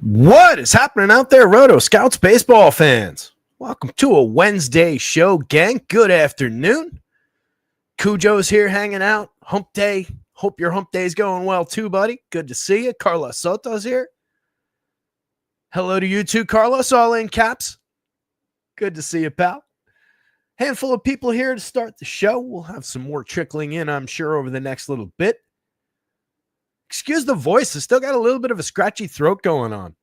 What is happening out there, rotoscouts baseball fans? Welcome to a Wednesday show, gang. Good afternoon. Cujo's here hanging out. Hump day. Hope your hump day is going well too, buddy. Good to see you. Carlos Soto's here. Hello to you too, Carlos, all in caps. Good to see you, pal. Handful of people here to start the show. We'll have some more trickling in, I'm sure, over the next little bit. Excuse the voice. I still got a little bit of a scratchy throat going on.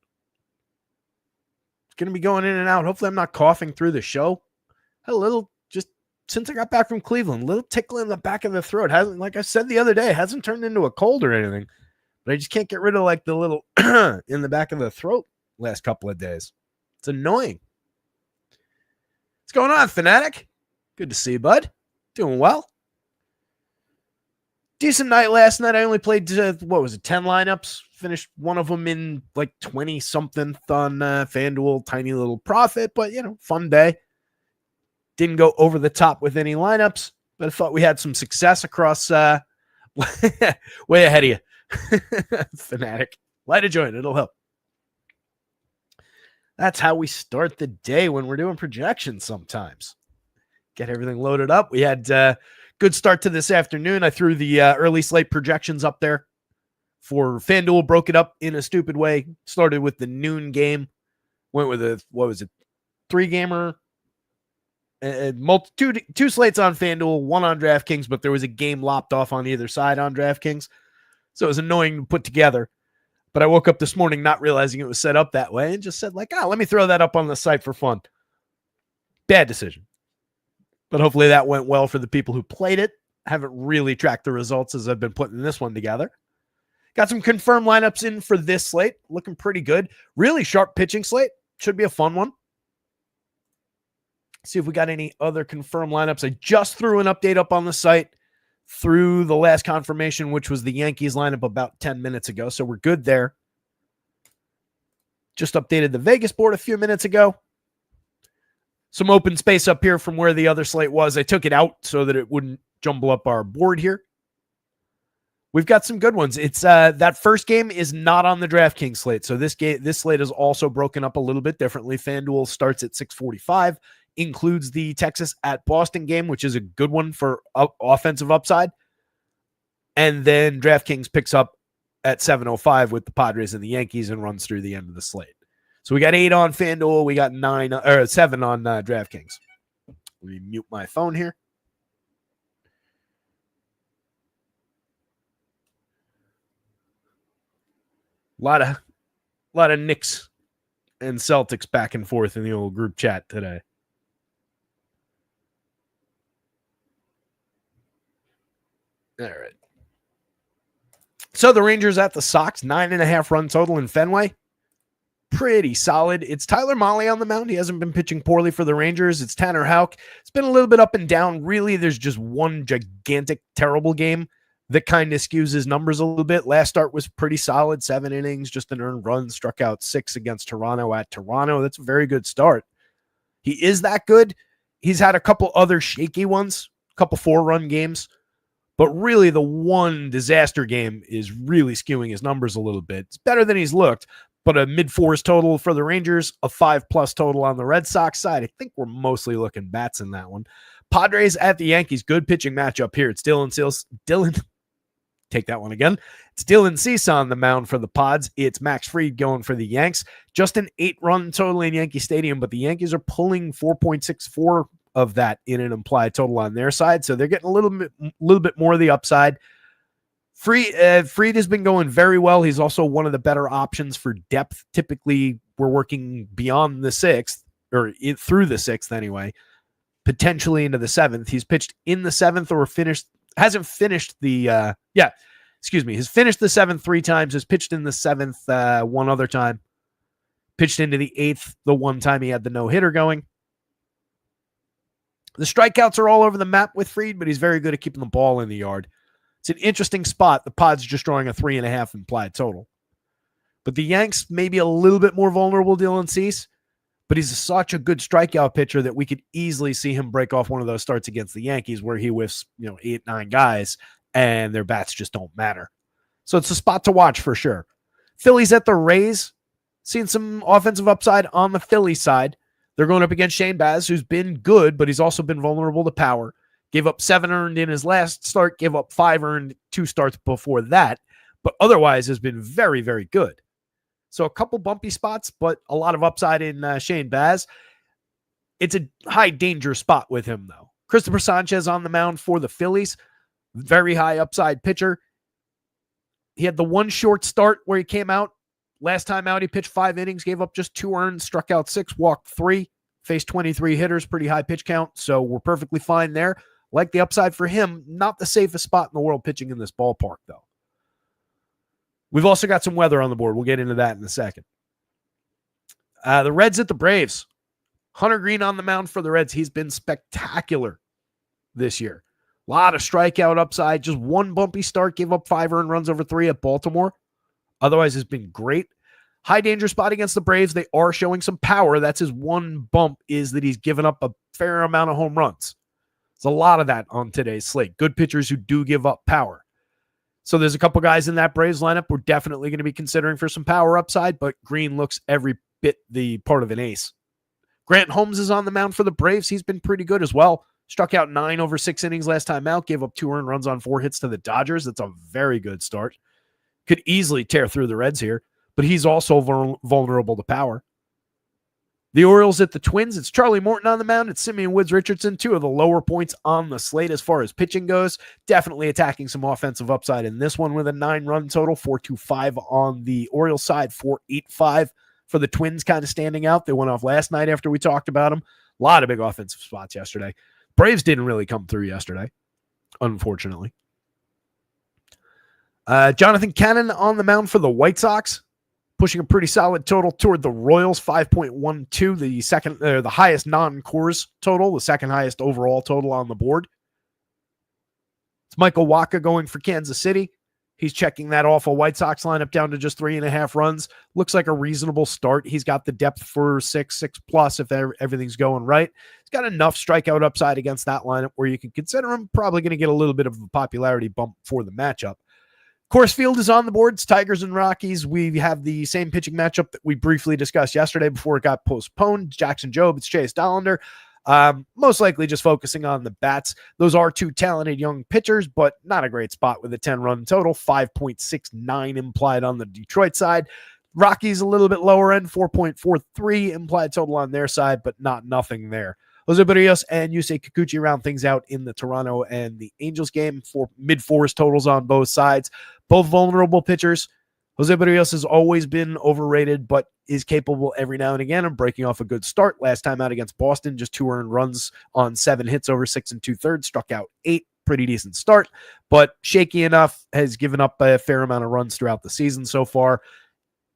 It's going to be going in and out. Hopefully I'm not coughing through the show. Had a little, just since I got back from Cleveland, a little tickle in the back of the throat. Hasn't, like I said the other day, hasn't turned into a cold or anything. But I just can't get rid of like the little in the back of the throat last couple of days. It's annoying. What's going on, Fanatic? Good to see you, bud. Doing well. Decent night last night. I only played, 10 lineups. Finished one of them in like 20-something on FanDuel. Tiny little profit, but, fun day. Didn't go over the top with any lineups, but I thought we had some success across way ahead of you. Fanatic. Light a joint. It'll help. That's how we start the day when we're doing projections sometimes. Get everything loaded up. We had good start to this afternoon. I threw the early slate projections up there for FanDuel, broke it up in a stupid way. Started with the noon game. Went with a, 3-gamer. Two slates on FanDuel, one on DraftKings, but there was a game lopped off on either side on DraftKings. So it was annoying to put together. But I woke up this morning not realizing it was set up that way and just said, let me throw that up on the site for fun. Bad decision. But hopefully that went well for the people who played it. I haven't really tracked the results as I've been putting this one together. Got some confirmed lineups in for this slate. Looking pretty good. Really sharp pitching slate. Should be a fun one. See if we got any other confirmed lineups. I just threw an update up on the site through the last confirmation, which was the Yankees lineup about 10 minutes ago. So we're good there. Just updated the Vegas board a few minutes ago. Some open space up here from where the other slate was. I took it out so that it wouldn't jumble up our board here. We've got some good ones. It's that first game is not on the DraftKings slate. So this slate is also broken up a little bit differently. FanDuel starts at 6:45, includes the Texas at Boston game, which is a good one for offensive upside. And then DraftKings picks up at 7:05 with the Padres and the Yankees and runs through the end of the slate. So we got 8 on FanDuel. We got 7 on DraftKings. Let me mute my phone here. A lot of Knicks and Celtics back and forth in the old group chat today. All right. So the Rangers at the Sox, 9.5 run total in Fenway. Pretty solid. It's Tyler Mahle on the mound. He hasn't been pitching poorly for the Rangers. It's Tanner Houck. It's been a little bit up and down. Really, there's just one gigantic, terrible game that kind of skews his numbers a little bit. Last start was pretty solid. 7 innings, just an earned run, struck out 6 against Toronto at Toronto. That's a very good start. He is that good. He's had a couple other shaky ones, a couple 4-run games. But really, the one disaster game is really skewing his numbers a little bit. It's better than he's looked. But a mid-4s total for the Rangers, a 5+ total on the Red Sox side. I think we're mostly looking bats in that one. Padres at the Yankees, good pitching matchup here. It's take that one again. It's Dylan Cease on the mound for the Pods. It's Max Fried going for the Yanks. Just an 8-run total in Yankee Stadium, but the Yankees are pulling 4.64 of that in an implied total on their side, so they're getting a little bit more of the upside. Fried has been going very well. He's also one of the better options for depth. Typically, we're working beyond the 6th, or through the 6th anyway, potentially into the 7th. He's pitched in the 7th or hasn't finished the, he's finished the 7th 3 times, has pitched in the 7th one other time, pitched into the 8th the one time he had the no-hitter going. The strikeouts are all over the map with Fried, but he's very good at keeping the ball in the yard. It's an interesting spot. The Pods just drawing a 3.5 implied total. But the Yanks may be a little bit more vulnerable, Dylan Cease, but he's such a good strikeout pitcher that we could easily see him break off one of those starts against the Yankees where he whiffs, 8-9 guys and their bats just don't matter. So it's a spot to watch for sure. Phillies at the Rays. Seen some offensive upside on the Philly side. They're going up against Shane Baz, who's been good, but he's also been vulnerable to power. Gave up 7 earned in his last start, gave up 5 earned 2 starts before that, but otherwise has been very, very good. So a couple bumpy spots, but a lot of upside in Shane Baz. It's a high danger spot with him, though. Christopher Sanchez on the mound for the Phillies. Very high upside pitcher. He had the one short start where he came out. Last time out, he pitched 5 innings, gave up just 2 earned, struck out 6, walked 3, faced 23 hitters, pretty high pitch count. So we're perfectly fine there. Like the upside for him, not the safest spot in the world pitching in this ballpark, though. We've also got some weather on the board. We'll get into that in a second. The Reds at the Braves. Hunter Green on the mound for the Reds. He's been spectacular this year. A lot of strikeout upside. Just one bumpy start. Gave up 5 earned runs over 3 at Baltimore. Otherwise, has been great. High danger spot against the Braves. They are showing some power. That's his one bump, is that he's given up a fair amount of home runs. There's a lot of that on today's slate. Good pitchers who do give up power. So there's a couple guys in that Braves lineup we're definitely going to be considering for some power upside, but Green looks every bit the part of an ace. Grant Holmes is on the mound for the Braves. He's been pretty good as well. Struck out 9 over 6 innings last time out. Gave up 2 earned runs on 4 hits to the Dodgers. That's a very good start. Could easily tear through the Reds here, but he's also vulnerable to power. The Orioles at the Twins. It's Charlie Morton on the mound. It's Simeon Woods Richardson, 2 of the lower points on the slate as far as pitching goes. Definitely attacking some offensive upside in this one with a 9-run total. 4.25 on the Orioles side, 4.85 for the Twins, kind of standing out. They went off last night after we talked about them. A lot of big offensive spots yesterday. Braves didn't really come through yesterday, unfortunately. Jonathan Cannon on the mound for the White Sox, pushing a pretty solid total toward the Royals, 5.12, the highest non-Coors total, the second highest overall total on the board. It's Michael Wacha going for Kansas City. He's checking that awful White Sox lineup down to just 3.5 runs. Looks like a reasonable start. He's got the depth for 6 plus if everything's going right. He's got enough strikeout upside against that lineup where you can consider him probably going to get a little bit of a popularity bump for the matchup. Coors Field is on the board. It's Tigers and Rockies. We have the same pitching matchup that we briefly discussed yesterday before it got postponed. Jackson Jobe, it's Chase Dollander. Most likely just focusing on the bats. Those are 2 talented young pitchers, but not a great spot with a 10-run total. 5.69 implied on the Detroit side. Rockies a little bit lower end, 4.43 implied total on their side, but not nothing there. Jose Barrios and Yusei Kikuchi round things out in the Toronto and the Angels game for mid-4s totals on both sides. Both vulnerable pitchers. Jose Barrios has always been overrated, but is capable every now and again of breaking off a good start. Last time out against Boston, just 2 earned runs on 7 hits over 6 2/3, struck out 8. Pretty decent start, but shaky enough, has given up a fair amount of runs throughout the season so far.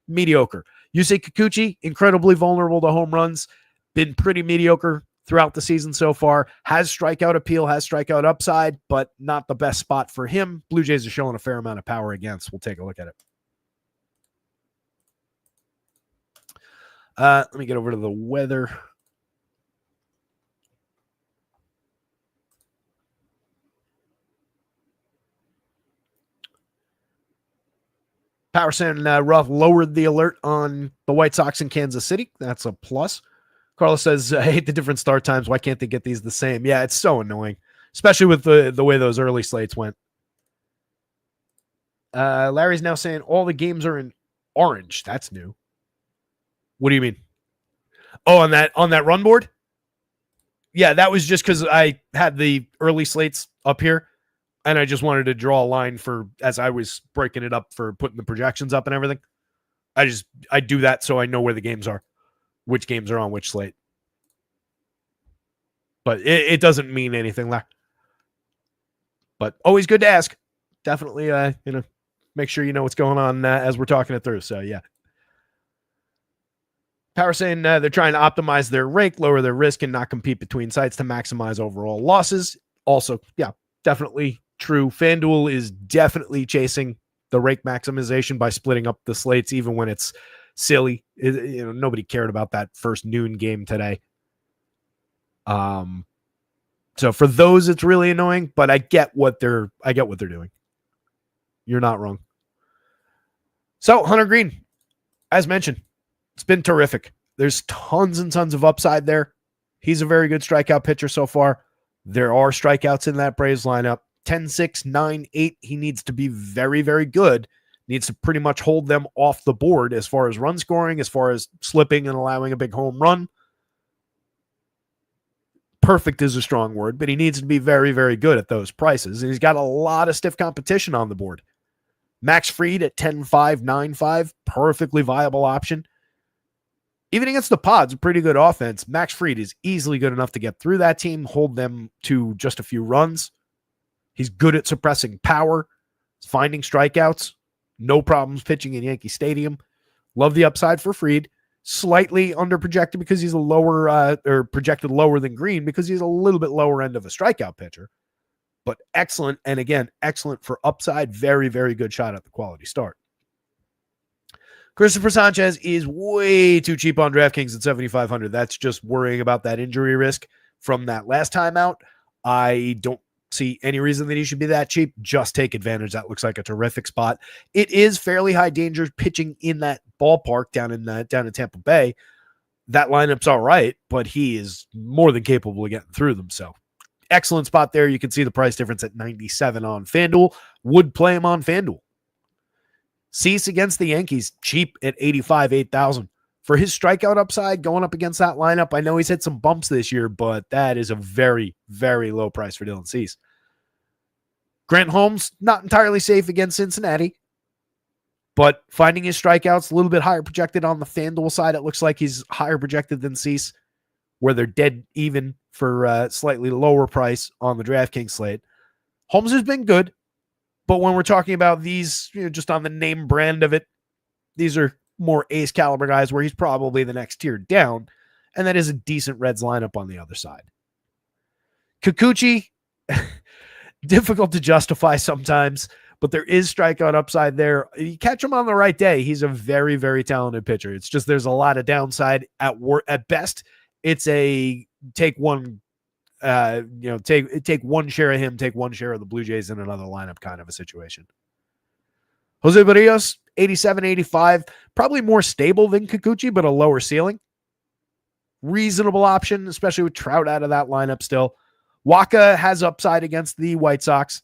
Mediocre. Yusei Kikuchi, incredibly vulnerable to home runs, been pretty mediocre throughout the season so far. Has strikeout appeal, has strikeout upside, but not the best spot for him. Blue Jays are showing a fair amount of power against. We'll take a look at it. Let me get over to the weather. Power Sand Ruff lowered the alert on the White Sox in Kansas City. That's a plus. Carlos says, I hate the different start times. Why can't they get these the same? Yeah, it's so annoying, especially with the way those early slates went. Larry's now saying all the games are in orange. That's new. What do you mean? Oh, on that run board? Yeah, that was just because I had the early slates up here, and I just wanted to draw a line for as I was breaking it up for putting the projections up and everything. I do that so I know where the games are, which games are on which slate. But it doesn't mean anything there. But always good to ask. Definitely, make sure you know what's going on as we're talking it through. So, yeah. Power saying they're trying to optimize their rake, lower their risk, and not compete between sites to maximize overall losses. Also, yeah, definitely true. FanDuel is definitely chasing the rake maximization by splitting up the slates, even when it's silly. Nobody cared about that first noon game today. So for those, it's really annoying, but I get what they're doing. You're not wrong. So Hunter Green, as mentioned, It's been terrific. There's tons and tons of upside there. He's a very good strikeout pitcher so far. There are strikeouts in that Braves lineup. 10-6, 9-8. He needs to be very, very good. Needs to pretty much hold them off the board as far as run scoring, as far as slipping and allowing a big home run. Perfect is a strong word, but he needs to be very, very good at those prices. And he's got a lot of stiff competition on the board. Max Fried at 10-5, 9-5, perfectly viable option. Even against the Pods, a pretty good offense. Max Fried is easily good enough to get through that team, hold them to just a few runs. He's good at suppressing power, finding strikeouts. No problems pitching in Yankee Stadium. Love the upside for Fried. Slightly under projected because he's a lower or projected lower than Green because he's a little bit lower end of a strikeout pitcher. But excellent. And again, excellent for upside. Very, very good shot at the quality start. Christopher Sanchez is way too cheap on DraftKings at 7,500. That's just worrying about that injury risk from that last time out. I don't see any reason that he should be that cheap. Just take advantage. That looks like a terrific spot. It is fairly high danger pitching in that ballpark down in Tampa Bay. That lineup's all right, but he is more than capable of getting through them. So excellent spot there. You can see the price difference at 97 on FanDuel. Would play him on FanDuel. Cease against the Yankees, cheap at 85, 8,000. For his strikeout upside going up against that lineup, I know he's hit some bumps this year, but that is a very, very low price for Dylan Cease. Grant Holmes, not entirely safe against Cincinnati, but finding his strikeouts a little bit higher projected on the FanDuel side. It looks like he's higher projected than Cease, where they're dead even for slightly lower price on the DraftKings slate. Holmes has been good, but when we're talking about these, just on the name brand of it, these are more ace caliber guys where he's probably the next tier down, and that is a decent Reds lineup on the other side. Kikuchi, difficult to justify sometimes, but there is strikeout upside there. You catch him on the right day, he's a very, very talented pitcher. It's just there's a lot of downside at best. It's a take one take one share of him, take one share of the Blue Jays in another lineup kind of a situation. Jose Barrios, 87, 85, probably more stable than Kikuchi, but a lower ceiling. Reasonable option, especially with Trout out of that lineup still. Waka has upside against the White Sox.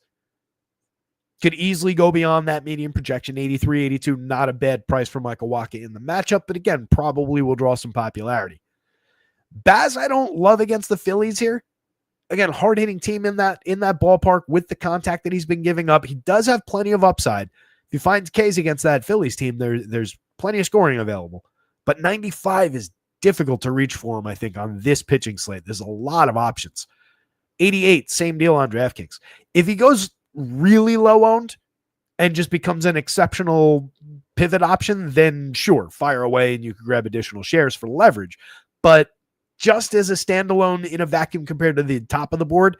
Could easily go beyond that median projection, 83, 82. Not a bad price for Michael Waka in the matchup, but again, probably will draw some popularity. Baz, I don't love against the Phillies here. Again, hard-hitting team in that ballpark with the contact that he's been giving up. He does have plenty of upside. If he finds K's against that Phillies team, there's plenty of scoring available. But 95 is difficult to reach for him, I think, on this pitching slate. There's a lot of options. 88, same deal on DraftKings. If he goes really low-owned and just becomes an exceptional pivot option, then sure, fire away and you can grab additional shares for leverage. But just as a standalone in a vacuum compared to the top of the board,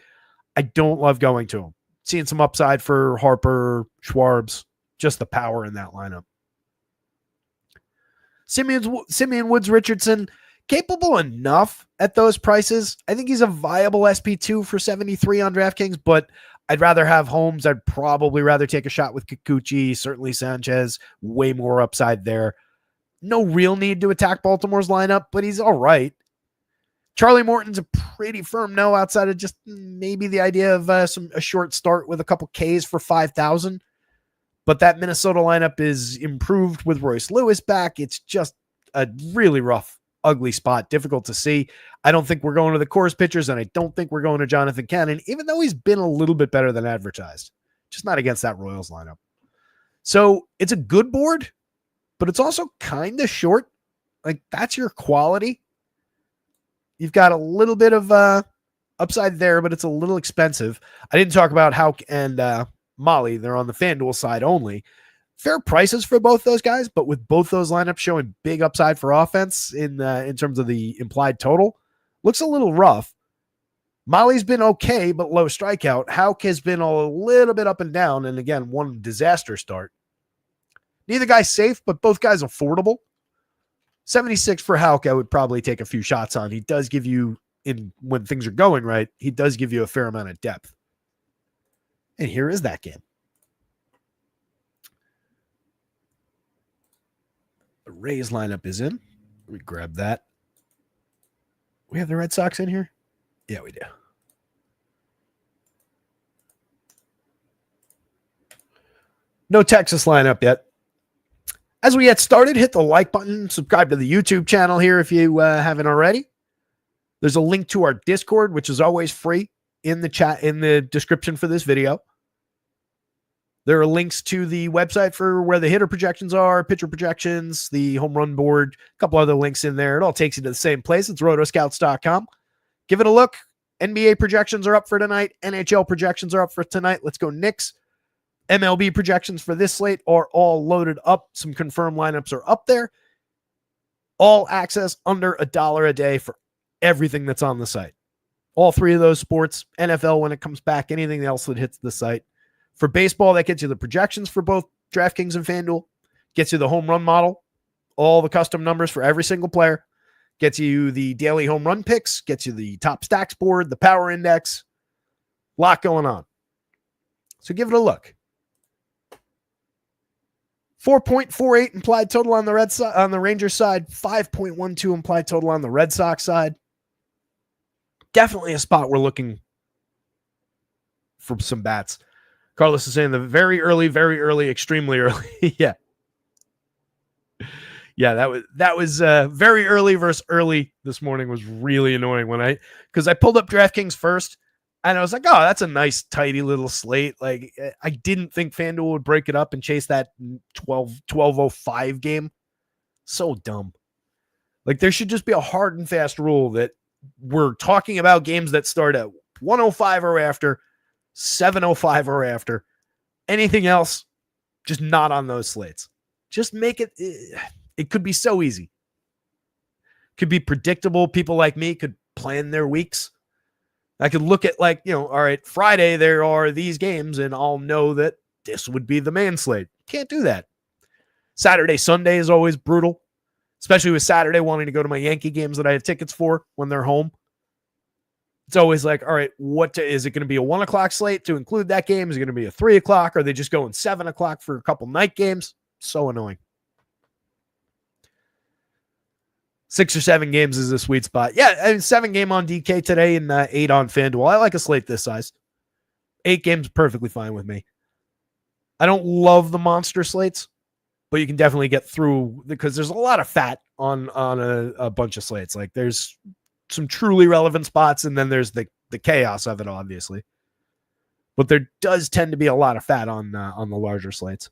I don't love going to him. Seeing some upside for Harper, Schwarbs, just the power in that lineup. Simeon Woods Richardson, capable enough at those prices. I think he's a viable SP2 for 73 on DraftKings, but I'd rather have Holmes. I'd probably rather take a shot with Kikuchi, certainly Sanchez, way more upside there. No real need to attack Baltimore's lineup, but he's all right. Charlie Morton's a pretty firm no outside of just maybe the idea of a short start with a couple Ks for 5,000. But that Minnesota lineup is improved with Royce Lewis back. It's just a really rough, ugly spot. Difficult to see. I don't think we're going to the Coors pitchers, and I don't think we're going to Jonathan Cannon, even though he's been a little bit better than advertised. Just not against that Royals lineup. So it's a good board, but it's also kind of short. Like, that's your quality. You've got a little bit of upside there, but it's a little expensive. I didn't talk about Houck and Molly. They're on the FanDuel side only. Fair prices for both those guys, but with both those lineups showing big upside for offense in terms of the implied total, looks a little rough. Molly's been okay, but low strikeout. Houck has been a little bit up and down, and again, one disaster start. Neither guy's safe, but both guys affordable. 76 for Houck, I would probably take a few shots on. He does give you, when things are going right, he does give you a fair amount of depth. And here is that game. The Rays lineup is in. Let me grab that. We have the Red Sox in here? Yeah, we do. No Texas lineup yet. As we get started, hit the like button, subscribe to the YouTube channel here if you haven't already. There's a link to our Discord, which is always free, in the chat, in the description for this video. There are links to the website for where the hitter projections are, pitcher projections, the home run board, a couple other links in there. It all takes you to the same place. It's rotoscouts.com. Give it a look. NBA projections are up for tonight. NHL projections are up for tonight. Let's go Knicks. MLB projections for this slate are all loaded up. Some confirmed lineups are up there. All access under $1 a day for everything that's on the site. All three of those sports, NFL when it comes back, anything else that hits the site. For baseball, that gets you the projections for both DraftKings and FanDuel. Gets you the home run model, all the custom numbers for every single player. Gets you the daily home run picks. Gets you the top stacks board, the power index. A lot going on. So give it a look. 4.48 implied total on the Rangers side. 5.12 implied total on the Red Sox side. Definitely a spot we're looking for some bats. Carlos is saying the very early, extremely early. Yeah. Yeah, that was very early versus early this morning was really annoying because I pulled up DraftKings first and I was like, oh, that's a nice, tidy little slate. Like, I didn't think FanDuel would break it up and chase that 12:05 game. So dumb. Like, there should just be a hard and fast rule that we're talking about games that start at 1:05 or after, 7:05 or after. Anything else, just not on those slates. Just make it. It could be so easy. Could be predictable. People like me could plan their weeks. I could look at all right, Friday there are these games, and I'll know that this would be the main slate. Can't do that. Saturday, Sunday is always brutal, especially with Saturday wanting to go to my Yankee games that I have tickets for when they're home. It's always like, all right, is it going to be a 1 o'clock slate to include that game? Is it going to be a 3 o'clock? Or are they just going 7 o'clock for a couple night games? So annoying. 6 or 7 games is a sweet spot. Yeah, 7 game on DK today and 8 on FanDuel. I like a slate this size. 8 games perfectly fine with me. I don't love the monster slates, but you can definitely get through because there's a lot of fat on a bunch of slates. Like there's some truly relevant spots, and then there's the chaos of it, obviously. But there does tend to be a lot of fat on the larger slates.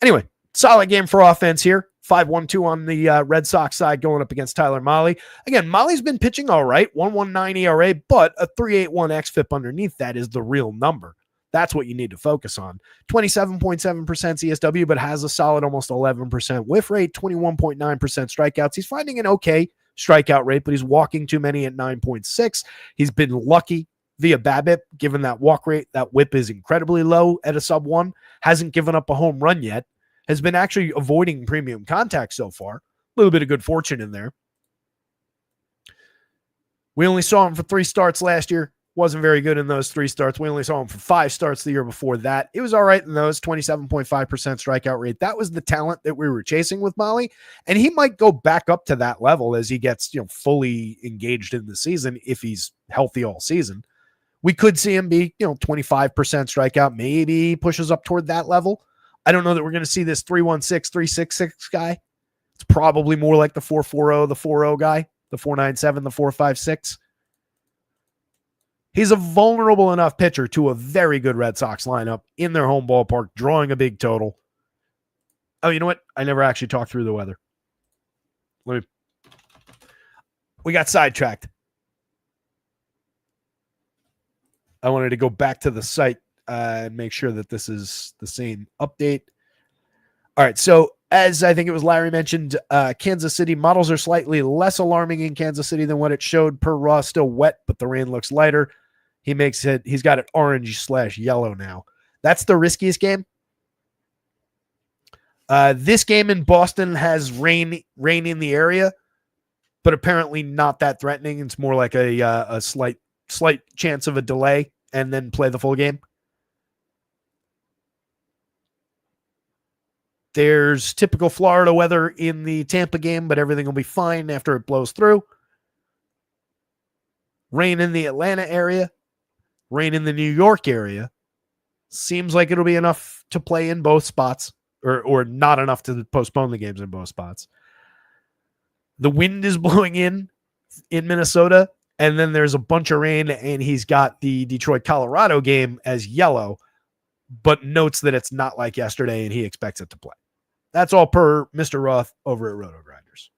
Anyway, solid game for offense here. 5-1-2 on the Red Sox side going up against Tyler Mahle. Again, Mahle's been pitching all right, 1.19 ERA, but a 3.81 xFIP underneath that is the real number. That's what you need to focus on. 27.7% CSW, but has a solid almost 11% whiff rate, 21.9% strikeouts. He's finding an okay strikeout rate, but he's walking too many at 9.6. He's been lucky via BABIP, given that walk rate. That whip is incredibly low at a sub 1. Hasn't given up a home run yet. Has been actually avoiding premium contact so far. A little bit of good fortune in there. We only saw him for 3 starts last year. Wasn't very good in those 3 starts. We only saw him for 5 starts the year before that. It was all right in those, 27.5% strikeout rate. That was the talent that we were chasing with Mahle, and he might go back up to that level as he gets fully engaged in the season if he's healthy all season. We could see him be 25% strikeout, maybe pushes up toward that level. I don't know that we're going to see this 3.16, 3.66 guy. It's probably more like the 4.40, the 4.0 guy, the 4.97, the 4.56. He's a vulnerable enough pitcher to a very good Red Sox lineup in their home ballpark, drawing a big total. Oh, you know what? I never actually talked through the weather. We got sidetracked. I wanted to go back to the site and make sure that this is the same update. All right, so as I think it was Larry mentioned, Kansas City models are slightly less alarming in Kansas City than what it showed per raw. Still wet, but the rain looks lighter. He's got it orange/yellow now. That's the riskiest game. This game in Boston has rain in the area, but apparently not that threatening. It's more like a slight chance of a delay and then play the full game. There's typical Florida weather in the Tampa game, but everything will be fine after it blows through. Rain in the Atlanta area, rain in the New York area. Seems like it'll be enough to play in both spots, or not enough to postpone the games in both spots. The wind is blowing in Minnesota, and then there's a bunch of rain, and he's got the Detroit-Colorado game as yellow, but notes that it's not like yesterday, and he expects it to play. That's all per Mr. Roth over at Roto Grinders.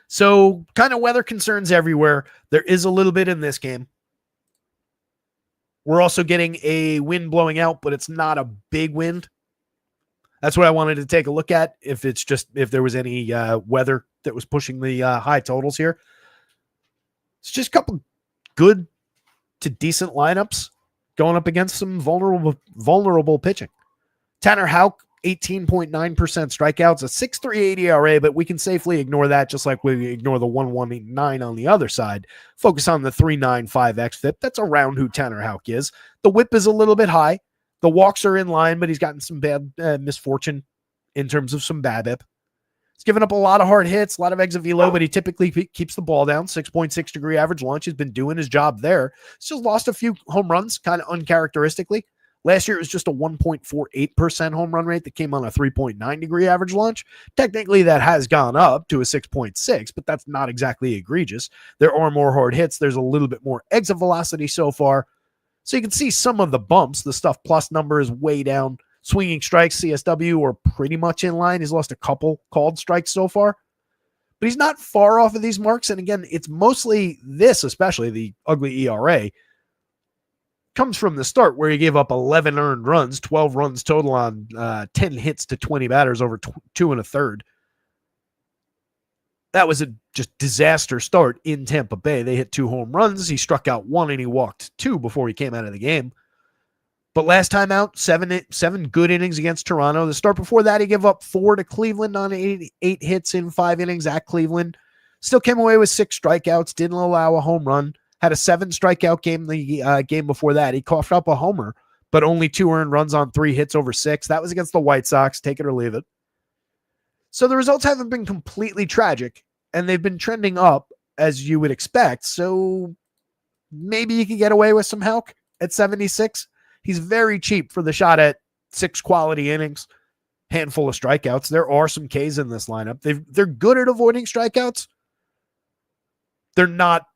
So kind of weather concerns everywhere. There is a little bit in this game. We're also getting a wind blowing out, but it's not a big wind. That's what I wanted to take a look at. If there was any weather that was pushing the high totals here. It's just a couple good to decent lineups going up against some vulnerable pitching. Tanner Houck, 18.9% strikeouts, a 6.38 ERA, but we can safely ignore that, just like we ignore the 1.19 on the other side. Focus on the 3.95 xFIP. That's around who Tanner Houck is. The whip is a little bit high. The walks are in line, but he's gotten some bad misfortune in terms of some BABIP. He's given up a lot of hard hits, a lot of exit velo, but he typically keeps the ball down. 6.6 degree average launch. He's been doing his job there. Still lost a few home runs, kind of uncharacteristically. Last year, it was just a 1.48% home run rate that came on a 3.9 degree average launch. Technically, that has gone up to a 6.6, but that's not exactly egregious. There are more hard hits. There's a little bit more exit velocity so far. So you can see some of the bumps. The stuff plus number is way down. Swinging strikes, CSW, are pretty much in line. He's lost a couple called strikes so far. But he's not far off of these marks. And again, it's mostly this, especially the ugly ERA, comes from the start where he gave up 11 earned runs, 12 runs total on 10 hits to 20 batters over 2 1/3. That was a just disaster start in Tampa Bay. They hit 2 home runs. He struck out 1 and he walked 2 before he came out of the game. But last time out, seven good innings against Toronto. The start before that, he gave up 4 to Cleveland on 8 hits in 5 innings at Cleveland. Still came away with 6 strikeouts, didn't allow a home run. Had a 7 strikeout game the game before that. He coughed up a homer, but only 2 earned runs on 3 hits over 6. That was against the White Sox. Take it or leave it. So the results haven't been completely tragic, and they've been trending up as you would expect. So maybe you can get away with some Houck at 76. He's very cheap for the shot at 6 quality innings, handful of strikeouts. There are some Ks in this lineup. They're good at avoiding strikeouts. They're not,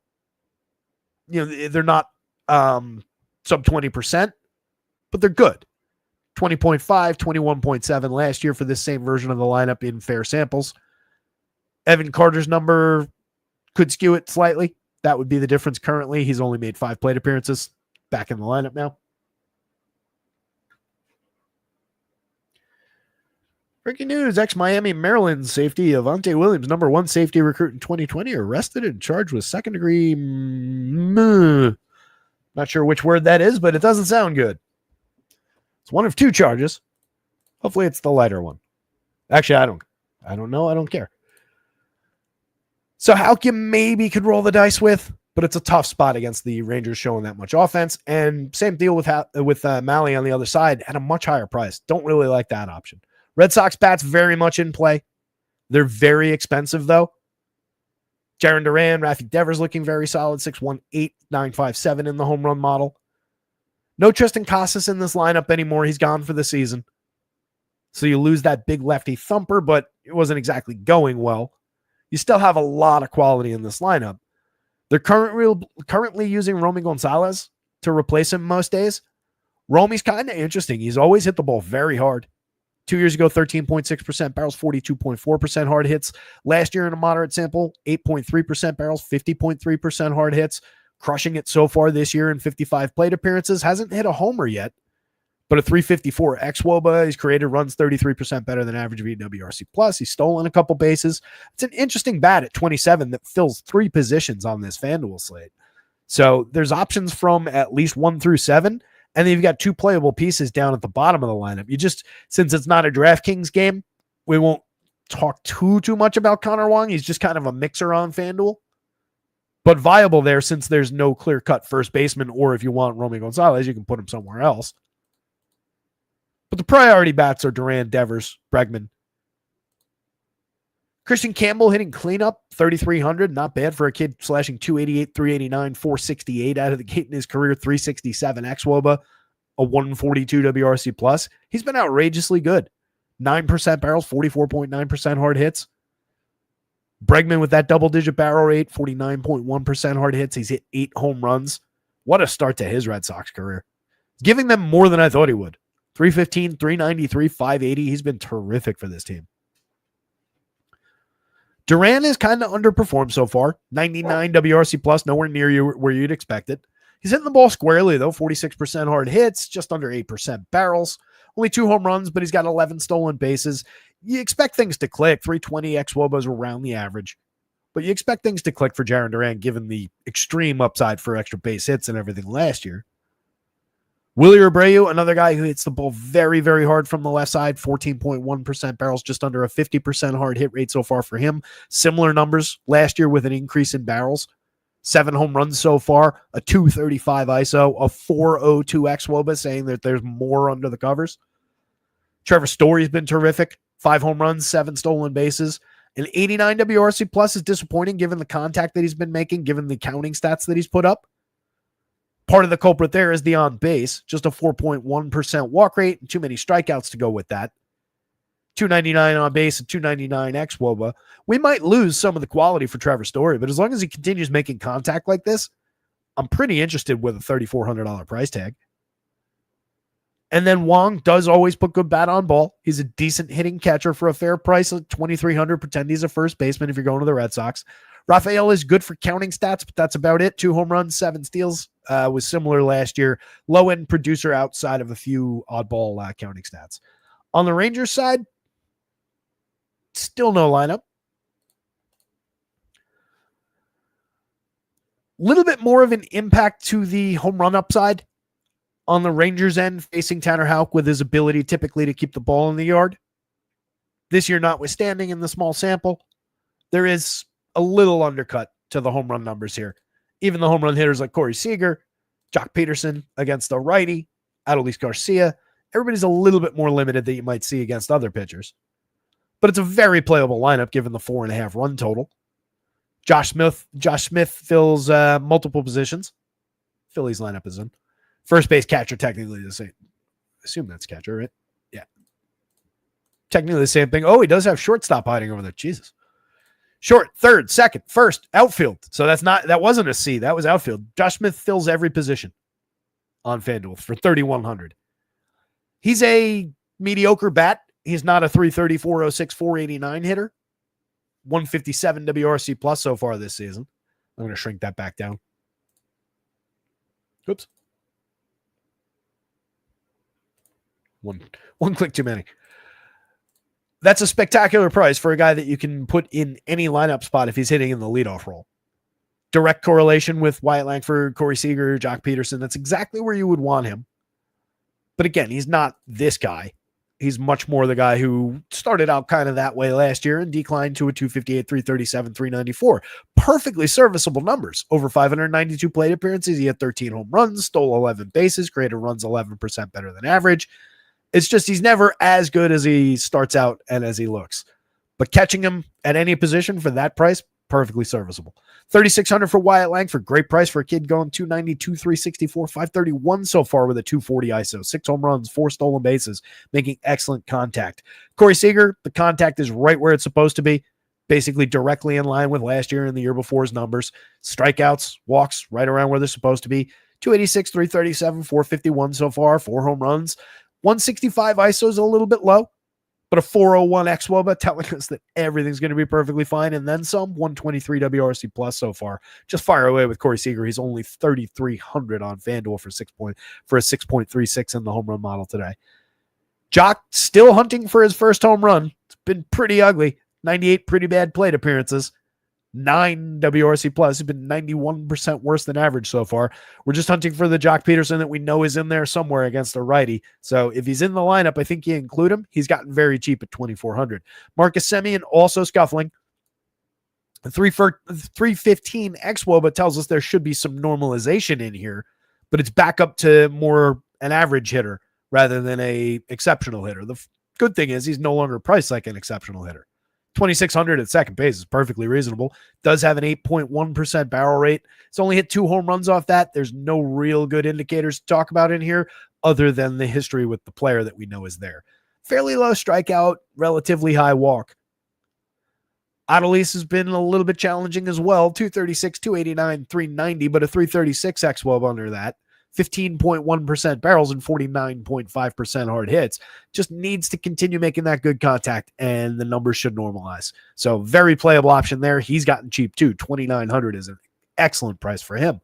they're not sub 20%, but they're good. 20.5, 21.7 last year for this same version of the lineup in fair samples. Evan Carter's number could skew it slightly. That would be the difference currently. He's only made 5 plate appearances. Back in the lineup now. Breaking news, ex-Miami, Maryland safety Avante Williams, number 1 safety recruit in 2020, arrested and charged with second-degree... Not sure which word that is, but it doesn't sound good. It's one of 2 charges. Hopefully it's the lighter one. Actually, I don't know. I don't care. So Houck you maybe could roll the dice with, but it's a tough spot against the Rangers showing that much offense. And same deal with Malley on the other side at a much higher price. Don't really like that option. Red Sox bats very much in play. They're very expensive, though. Jarren Duran, Rafi Devers looking very solid, 6'1", 9.57 in the home run model. No Tristan Casas in this lineup anymore. He's gone for the season. So you lose that big lefty thumper, but it wasn't exactly going well. You still have a lot of quality in this lineup. They're currently using Romy Gonzalez to replace him most days. Romy's kind of interesting. He's always hit the ball very hard. 2 years ago, 13.6% barrels, 42.4% hard hits. Last year in a moderate sample, 8.3% barrels, 50.3% hard hits. Crushing it so far this year in 55 plate appearances. Hasn't hit a homer yet, but a 354 xWOBA. He's created runs 33% better than average VWRC+. He's stolen a couple bases. It's an interesting bat at 27 that fills 3 positions on this FanDuel slate. So there's options from at least 1 through 7. And then you've got 2 playable pieces down at the bottom of the lineup. Since it's not a DraftKings game, we won't talk too much about Connor Wong. He's just kind of a mixer on FanDuel. But viable there since there's no clear-cut first baseman, or if you want Romy Gonzalez, you can put him somewhere else. But the priority bats are Duran, Devers, Bregman. Christian Campbell hitting cleanup, 3,300. Not bad for a kid slashing 288, 389, 468 out of the gate in his career, 367 xwOBA, a 142 WRC plus. He's been outrageously good. 9% barrels, 44.9% hard hits. Bregman with that double-digit barrel rate, 49.1% hard hits. He's hit 8 home runs. What a start to his Red Sox career. Giving them more than I thought he would. 315, 393, 580. He's been terrific for this team. Duran has kind of underperformed so far. 99 WRC plus, nowhere near you where you'd expect it. He's hitting the ball squarely, though. 46% hard hits, just under 8% barrels. Only 2 home runs, but he's got 11 stolen bases. You expect things to click. 320 xwOBAs around the average. But you expect things to click for Jarren Duran, given the extreme upside for extra base hits and everything last year. Willie Abreu, another guy who hits the ball very, very hard from the left side, 14.1% barrels, just under a 50% hard hit rate so far for him. Similar numbers last year with an increase in barrels. 7 home runs so far, a 235 ISO, a 402 xwOBA, saying that there's more under the covers. Trevor Story's been terrific. 5 home runs, 7 stolen bases. An 89 WRC plus is disappointing given the contact that he's been making, given the counting stats that he's put up. Part of the culprit there is the on base, just a 4.1% walk rate and too many strikeouts to go with that. 299 on base and 299 xwOBA. We might lose some of the quality for Trevor Story, but as long as he continues making contact like this, I'm pretty interested with a $3,400 price tag. And then Wong does always put good bat on ball. He's a decent hitting catcher for a fair price of $2,300. Pretend he's a first baseman if you're going to the Red Sox. Rafael is good for counting stats, but that's about it. 2 home runs, 7 steals. Was similar last year. Low-end producer outside of a few oddball counting stats. On the Rangers side, still no lineup. Little bit more of an impact to the home run upside on the Rangers end, facing Tanner Houck with his ability typically to keep the ball in the yard. This year notwithstanding in the small sample, there is a little undercut to the home run numbers here. Even the home run hitters like Corey Seager, Jock Peterson against the righty, Adolis Garcia, everybody's a little bit more limited than you might see against other pitchers. But it's a very playable lineup given the 4.5 run total. Josh Smith fills multiple positions. Phillies lineup is in. First base catcher, technically the same. I assume that's catcher, right? Yeah. Technically the same thing. Oh, he does have shortstop hiding over there. Jesus. Short, third, second, first, outfield. So that wasn't a C. That was outfield. Josh Smith fills every position on FanDuel for $3,100. He's a mediocre bat. He's not a 330, 406, 489 hitter. 157 WRC plus so far this season. I'm going to shrink that back down. Oops. One click too many. That's a spectacular price for a guy that you can put in any lineup spot if he's hitting in the leadoff role. Direct correlation with Wyatt Langford, Corey Seager, Jock Peterson. That's exactly where you would want him. But again, he's not this guy. He's much more the guy who started out kind of that way last year and declined to a 258, 337, 394. Perfectly serviceable numbers. Over 592 plate appearances. He had 13 home runs, stole 11 bases, created runs 11% better than average. It's just he's never as good as he starts out and as he looks. But catching him at any position for that price, perfectly serviceable. $3,600 for Wyatt Langford. Great price for a kid going 292, 364, 531 so far with a 240 ISO. 6 home runs, 4 stolen bases, making excellent contact. Corey Seager, the contact is right where it's supposed to be. Basically directly in line with last year and the year before's numbers. Strikeouts, walks, right around where they're supposed to be. 286, 337, 451 so far. 4 home runs. 165 ISO is a little bit low, but a 401 xwOBA telling us that everything's going to be perfectly fine. And then some. 123 WRC plus so far. Just fire away with Corey Seager. He's only 3,300 on FanDuel for a 6.36 in the home run model today. Jock still hunting for his first home run. It's been pretty ugly. 98 pretty bad plate appearances. 9 WRC plus. He's been 91% worse than average so far. We're just hunting for the Jock Peterson that we know is in there somewhere against a righty. So if he's in the lineup, I think you include him. He's gotten very cheap at $2,400. Marcus Semien also scuffling. 315 xwOBA tells us there should be some normalization in here, but it's back up to more an average hitter rather than a exceptional hitter. The good thing is he's no longer priced like an exceptional hitter. 2,600 at second base is perfectly reasonable. Does have an 8.1% barrel rate. It's only hit 2 home runs off that. There's no real good indicators to talk about in here other than the history with the player that we know is there. Fairly low strikeout, relatively high walk. Adolis has been a little bit challenging as well. 236, 289, 390, but a 336 xWOB under that. 15.1% barrels and 49.5% hard hits. Just needs to continue making that good contact, and the numbers should normalize. So very playable option there. He's gotten cheap too. 2,900 is an excellent price for him.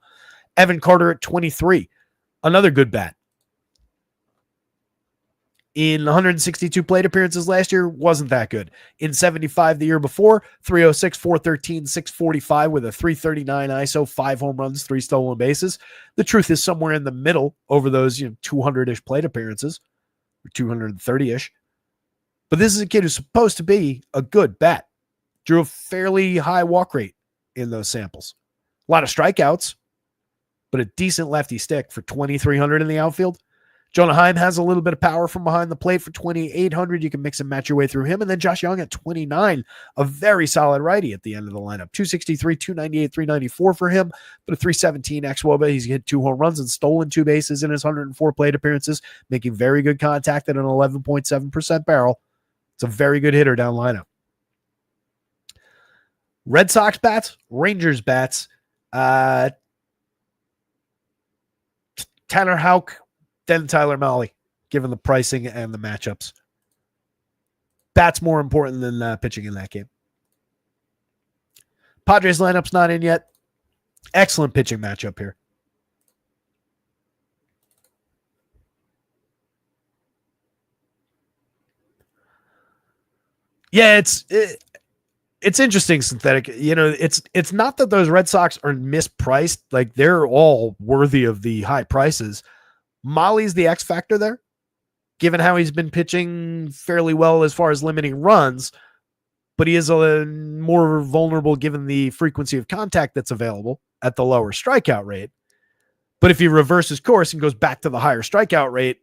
Evan Carter at 23. Another good bat. In 162 plate appearances last year, wasn't that good. In 75 the year before, 306, 413, 645 with a 339 ISO, 5 home runs, 3 stolen bases. The truth is somewhere in the middle over those 200-ish plate appearances, or 230-ish. But this is a kid who's supposed to be a good bat. Drew a fairly high walk rate in those samples. A lot of strikeouts, but a decent lefty stick for 2,300 in the outfield. Jonah Heim has a little bit of power from behind the plate for 2,800. You can mix and match your way through him. And then Josh Young at 29, a very solid righty at the end of the lineup. 263, 298, 394 for him, but a 317 xWOBA. He's hit 2 home runs and stolen 2 bases in his 104 plate appearances, making very good contact at an 11.7% barrel. It's a very good hitter down lineup. Red Sox bats, Rangers bats. Tanner Houck, then Tyler Mahle, given the pricing and the matchups. Bat's more important than pitching in that game. Padres lineup's not in yet. Excellent pitching matchup here. Yeah, it's interesting, Synthetic. It's not that those Red Sox are mispriced. Like, they're all worthy of the high prices. Mahle's the X factor there, given how he's been pitching fairly well as far as limiting runs, but he is a more vulnerable given the frequency of contact that's available at the lower strikeout rate. But if he reverses course and goes back to the higher strikeout rate,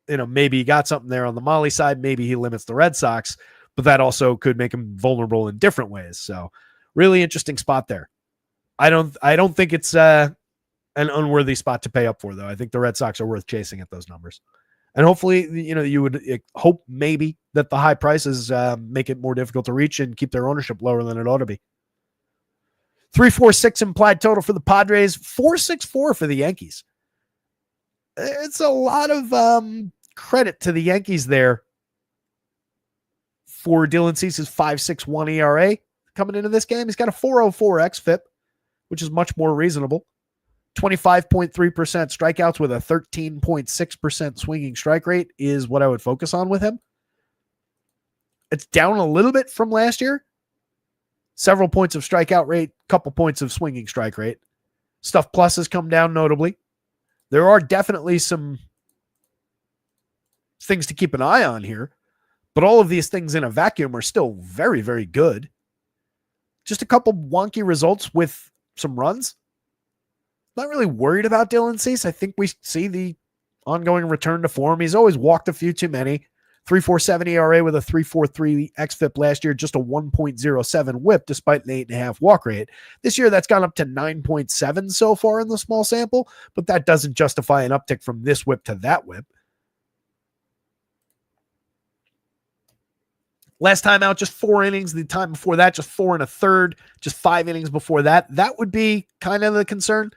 maybe he got something there on the Mahle side. Maybe he limits the Red Sox, but that also could make him vulnerable in different ways. So really interesting spot there. I don't think it's an unworthy spot to pay up for, though. I think the Red Sox are worth chasing at those numbers. And hopefully, you would hope maybe that the high prices make it more difficult to reach and keep their ownership lower than it ought to be. 346 implied total for the Padres, 464 for the Yankees. It's a lot of credit to the Yankees there for Dylan Cease's 5.61 ERA coming into this game. He's got a 4.04 xFIP, which is much more reasonable. 25.3% strikeouts with a 13.6% swinging strike rate is what I would focus on with him. It's down a little bit from last year. Several points of strikeout rate, couple points of swinging strike rate. Stuff plus has come down notably. There are definitely some things to keep an eye on here, but all of these things in a vacuum are still very, very good. Just a couple wonky results with some runs. Not really worried about Dylan Cease. I think we see the ongoing return to form. He's always walked a few too many. 3.47 ERA with a 3.43 xFIP last year, just a 1.07 whip despite an 8.5 walk rate. This year, that's gone up to 9.7 so far in the small sample, but that doesn't justify an uptick from this whip to that whip. Last time out, just 4 innings. The time before that, just 4 1/3, just 5 innings before that. That would be kind of the concern.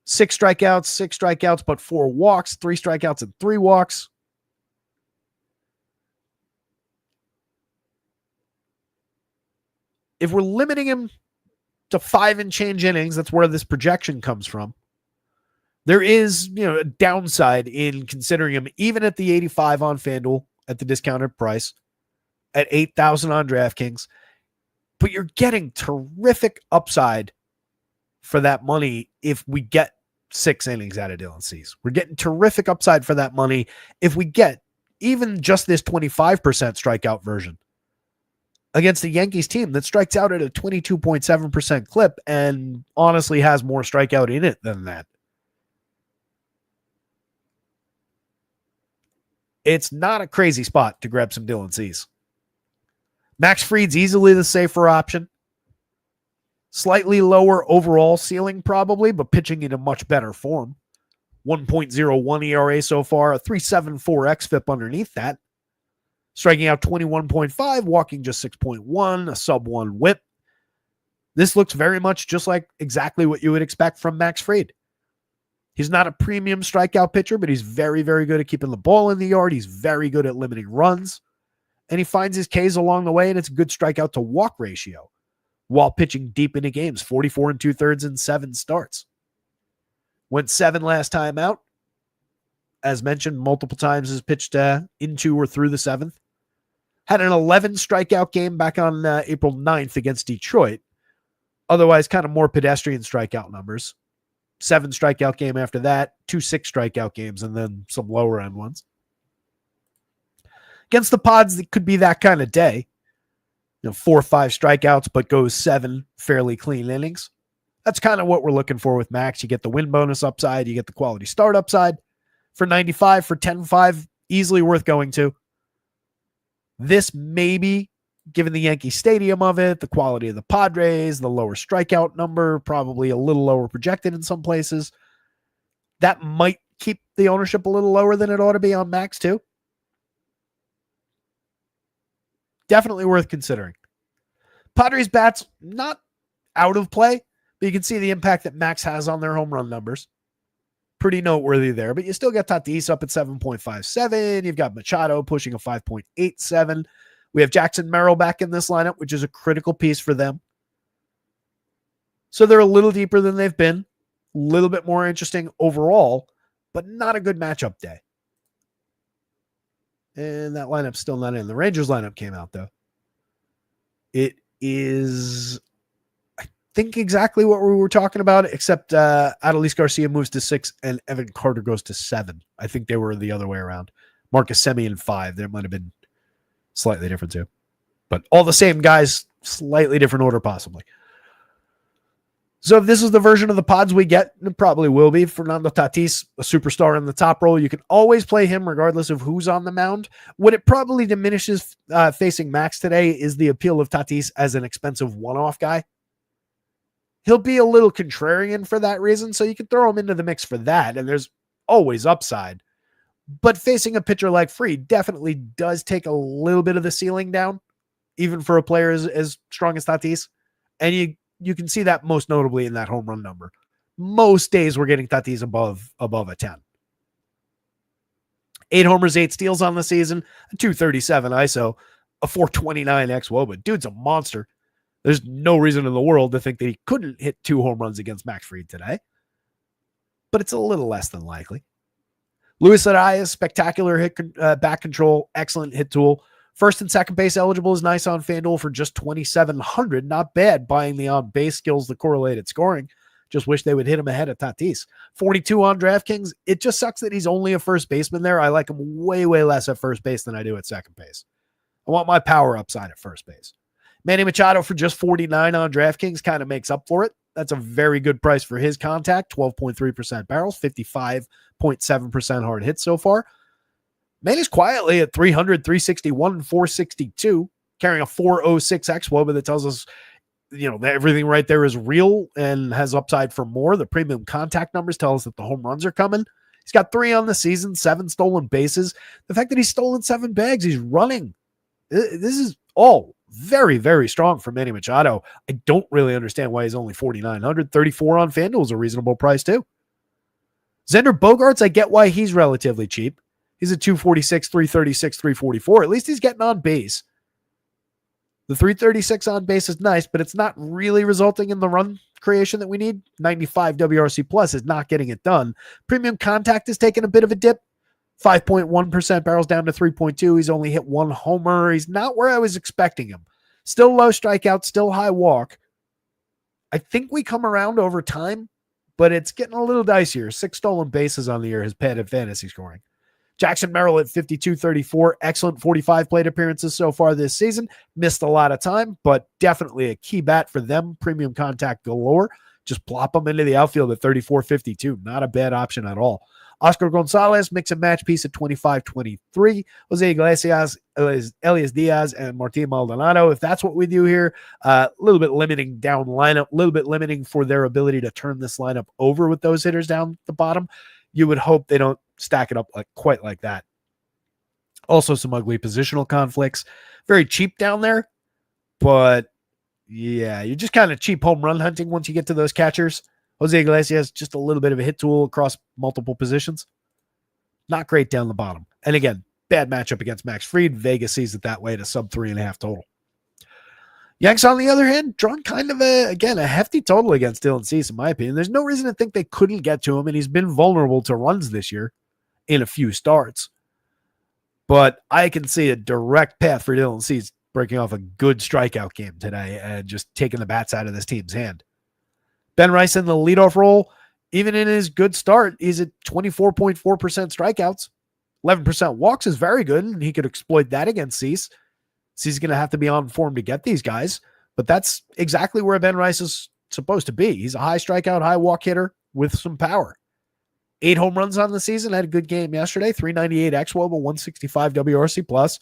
6 strikeouts, but 4 walks, 3 strikeouts and 3 walks. If we're limiting him to 5 and change innings, that's where this projection comes from. There is, a downside in considering him even at the 85 on FanDuel at the discounted price, at 8,000 on DraftKings, but you're getting terrific upside for that money if we get 6 innings out of Dylan Cease. We're getting terrific upside for that money if we get even just this 25% strikeout version against the Yankees team that strikes out at a 22.7% clip and honestly has more strikeout in it than that. it's not a crazy spot to grab some Dylan Cease. Max Fried's easily the safer option. Slightly lower overall ceiling probably, but pitching in a much better form. 1.01 ERA so far, a 3.74 xFIP underneath that. Striking out 21.5, walking just 6.1, a sub-1 whip. This looks very much just like exactly what you would expect from Max Fried. He's not a premium strikeout pitcher, but he's very, very good at keeping the ball in the yard. He's very good at limiting runs. And he finds his Ks along the way, and it's a good strikeout to walk ratio while pitching deep into games, 44 2/3 in 7 starts. Went 7 last time out. As mentioned, multiple times has pitched into or through the 7th. Had an 11 strikeout game back on April 9th against Detroit. Otherwise, kind of more pedestrian strikeout numbers. 7 strikeout game after that, 2 6 strikeout games, and then some lower end ones. Against the Pods, it could be that kind of day. 4 or 5 strikeouts, but goes 7 fairly clean innings. That's kind of what we're looking for with Max. You get the win bonus upside, you get the quality start upside. For 95, for 10-5, easily worth going to. This maybe, given the Yankee Stadium of it, the quality of the Padres, the lower strikeout number, probably a little lower projected in some places, that might keep the ownership a little lower than it ought to be on Max too. Definitely worth considering. Padres bats, not out of play, but you can see the impact that Max has on their home run numbers. Pretty noteworthy there, but you still got Tatis up at 7.57. You've got Machado pushing a 5.87. We have Jackson Merrill back in this lineup, which is a critical piece for them. So they're a little deeper than they've been, a little bit more interesting overall, but not a good matchup day. And that lineup's still not in. The Rangers lineup came out, though. It is, I think, exactly what we were talking about, except Adolis Garcia moves to 6 and Evan Carter goes to 7. I think they were the other way around. Marcus Semien 5. There might have been slightly different, too. But all the same guys, slightly different order, possibly. So if this is the version of the Pods we get, it probably will be. Fernando Tatis, a superstar in the top role. You can always play him regardless of who's on the mound. What it probably diminishes facing Max today is the appeal of Tatis as an expensive one-off guy. He'll be a little contrarian for that reason, so you can throw him into the mix for that, and there's always upside. But facing a pitcher like Fried definitely does take a little bit of the ceiling down, even for a player as strong as Tatis. And you can see that most notably in that home run number. Most days we're getting Tatis above a 10. 8 homers, 8 steals on the season, a 237 ISO, a 429 xWOBA. Dude's a monster. There's no reason in the world to think that he couldn't hit 2 home runs against Max Fried today. But it's a little less than likely. Luis Arias, spectacular hit back control, excellent hit tool. First and second base eligible is nice on FanDuel for just $2,700. Not bad buying the on-base skills, the correlated scoring. Just wish they would hit him ahead of Tatis. 42 on DraftKings. It just sucks that he's only a first baseman there. I like him way, way less at first base than I do at second base. I want my power upside at first base. Manny Machado for just 49 on DraftKings kind of makes up for it. That's a very good price for his contact. 12.3% barrels, 55.7% hard hits so far. Manny's quietly at 300, 361, 462, carrying a 406 xWOBA that tells us, that everything right there is real and has upside for more. The premium contact numbers tell us that the home runs are coming. He's got 3 on the season, 7 stolen bases. The fact that he's stolen 7 bags, he's running. This is all very, very strong for Manny Machado. I don't really understand why he's only 4,900. 34 on FanDuel is a reasonable price too. Xander Bogaerts, I get why he's relatively cheap. He's at 246, 336, 344. At least he's getting on base. The 336 on base is nice, but it's not really resulting in the run creation that we need. 95 WRC plus is not getting it done. Premium contact is taking a bit of a dip. 5.1% barrels down to 3.2. He's only hit 1 homer. He's not where I was expecting him. Still low strikeout, still high walk. I think we come around over time, but it's getting a little dicier. 6 stolen bases on the year has padded fantasy scoring. Jackson Merrill at 52-34. Excellent 45 plate appearances so far this season. Missed a lot of time, but definitely a key bat for them. Premium contact galore. Just plop them into the outfield at 34-52. Not a bad option at all. Oscar Gonzalez, mix and match piece at 25-23. Jose Iglesias, Elias Diaz, and Martin Maldonado. If that's what we do here, a little bit limiting down lineup, a little bit limiting for their ability to turn this lineup over with those hitters down the bottom. You would hope they don't stack it up quite like that. Also, some ugly positional conflicts. Very cheap down there, but yeah, you're just kind of cheap home run hunting once you get to those catchers. Jose Iglesias, just a little bit of a hit tool across multiple positions. Not great down the bottom. And again, bad matchup against Max Fried. Vegas sees it that way at a sub 3.5 total. Yanks, on the other hand, drawn kind of a hefty total against Dylan Cease, in my opinion. There's no reason to think they couldn't get to him, and he's been vulnerable to runs this year in a few starts. But I can see a direct path for Dylan Cease breaking off a good strikeout game today and just taking the bats out of this team's hand. Ben Rice in the leadoff role, even in his good start, he's at 24.4% strikeouts. 11% walks is very good, and he could exploit that against Cease. Cease is going to have to be on form to get these guys, but that's exactly where Ben Rice is supposed to be. He's a high strikeout, high walk hitter with some power. 8 home runs on the season, had a good game yesterday, 398 xWOB, 165 WRC plus.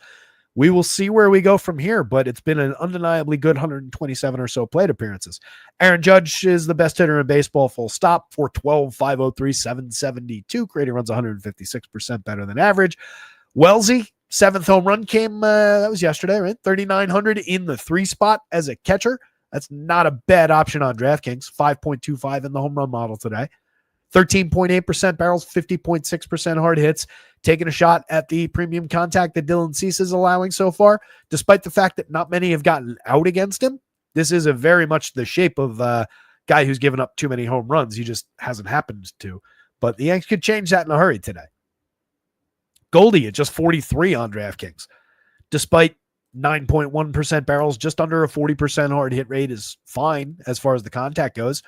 We will see where we go from here, but it's been an undeniably good 127 or so plate appearances. Aaron Judge is the best hitter in baseball, full stop, 412, 503, 772, creating runs 156% better than average. Wellesley, 7th home run came, that was yesterday, right? 3,900 in the 3 spot as a catcher. That's not a bad option on DraftKings. 5.25 in the home run model today. 13.8% barrels, 50.6% hard hits, taking a shot at the premium contact that Dylan Cease is allowing so far, despite the fact that not many have gotten out against him. This is a very much the shape of a guy who's given up too many home runs. He just hasn't happened to. But the Yanks could change that in a hurry today. Goldie at just 43 on DraftKings. Despite 9.1% barrels, just under a 40% hard hit rate is fine as far as the contact goes.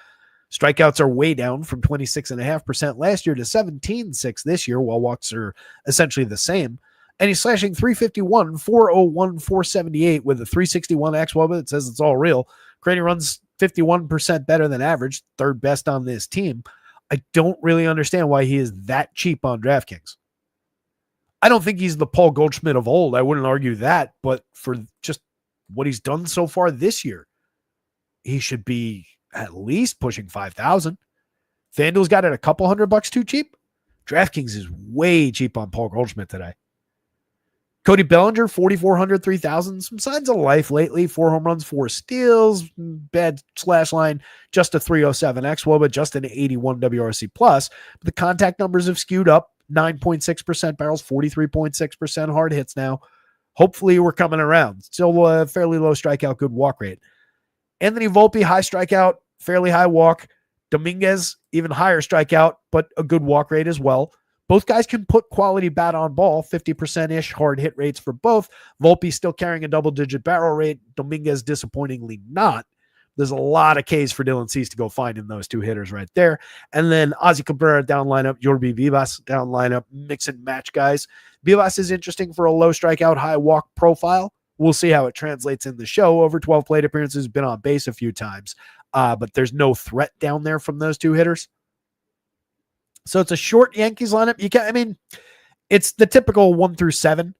Strikeouts are way down from 26.5% last year to 17.6% this year, while walks are essentially the same. And he's slashing 351, 401, 478 with a 361 xWOB that says it's all real. Creating runs 51% better than average, third best on this team. I don't really understand why he is that cheap on DraftKings. I don't think he's the Paul Goldschmidt of old. I wouldn't argue that, but for just what he's done so far this year, he should be at least pushing 5,000. FanDuel's got it a couple $100 too cheap. DraftKings is way cheap on Paul Goldschmidt today. Cody Bellinger, 4,400, 3,000. Some signs of life lately. 4 home runs, 4 steals. Bad slash line. Just a 307 xWOB, but just an 81 WRC plus. But the contact numbers have skewed up. 9.6% barrels, 43.6% hard hits now. Hopefully we're coming around. Still a fairly low strikeout, good walk rate. Anthony Volpe, high strikeout, fairly high walk. Dominguez, even higher strikeout, but a good walk rate as well. Both guys can put quality bat on ball, 50%-ish hard hit rates for both. Volpe still carrying a double-digit barrel rate. Dominguez disappointingly not. There's a lot of Ks for Dylan Cease to go find in those two hitters right there. And then Ozzy Cabrera down lineup, Yorby Vivas down lineup, mix and match guys. Vivas is interesting for a low strikeout, high walk profile. We'll see how it translates in the show. Over 12 plate appearances, been on base a few times. But there's no threat down there from those two hitters. So it's a short Yankees lineup. It's the typical 1 through 7.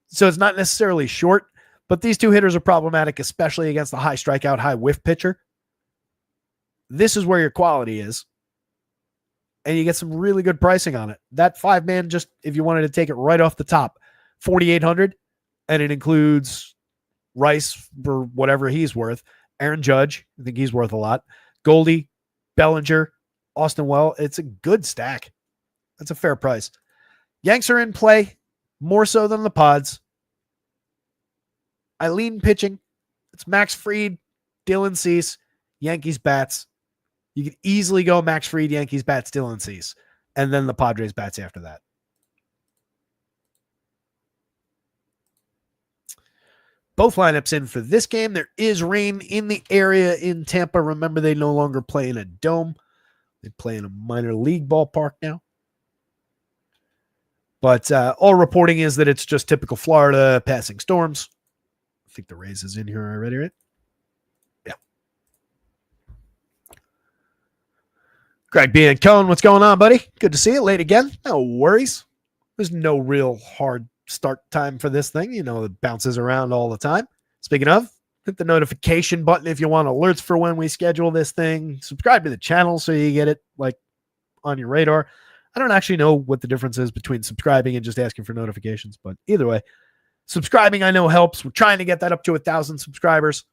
So it's not necessarily short, but these two hitters are problematic, especially against the high strikeout, high whiff pitcher. This is where your quality is. And you get some really good pricing on it. That 5-man, just if you wanted to take it right off the top, 4,800, and it includes Rice for whatever he's worth. Aaron Judge, I think he's worth a lot. Goldie, Bellinger, Austin Well. It's a good stack. That's a fair price. Yanks are in play, more so than the Pods. Eileen pitching. It's Max Fried, Dylan Cease, Yankees bats. You could easily go Max Fried, Yankees bats, Dylan Cease, and then the Padres bats after that. Both lineups in for this game. There is rain in the area in Tampa. Remember, they no longer play in a dome. They play in a minor league ballpark now. But all reporting is that it's just typical Florida passing storms. I think the Rays is in here already, right? Yeah. Greg B. and Cohn, what's going on, buddy? Good to see you. Late again. No worries. There's no real hard start time for this thing. It bounces around all the time. Speaking of, hit the notification button if you want alerts for when we schedule this thing. Subscribe to the channel so you get it on your radar. I don't actually know what the difference is between subscribing and just asking for notifications, but either way, subscribing I know helps. We're trying to get that up to 1,000 subscribers.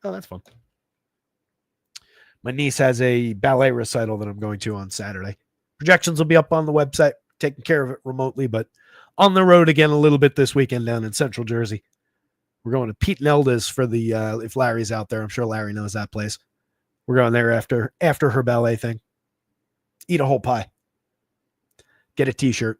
Oh, that's fun. My niece has a ballet recital that I'm going to on Saturday. Projections will be up on the website, taking care of it remotely, but on the road again a little bit this weekend down in Central Jersey. We're going to Pete and Elda's for the, if Larry's out there, I'm sure Larry knows that place. We're going there after her ballet thing. Eat a whole pie. Get a t-shirt.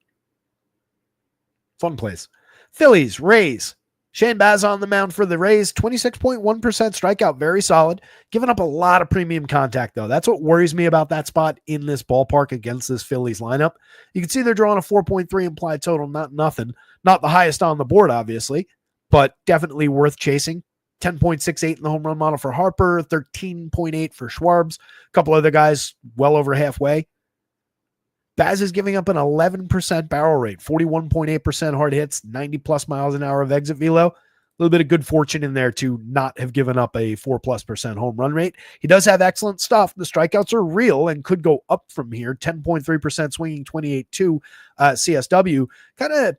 Fun place. Phillies, Rays. Shane Baz on the mound for the Rays, 26.1% strikeout, very solid. Giving up a lot of premium contact, though. That's what worries me about that spot in this ballpark against this Phillies lineup. You can see they're drawing a 4.3 implied total, not nothing. Not the highest on the board, obviously, but definitely worth chasing. 10.68 in the home run model for Harper, 13.8 for Schwarbs. A couple other guys well over halfway. Baz is giving up an 11% barrel rate, 41.8% hard hits, 90-plus miles an hour of exit velo. A little bit of good fortune in there to not have given up a 4+% home run rate. He does have excellent stuff. The strikeouts are real and could go up from here. 10.3% swinging, 28.2 CSW. Kind of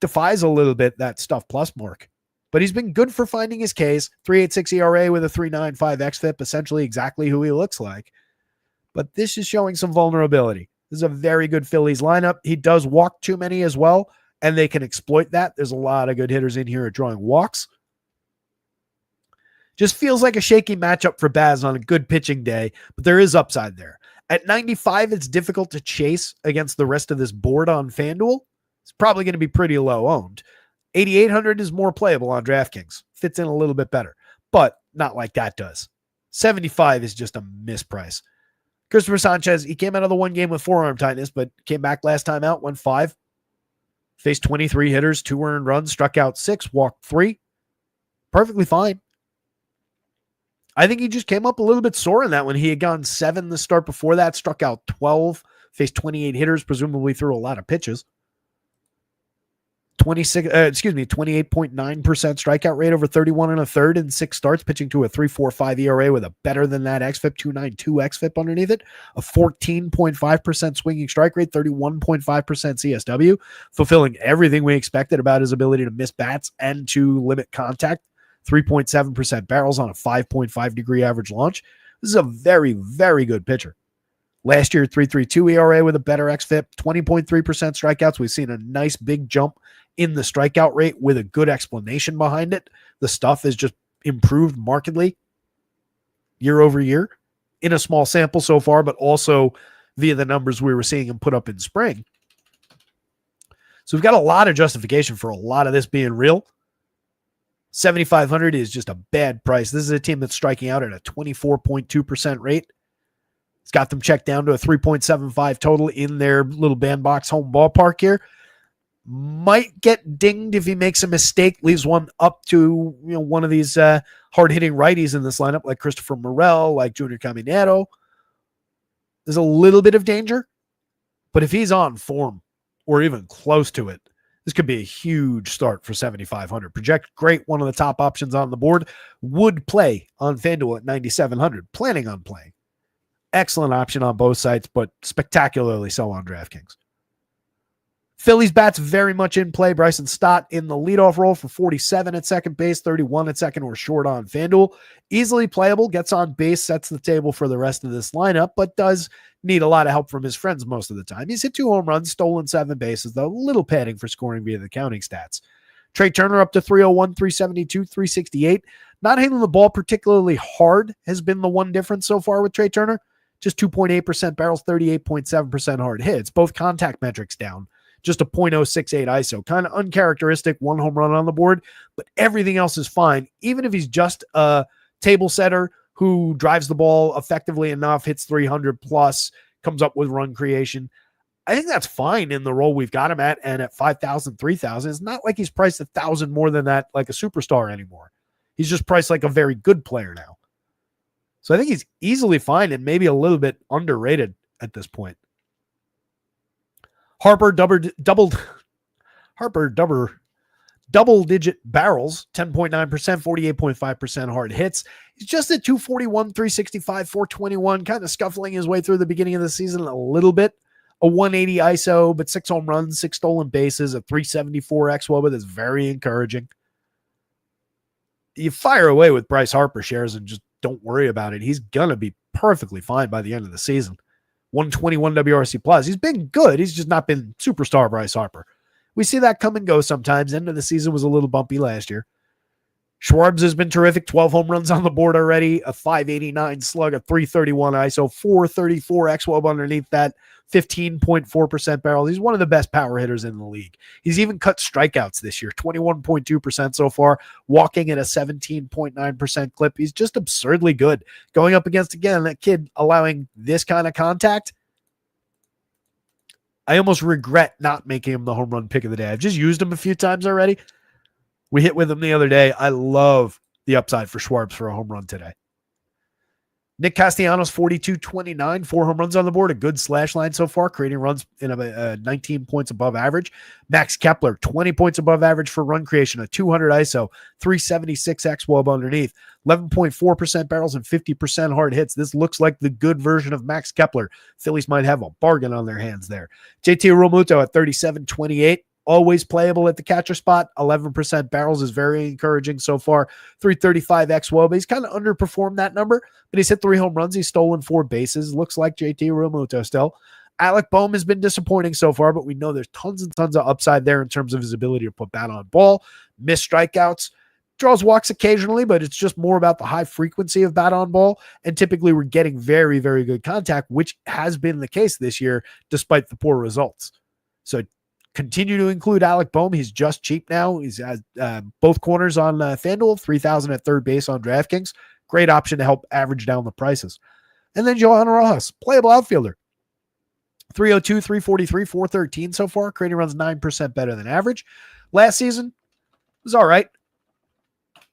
defies a little bit that stuff plus mark. But he's been good for finding his Ks. 3.86 ERA with a 3.95 xFIP, essentially exactly who he looks like. But this is showing some vulnerability. This is a very good Phillies lineup. He does walk too many as well, and they can exploit that. There's a lot of good hitters in here at drawing walks. Just feels like a shaky matchup for Baz on a good pitching day, but there is upside there. At 95, it's difficult to chase against the rest of this board on FanDuel. It's probably going to be pretty low owned. 8,800 is more playable on DraftKings. Fits in a little bit better, but not like that does. 75 is just a misprice. Christopher Sanchez, he came out of the one game with forearm tightness, but came back last time out, went 5. Faced 23 hitters, 2 earned runs, struck out 6, walked 3. Perfectly fine. I think he just came up a little bit sore in that one. He had gone 7 the start before that, struck out 12, faced 28 hitters, presumably threw a lot of pitches. 28.9% strikeout rate over 31 1/3 in 6 starts, pitching to a 3.45 ERA with a better than that xFIP, 2.92 xFIP underneath it, a 14.5% swinging strike rate, 31.5% CSW, fulfilling everything we expected about his ability to miss bats and to limit contact. 3.7% barrels on a 5.5 degree average launch. This is a very, very good pitcher. Last year, 3.32 ERA with a better xFIP, 20.3% strikeouts. We've seen a nice big jump in the strikeout rate with a good explanation behind it. The stuff has just improved markedly year over year in a small sample so far, but also via the numbers we were seeing him put up in spring. So we've got a lot of justification for a lot of this being real. 7,500 is just a bad price. This is a team that's striking out at a 24.2% rate. It's got them checked down to a 3.75 total in their little bandbox home ballpark here. Might get dinged if he makes a mistake, leaves one up to one of these hard-hitting righties in this lineup, like Christopher Morel, like Junior Caminero. There's a little bit of danger, but if he's on form or even close to it, this could be a huge start for 7,500. Project great, one of the top options on the board. Would play on FanDuel at 9,700. Planning on playing. Excellent option on both sites, but spectacularly so on DraftKings. Phillies bats very much in play. Bryson Stott in the leadoff role for 47 at second base, 31 at second or short on FanDuel. Easily playable, gets on base, sets the table for the rest of this lineup, but does need a lot of help from his friends most of the time. He's hit 2 home runs, stolen 7 bases, though. Little padding for scoring via the counting stats. Trey Turner up to 301, 372, 368. Not hitting the ball particularly hard has been the one difference so far with Trey Turner. Just 2.8% barrels, 38.7% hard hits. Both contact metrics down. Just a .068 ISO. Kind of uncharacteristic, 1 home run on the board, but everything else is fine. Even if he's just a table setter who drives the ball effectively enough, hits 300 plus, comes up with run creation, I think that's fine in the role we've got him at. And at 5,000, 3,000, it's not like he's priced 1,000 more than that, like a superstar anymore. He's just priced like a very good player now. So I think he's easily fine and maybe a little bit underrated at this point. Harper double-digit barrels, 10.9%, 48.5% hard hits. He's just at 241, 365, 421, kind of scuffling his way through the beginning of the season a little bit. A 180 ISO, but 6 home runs, 6 stolen bases, a 374 xWOBA that's very encouraging. You fire away with Bryce Harper shares and just don't worry about it. He's going to be perfectly fine by the end of the season. 121 WRC plus. He's been good. He's just not been superstar Bryce Harper. We see that come and go sometimes. End of the season was a little bumpy last year. Schwartz has been terrific. 12 home runs on the board already. A 589 slug, a 331 ISO, 434 xWOB underneath that, 15.4% barrel. He's one of the best power hitters in the league. He's even cut strikeouts this year, 21.2% so far, walking at a 17.9% clip. He's just absurdly good. Going up against, again, that kid allowing this kind of contact, I almost regret not making him the home run pick of the day. I've just used him a few times already. We hit with him the other day. I love the upside for Schwartz for a home run today. Nick Castellanos, 42-29, 4 home runs on the board, a good slash line so far, creating runs in a 19 points above average. Max Kepler, 20 points above average for run creation, a 200 ISO, 376 xWOB underneath, 11.4% barrels and 50% hard hits. This looks like the good version of Max Kepler. Phillies might have a bargain on their hands there. JT Realmuto at 37-28. Always playable at the catcher spot. 11% barrels is very encouraging so far. 335 xWOBA. He's kind of underperformed that number, but he's hit 3 home runs. He's stolen 4 bases. Looks like JT Realmuto still. Alec Boehm has been disappointing so far, but we know there's tons and tons of upside there in terms of his ability to put bat on ball, miss strikeouts, draws walks occasionally, but it's just more about the high frequency of bat on ball. And typically we're getting very, very good contact, which has been the case this year, despite the poor results. So continue to include Alec Boehm. He's just cheap now. He's has both corners on FanDuel, 3,000 at third base on DraftKings. Great option to help average down the prices. And then Johan Rojas, playable outfielder. 302, 343, 413 so far. Creating runs 9% better than average. Last season was all right.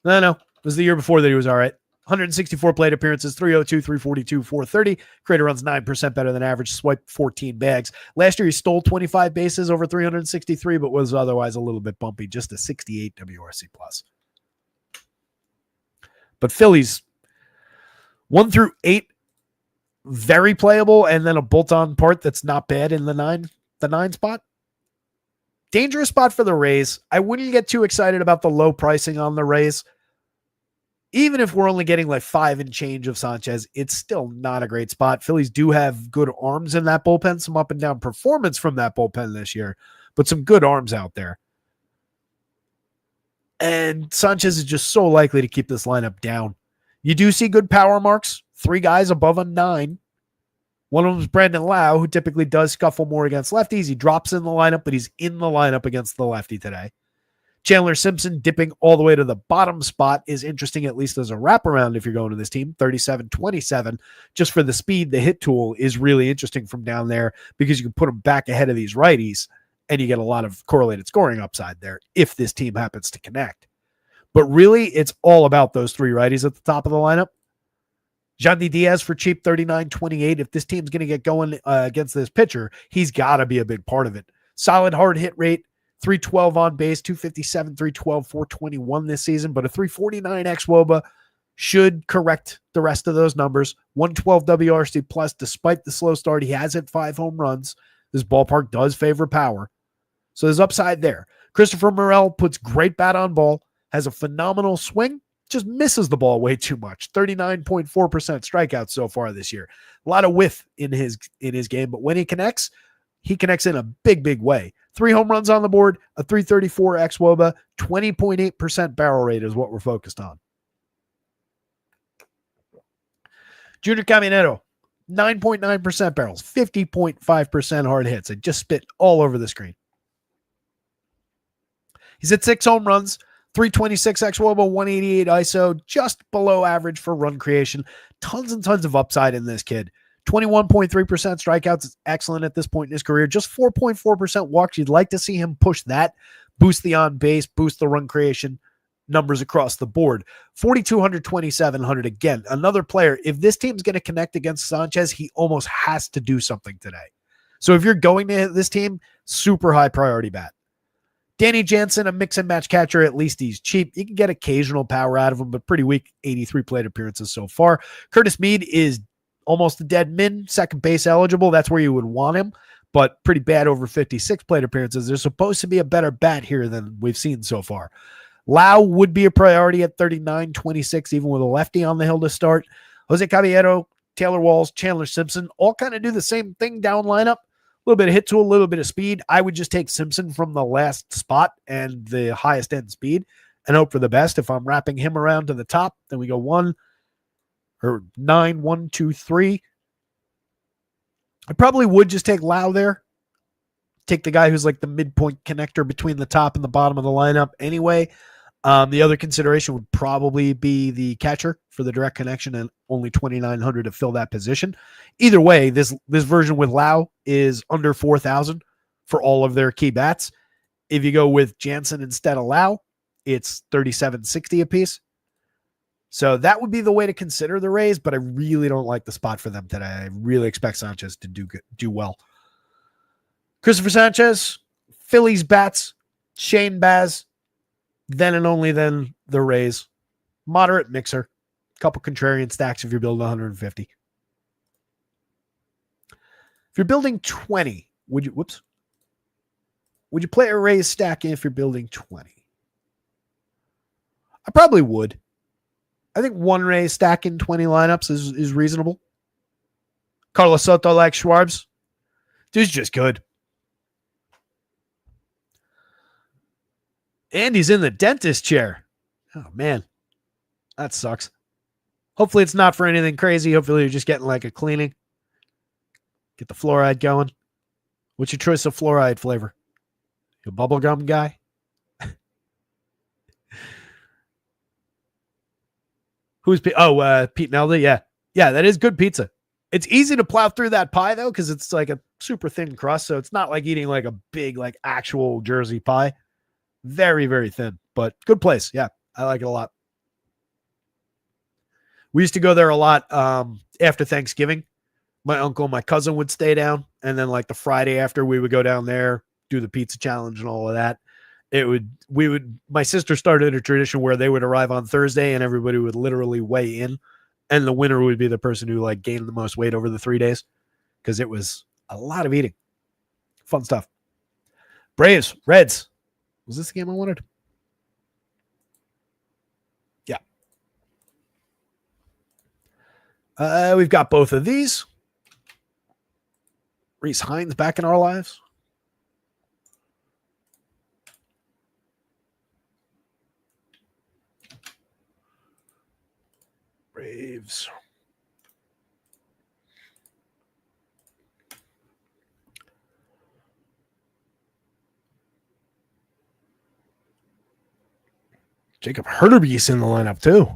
No, it was the year before that he was all right. 164 plate appearances, 302, 342, 430. Creator runs 9% better than average, swiped 14 bags. Last year, he stole 25 bases over 363, but was otherwise a little bit bumpy, just a 68 WRC plus. But Phillies, 1 through 8, very playable, and then a bolt-on part that's not bad in the 9 spot. Dangerous spot for the Rays. I wouldn't get too excited about the low pricing on the Rays. Even if we're only getting like 5 and change of Sanchez, it's still not a great spot. Phillies do have good arms in that bullpen, some up and down performance from that bullpen this year, but some good arms out there. And Sanchez is just so likely to keep this lineup down. You do see good power marks, 3 guys above a 9. One of them is Brandon Lau, who typically does scuffle more against lefties. He drops in the lineup, but he's in the lineup against the lefty today. Chandler Simpson dipping all the way to the bottom spot is interesting, at least as a wraparound if you're going to this team. 37-27. Just for the speed, the hit tool is really interesting from down there because you can put them back ahead of these righties and you get a lot of correlated scoring upside there if this team happens to connect. But really, it's all about those 3 righties at the top of the lineup. Yandy Diaz for cheap, 39-28. If this team's going to get going against this pitcher, he's got to be a big part of it. Solid hard hit rate. 312 on base, 257, 312, 421 this season, but a 349 xWOBA should correct the rest of those numbers. 112 WRC plus, despite the slow start, he has hit 5 home runs. This ballpark does favor power. So there's upside there. Christopher Morel puts great bat on ball, has a phenomenal swing, just misses the ball way too much. 39.4% strikeouts so far this year. A lot of whiff in his game, but when he connects in a big, big way. 3 home runs on the board, a 334 xWOBA, 20.8% barrel rate is what we're focused on. Junior Caminero, 9.9% barrels, 50.5% hard hits. I just spit all over the screen. He's hit 6 home runs, 326 xWOBA, 188 ISO, just below average for run creation. Tons and tons of upside in this kid. 21.3% strikeouts is excellent at this point in his career. Just 4.4% walks. You'd like to see him push that, boost the on base, boost the run creation. numbers across the board. 4,200, 2,700. Again, another player. If this team's going to connect against Sanchez, he almost has to do something today. So if you're going to hit this team, super high priority bat. Danny Jansen, a mix and match catcher. At least he's cheap. You can get occasional power out of him, but pretty weak. 83 plate appearances so far. Curtis Mead is almost a dead min, second base eligible. That's where you would want him, but pretty bad over 56 plate appearances. There's supposed to be a better bat here than we've seen so far. Lau would be a priority at 39, 26, even with a lefty on the hill to start. Jose Caballero, Taylor Walls, Chandler Simpson, all kind of do the same thing down lineup. A little bit of hit to a little bit of speed. I would just take Simpson from the last spot and the highest end speed and hope for the best. If I'm wrapping him around to the top, then we go 9, 1, 2, 3. I probably would just take Lau there. Take the guy who's like the midpoint connector between the top and the bottom of the lineup anyway. The other consideration would probably be the catcher for the direct connection, and only 2,900 to fill that position. Either way, this version with Lau is under 4,000 for all of their key bats. If you go with Jansen instead of Lau, it's 3,760 a piece. So that would be the way to consider the Rays, but I really don't like the spot for them today. I really expect Sanchez to do well. Christopher Sanchez, Phillies bats, Shane Baz, then and only then the Rays. Moderate mixer, couple contrarian stacks if you're building 150. If you're building 20, would you play a Rays stack if you're building 20? I probably would. I think one Rays stack in 20 lineups is reasonable. Carlos Soto like Schwarbs. Dude's just good. And he's in the dentist chair. Oh, man. That sucks. Hopefully it's not for anything crazy. Hopefully you're just getting like a cleaning. Get the fluoride going. What's your choice of fluoride flavor? You a bubblegum guy? Who's Pete? Oh, Pete Nelda. Yeah. Yeah, that is good pizza. It's easy to plow through that pie, though, because it's like a super thin crust. So it's not like eating like a big, like actual Jersey pie. Very, very thin, but good place. Yeah, I like it a lot. We used to go there a lot after Thanksgiving. My uncle and my cousin would stay down, and then like the Friday after, we would go down there, do the pizza challenge and all of that. My sister started a tradition where they would arrive on Thursday and everybody would literally weigh in, and the winner would be the person who like gained the most weight over the 3 days, because it was a lot of eating. Fun stuff. Braves, Reds. Was this the game I wanted? Yeah. We've got both of these. Reese Hines back in our lives. Braves. Jacob Hurterbeest in the lineup, too.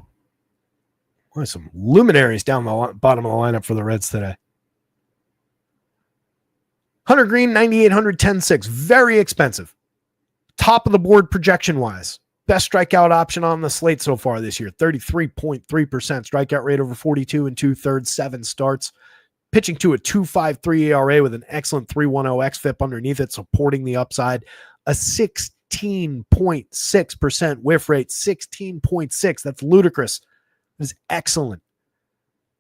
Boy, some luminaries down the bottom of the lineup for the Reds today. Hunter Green, 9,800, 10.6. Very expensive. Top of the board projection-wise. Best strikeout option on the slate so far this year. 33.3% strikeout rate over 42 and 2/3, 7 starts. Pitching to a 2.53 ERA with an excellent 3.10 xFIP underneath it, supporting the upside. A 16.6% whiff rate. 16.6. That's ludicrous. That is excellent.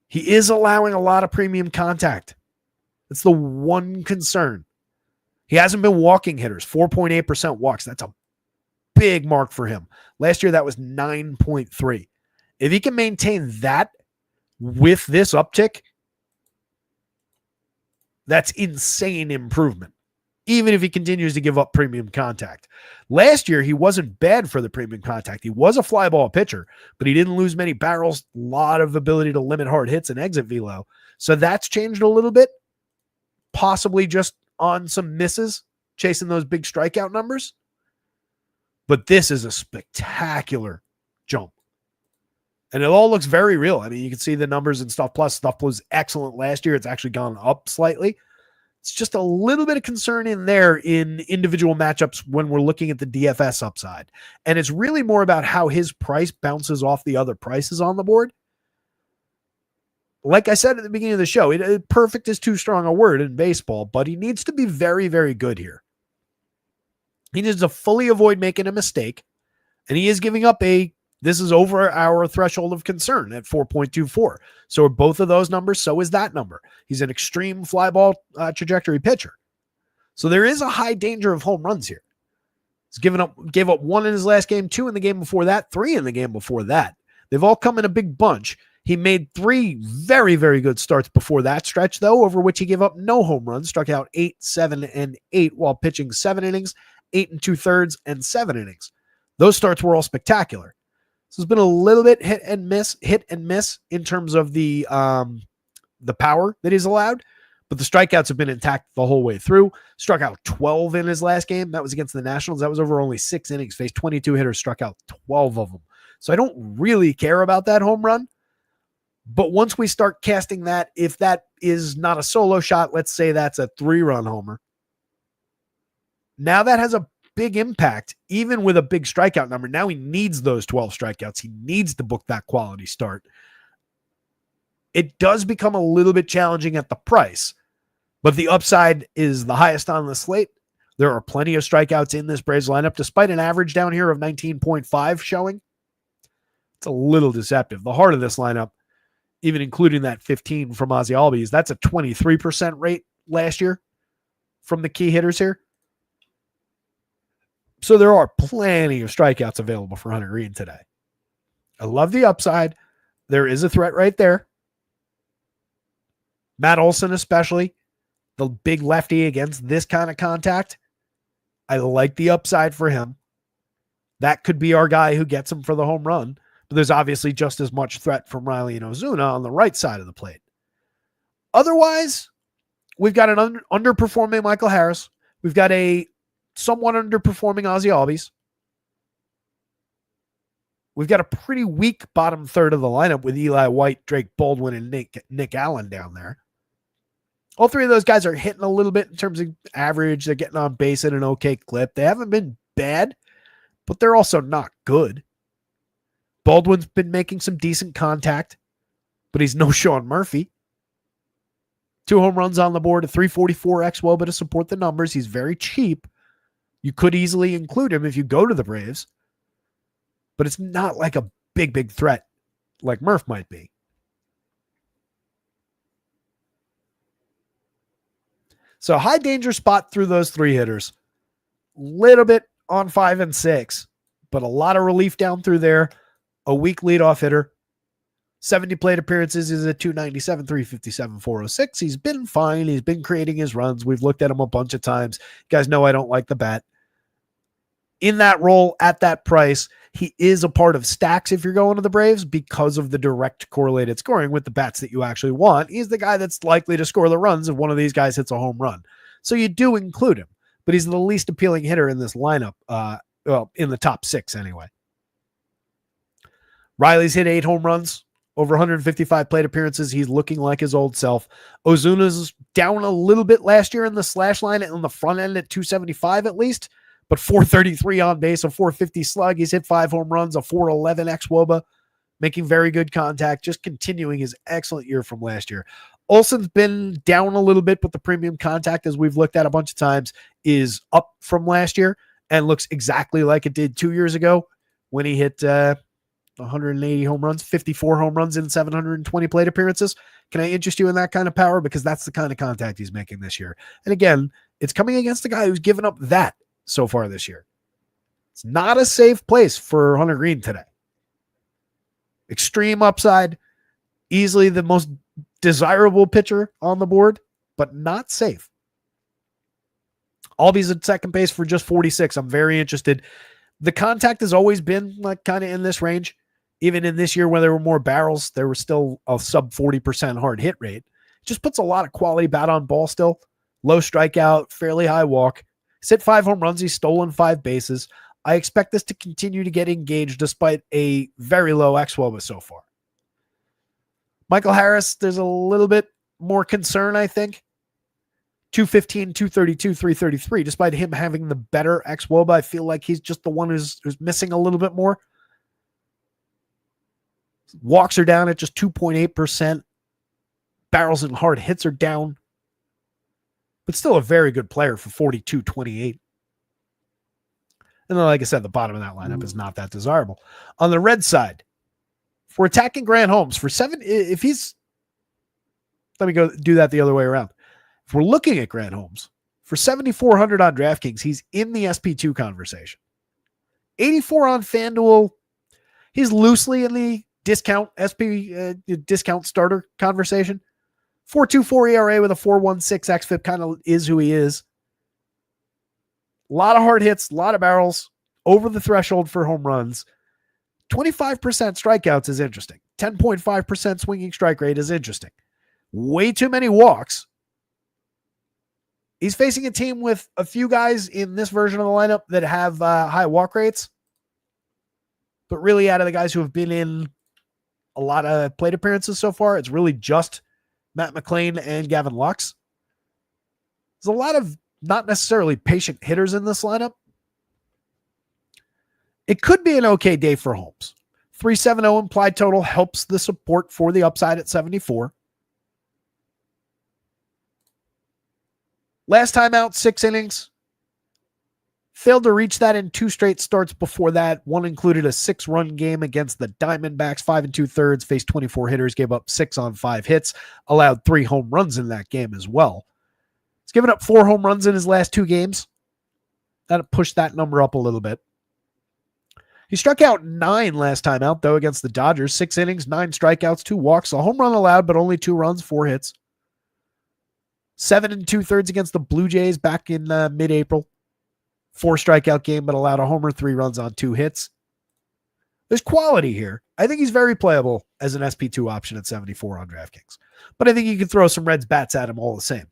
He is allowing a lot of premium contact. That's the one concern. He hasn't been walking hitters. 4.8% walks. That's a big mark for him. Last year, that was 9.3. If he can maintain that with this uptick, that's insane improvement. Even if he continues to give up premium contact. Last year, he wasn't bad for the premium contact. He was a fly ball pitcher, but he didn't lose many barrels. A lot of ability to limit hard hits and exit velo. So that's changed a little bit. Possibly just on some misses, chasing those big strikeout numbers. But this is a spectacular jump. And it all looks very real. I mean, you can see the numbers in Stuff Plus. Stuff Plus was excellent last year. It's actually gone up slightly. It's just a little bit of concern in there in individual matchups when we're looking at the DFS upside. And it's really more about how his price bounces off the other prices on the board. Like I said at the beginning of the show, perfect is too strong a word in baseball, but he needs to be very, very good here. He needs to fully avoid making a mistake. And he is giving up this is over our threshold of concern at 4.24. So are both of those numbers. So is that number. He's an extreme fly ball trajectory pitcher. So there is a high danger of home runs here. He's gave up 1 in his last game, 2 in the game before that, 3 in the game before that. They've all come in a big bunch. He made 3 very, very good starts before that stretch, though, over which he gave up no home runs, struck out 8, 7, and 8 while pitching 7 innings, 8 2/3, and 7 innings. Those starts were all spectacular. So it's been a little bit hit and miss in terms of the power that he's allowed, but the strikeouts have been intact the whole way through. Struck out 12 in his last game. That was against the Nationals. That was over only 6 innings. Faced 22 hitters, struck out 12 of them. So I don't really care about that home run. But once we start casting that, if that is not a solo shot, let's say that's a 3-run homer. Now that has a big impact, even with a big strikeout number. Now he needs those 12 strikeouts. He needs to book that quality start. It does become a little bit challenging at the price, but the upside is the highest on the slate. There are plenty of strikeouts in this Braves lineup, despite an average down here of 19.5 showing. It's a little deceptive. The heart of this lineup, even including that 15 from Ozzie Albies, that's a 23% rate last year from the key hitters here. So there are plenty of strikeouts available for Hunter Greene today. I love the upside. There is a threat right there. Matt Olson especially, the big lefty against this kind of contact. I like the upside for him. That could be our guy who gets him for the home run. But there's obviously just as much threat from Riley and Ozuna on the right side of the plate. Otherwise, we've got an underperforming Michael Harris. We've got a somewhat underperforming Ozzie Albies. We've got a pretty weak bottom third of the lineup with Eli White, Drake Baldwin, and Nick Allen down there. All 3 of those guys are hitting a little bit in terms of average. They're getting on base at an okay clip. They haven't been bad, but they're also not good. Baldwin's been making some decent contact, but he's no Sean Murphy. 2 home runs on the board, a 344 xWOBA to support the numbers. He's very cheap. You could easily include him if you go to the Braves, but it's not like a big threat like Murph might be. So high danger spot through those 3 hitters. Little bit on 5 and 6, but a lot of relief down through there. A weak leadoff hitter. 70 plate appearances is at 297, 357, 406. He's been fine. He's been creating his runs. We've looked at him a bunch of times. You guys know I don't like the bat. In that role, at that price, he is a part of stacks if you're going to the Braves because of the direct correlated scoring with the bats that you actually want. He's the guy that's likely to score the runs if one of these guys hits a home run. So you do include him, but he's the least appealing hitter in this lineup, in the top 6 anyway. Riley's hit 8 home runs, over 155 plate appearances. He's looking like his old self. Ozuna's down a little bit last year in the slash line on the front end at 275 at least, but 433 on base, a 450 slug. He's hit 5 home runs, a 411 xWOBA, making very good contact, just continuing his excellent year from last year. Olson's been down a little bit, but the premium contact, as we've looked at a bunch of times, is up from last year and looks exactly like it did 2 years ago when he hit 180 home runs, 54 home runs in 720 plate appearances. Can I interest you in that kind of power? Because that's the kind of contact he's making this year. And again, it's coming against a guy who's given up that so far this year. It's not a safe place for Hunter Greene today. Extreme upside, easily the most desirable pitcher on the board, but not safe. Albies at second base for just 46. I'm very interested. The contact has always been like kind of in this range. Even in this year when there were more barrels, there was still a sub 40% hard hit rate. It just puts a lot of quality bat on ball still. Low strikeout, fairly high walk. He's hit 5 home runs. He's stolen 5 bases. I expect this to continue to get engaged despite a very low xWOBA so far. Michael Harris, there's a little bit more concern, I think. 215, 232, 333. Despite him having the better xWOBA, I feel like he's just the one who's missing a little bit more. Walks are down at just 2.8%. Barrels and hard hits are down. But still a very good player for 42.28. And then, like I said, the bottom of that lineup is not that desirable. On the red side, if we're attacking Grant Holmes for let me go do that the other way around. If we're looking at Grant Holmes for 7,400 on DraftKings, he's in the SP2 conversation. 84 on FanDuel. He's loosely in the discount discount starter conversation. 4.24 ERA with a 4.16 xFIP kind of is who he is. A lot of hard hits, a lot of barrels, over the threshold for home runs. 25% strikeouts is interesting. 10.5% swinging strike rate is interesting. Way too many walks. He's facing a team with a few guys in this version of the lineup that have high walk rates. But really, out of the guys who have been in a lot of plate appearances so far, it's really just Matt McLain and Gavin Lux. There's a lot of not necessarily patient hitters in this lineup. It could be an okay day for Holmes. 370 implied total helps the support for the upside at 74. Last time out, 6 innings. Failed to reach that in 2 straight starts before that. One included a 6-run game against the Diamondbacks, 5 2/3, faced 24 hitters, gave up 6 on 5 hits, allowed 3 home runs in that game as well. He's given up 4 home runs in his last 2 games. That pushed that number up a little bit. He struck out 9 last time out, though, against the Dodgers. 6 innings, 9 strikeouts, 2 walks, a home run allowed, but only 2 runs, 4 hits. 7 2/3 against the Blue Jays back in mid-April. 4 strikeout game, but allowed a homer, 3 runs on 2 hits. There's quality here. I think he's very playable as an SP2 option at 74 on DraftKings. But I think you can throw some Reds bats at him all the same.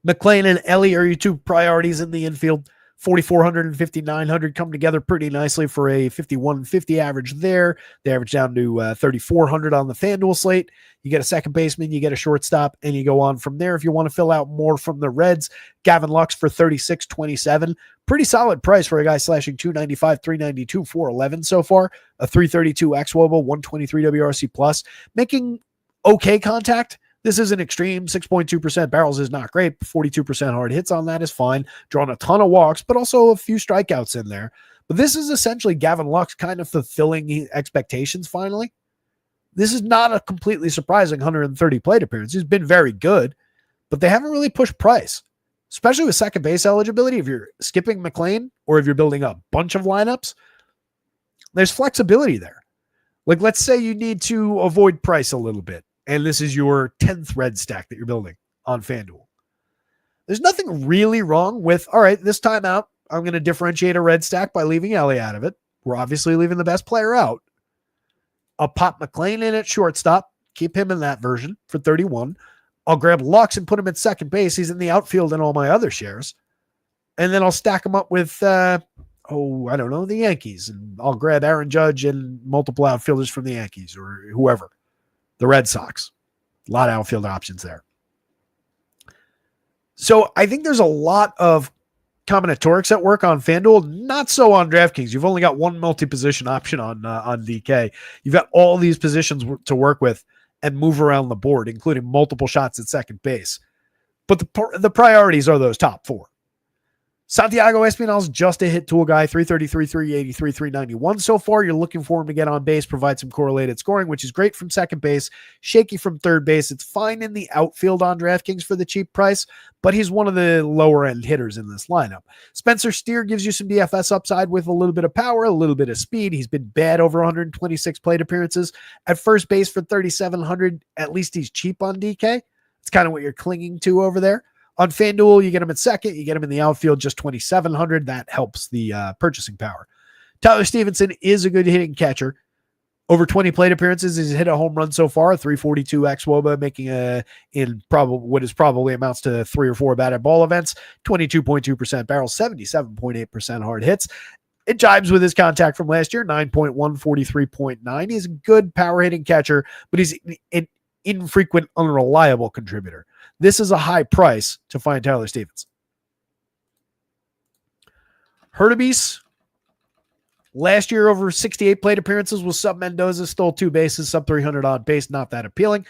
McLain and Ellie are your 2 priorities in the infield. 4,400 and 5,900 come together pretty nicely for a 51.50 average there. They average down to 3,400 on the FanDuel slate. You get a second baseman, you get a shortstop, and you go on from there. If you want to fill out more from the Reds, Gavin Lux for 36.27. Pretty solid price for a guy slashing 295, 392, 411 so far. A 332 xWOBA, 123 WRC plus. Making okay contact. This is an extreme. 6.2% barrels is not great. 42% hard hits on that is fine. Drawn a ton of walks, but also a few strikeouts in there. But this is essentially Gavin Lux kind of fulfilling expectations finally. This is not a completely surprising 130 plate appearance. He's been very good, but they haven't really pushed price, especially with second base eligibility. If you're skipping McLain or if you're building a bunch of lineups, there's flexibility there. Like, let's say you need to avoid price a little bit, and this is your 10th red stack that you're building on FanDuel. There's nothing really wrong with, all right, this time out, I'm going to differentiate a red stack by leaving Ellie out of it. We're obviously leaving the best player out. I'll pop McLain in at shortstop, keep him in that version for 31. I'll grab Lux and put him at second base. He's in the outfield in all my other shares. And then I'll stack him up with, the Yankees. And I'll grab Aaron Judge and multiple outfielders from the Yankees or whoever. The Red Sox. A lot of outfield options there. So I think there's a lot of combinatorics at work on FanDuel, not so on DraftKings. You've only got one multi-position option on DK. You've got all these positions to work with and move around the board, including multiple shots at second base. But the priorities are those top 4. Santiago Espinal's just a hit tool guy, 333, 383, 391 so far. You're looking for him to get on base, provide some correlated scoring, which is great from second base, shaky from third base. It's fine in the outfield on DraftKings for the cheap price, but he's one of the lower end hitters in this lineup. Spencer Steer gives you some DFS upside with a little bit of power, a little bit of speed. He's been bad over 126 plate appearances. At first base for 3,700, at least he's cheap on DK. It's kind of what you're clinging to over there. On FanDuel, you get him at second. You get him in the outfield, just 2,700. That helps the purchasing power. Tyler Stevenson is a good hitting catcher. Over 20 plate appearances, he's hit a home run so far, 342 xWOBA, making what is probably amounts to 3 or 4 batted ball events, 22.2% barrels, 77.8% hard hits. It jibes with his contact from last year, 9.1, 43.9. He's a good power hitting catcher, but he's an infrequent, unreliable contributor. This is a high price to find Tyler Stevens. Hurtubise, last year over 68 plate appearances with sub Mendoza, stole 2 bases, sub 300 on base, not that appealing.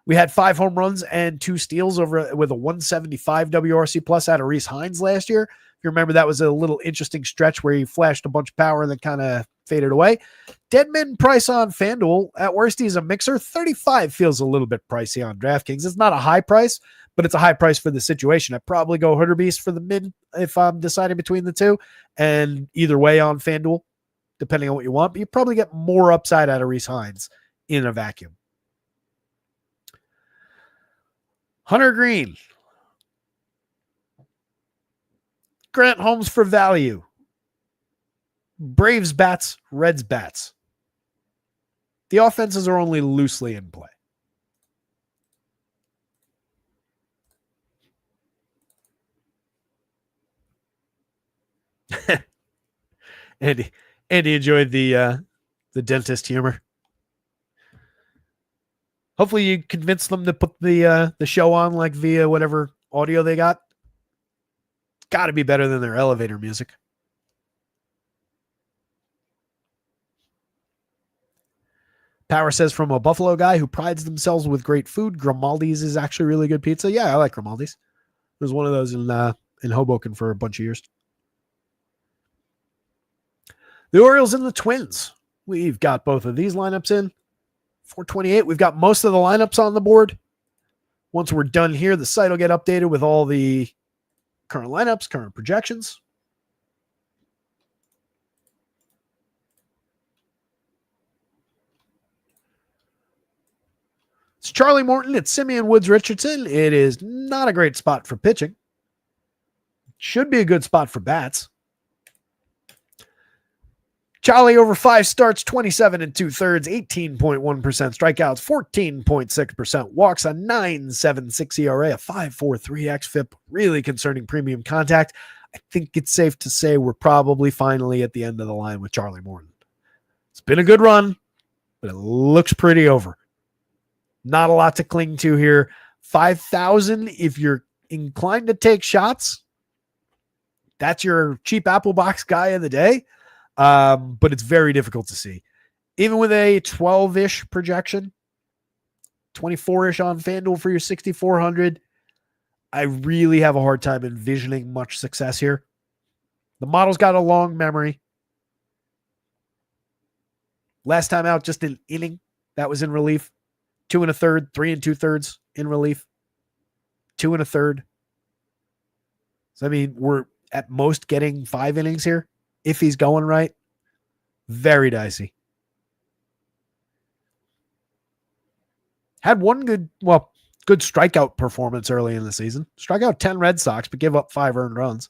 We had 5 home runs and 2 steals over with a 175 WRC plus out of Rhys Hines last year. If you remember, that was a little interesting stretch where he flashed a bunch of power and then kind of faded away. Deadman price on FanDuel, at worst he's a mixer. 35 feels a little bit pricey on DraftKings. It's not a high price, but it's a high price for the situation. I'd probably go Hurtubise for the mid if I'm deciding between the two, and either way on FanDuel, depending on what you want, but you probably get more upside out of Rhys Hines in a vacuum. Hunter Green. Grant Holmes for value. Braves bats, Reds bats. The offenses are only loosely in play. Andy enjoyed the dentist humor. Hopefully you convinced them to put the show on like via whatever audio they got. Got to be better than their elevator music. Power says from a Buffalo guy who prides themselves with great food, Grimaldi's is actually really good pizza. Yeah, I like Grimaldi's. There's one of those in Hoboken for a bunch of years. The Orioles and the Twins. We've got both of these lineups in. 428. We've got most of the lineups on the board. Once we're done here, the site will get updated with all the current lineups, current projections. It's Charlie Morton. It's Simeon Woods Richardson. It is not a great spot for pitching. Should be a good spot for bats. Charlie over 5 starts, 27 2/3, 18.1% strikeouts, 14.6% walks, a 9.76 ERA, a 5.43 xFIP. Really concerning premium contact. I think it's safe to say we're probably finally at the end of the line with Charlie Morton. It's been a good run, but it looks pretty over. Not a lot to cling to here. 5,000 if you're inclined to take shots. That's your cheap Apple box guy of the day. But it's very difficult to see. Even with a 12-ish projection, 24-ish on FanDuel for your 6,400, I really have a hard time envisioning much success here. The model's got a long memory. Last time out, just an inning. That was in relief. 2 1/3, 3 2/3 in relief. 2 1/3. So, I mean, we're at most getting 5 innings here. If he's going right, very dicey. Had one good strikeout performance early in the season. Struck out 10 Red Sox, but give up 5 earned runs.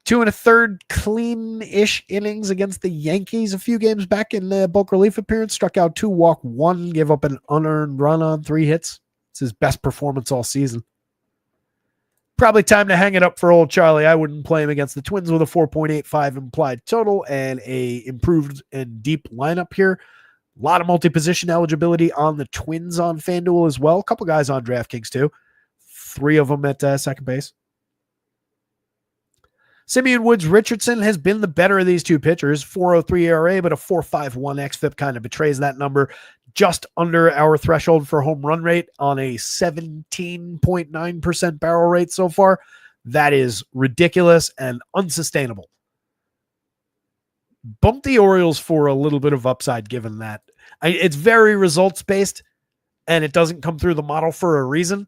2 1/3 clean-ish innings against the Yankees a few games back in the bulk relief appearance. Struck out 2, walked 1, gave up an unearned run on 3 hits. It's his best performance all season. Probably time to hang it up for old Charlie. I wouldn't play him against the Twins with a 4.85 implied total and a improved and deep lineup here. A lot of multi-position eligibility on the Twins on FanDuel as well. A couple guys on DraftKings too. 3 of them at second base. Simeon Woods Richardson has been the better of these two pitchers. 4.03 ERA, but a 4.51 xFIP kind of betrays that number. Just under our threshold for home run rate on a 17.9% barrel rate so far. That is ridiculous and unsustainable. Bump the Orioles for a little bit of upside given that. It's very results-based, and it doesn't come through the model for a reason.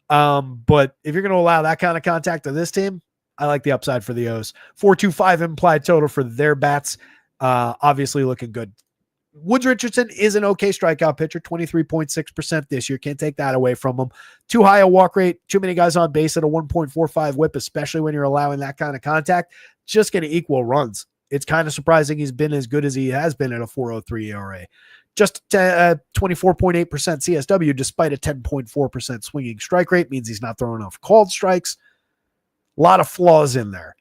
But if you're going to allow that kind of contact to this team, I like the upside for the O's. 4.25 implied total for their bats. Obviously looking good. Woods Richardson is an okay strikeout pitcher, 23.6% this year. Can't take that away from him. Too high a walk rate, too many guys on base at a 1.45 whip, especially when you're allowing that kind of contact. Just going to equal runs. It's kind of surprising he's been as good as he has been at a 4.03 ERA. Just 24.8% CSW, despite a 10.4% swinging strike rate, means he's not throwing enough called strikes. A lot of flaws in there.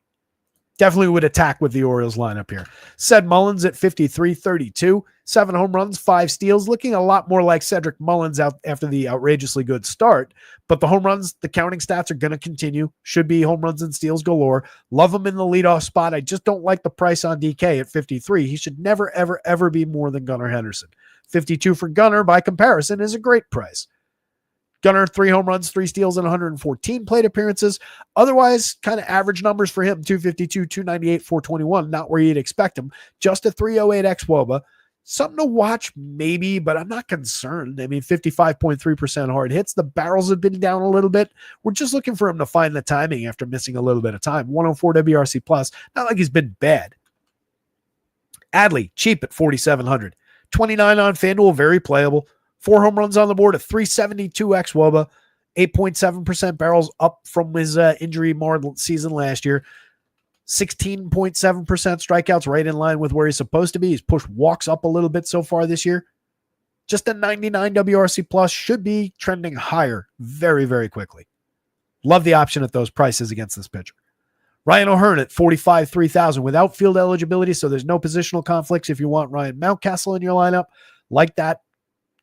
Definitely would attack with the Orioles lineup here. Ced Mullins at 53-32, 7 home runs, 5 steals, looking a lot more like Cedric Mullins out after the outrageously good start. But the home runs, the counting stats are going to continue. Should be home runs and steals galore. Love him in the leadoff spot. I just don't like the price on DK at 53. He should never, ever, ever be more than Gunnar Henderson. 52 for Gunnar, by comparison, is a great price. Gunnar, 3 home runs, 3 steals, and 114 plate appearances. Otherwise, kind of average numbers for him, 252, 298, 421, not where you'd expect him. Just a 308 xWOBA. Something to watch maybe, but I'm not concerned. I mean, 55.3% hard hits. The barrels have been down a little bit. We're just looking for him to find the timing after missing a little bit of time. 104 WRC+. Not like he's been bad. Adley, cheap at 4,700. 29 on FanDuel, very playable. 4 home runs on the board, a 372 xWOBA, 8.7% barrels, up from his injury-marred season last year. 16.7% strikeouts, right in line with where he's supposed to be. He's pushed walks up a little bit so far this year. Just a 99 WRC+, should be trending higher very, very quickly. Love the option at those prices against this pitcher. Ryan O'Hearn at 45, 3,000 without field eligibility, so there's no positional conflicts if you want Ryan Mountcastle in your lineup. Like that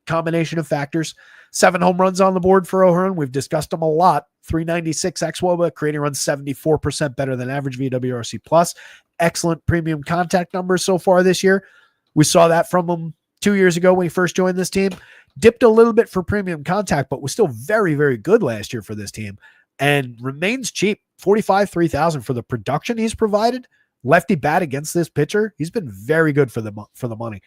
combination of factors. 7 home runs on the board for O'Hearn. We've discussed him a lot. 396 xWOBA, creating runs 74% better than average VWRC+. Excellent premium contact numbers so far this year. We saw that from him 2 years ago when he first joined this team. Dipped a little bit for premium contact, but was still very, very good last year for this team and remains cheap. 45, 3,000 for the production he's provided. Lefty bat against this pitcher. He's been very good for the money.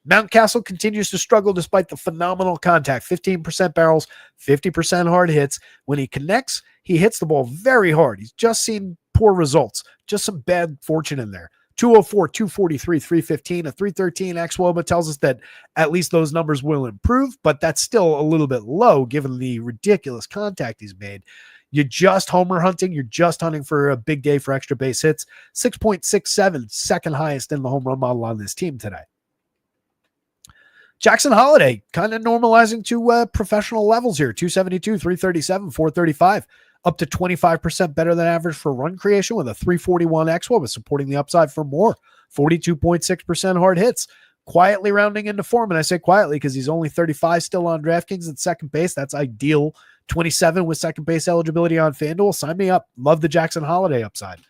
Mountcastle continues to struggle despite the phenomenal contact. 15% barrels, 50% hard hits. When he connects, he hits the ball very hard. He's just seen poor results. Just some bad fortune in there. 204, 243, 315, a 313 xWOBA tells us that at least those numbers will improve, but that's still a little bit low given the ridiculous contact he's made. You're just homer hunting. You're just hunting for a big day for extra base hits. 6.67, second highest in the home run model on this team today. Jackson Holliday kind of normalizing to professional levels here. 272, 337, 435, up to 25% better than average for run creation with a 341 xWOBA, supporting the upside for more. 42.6% hard hits. Quietly rounding into form, and I say quietly because he's only 35 still on DraftKings at second base. That's ideal. 27 with second base eligibility on FanDuel. Sign me up. Love the Jackson Holliday upside.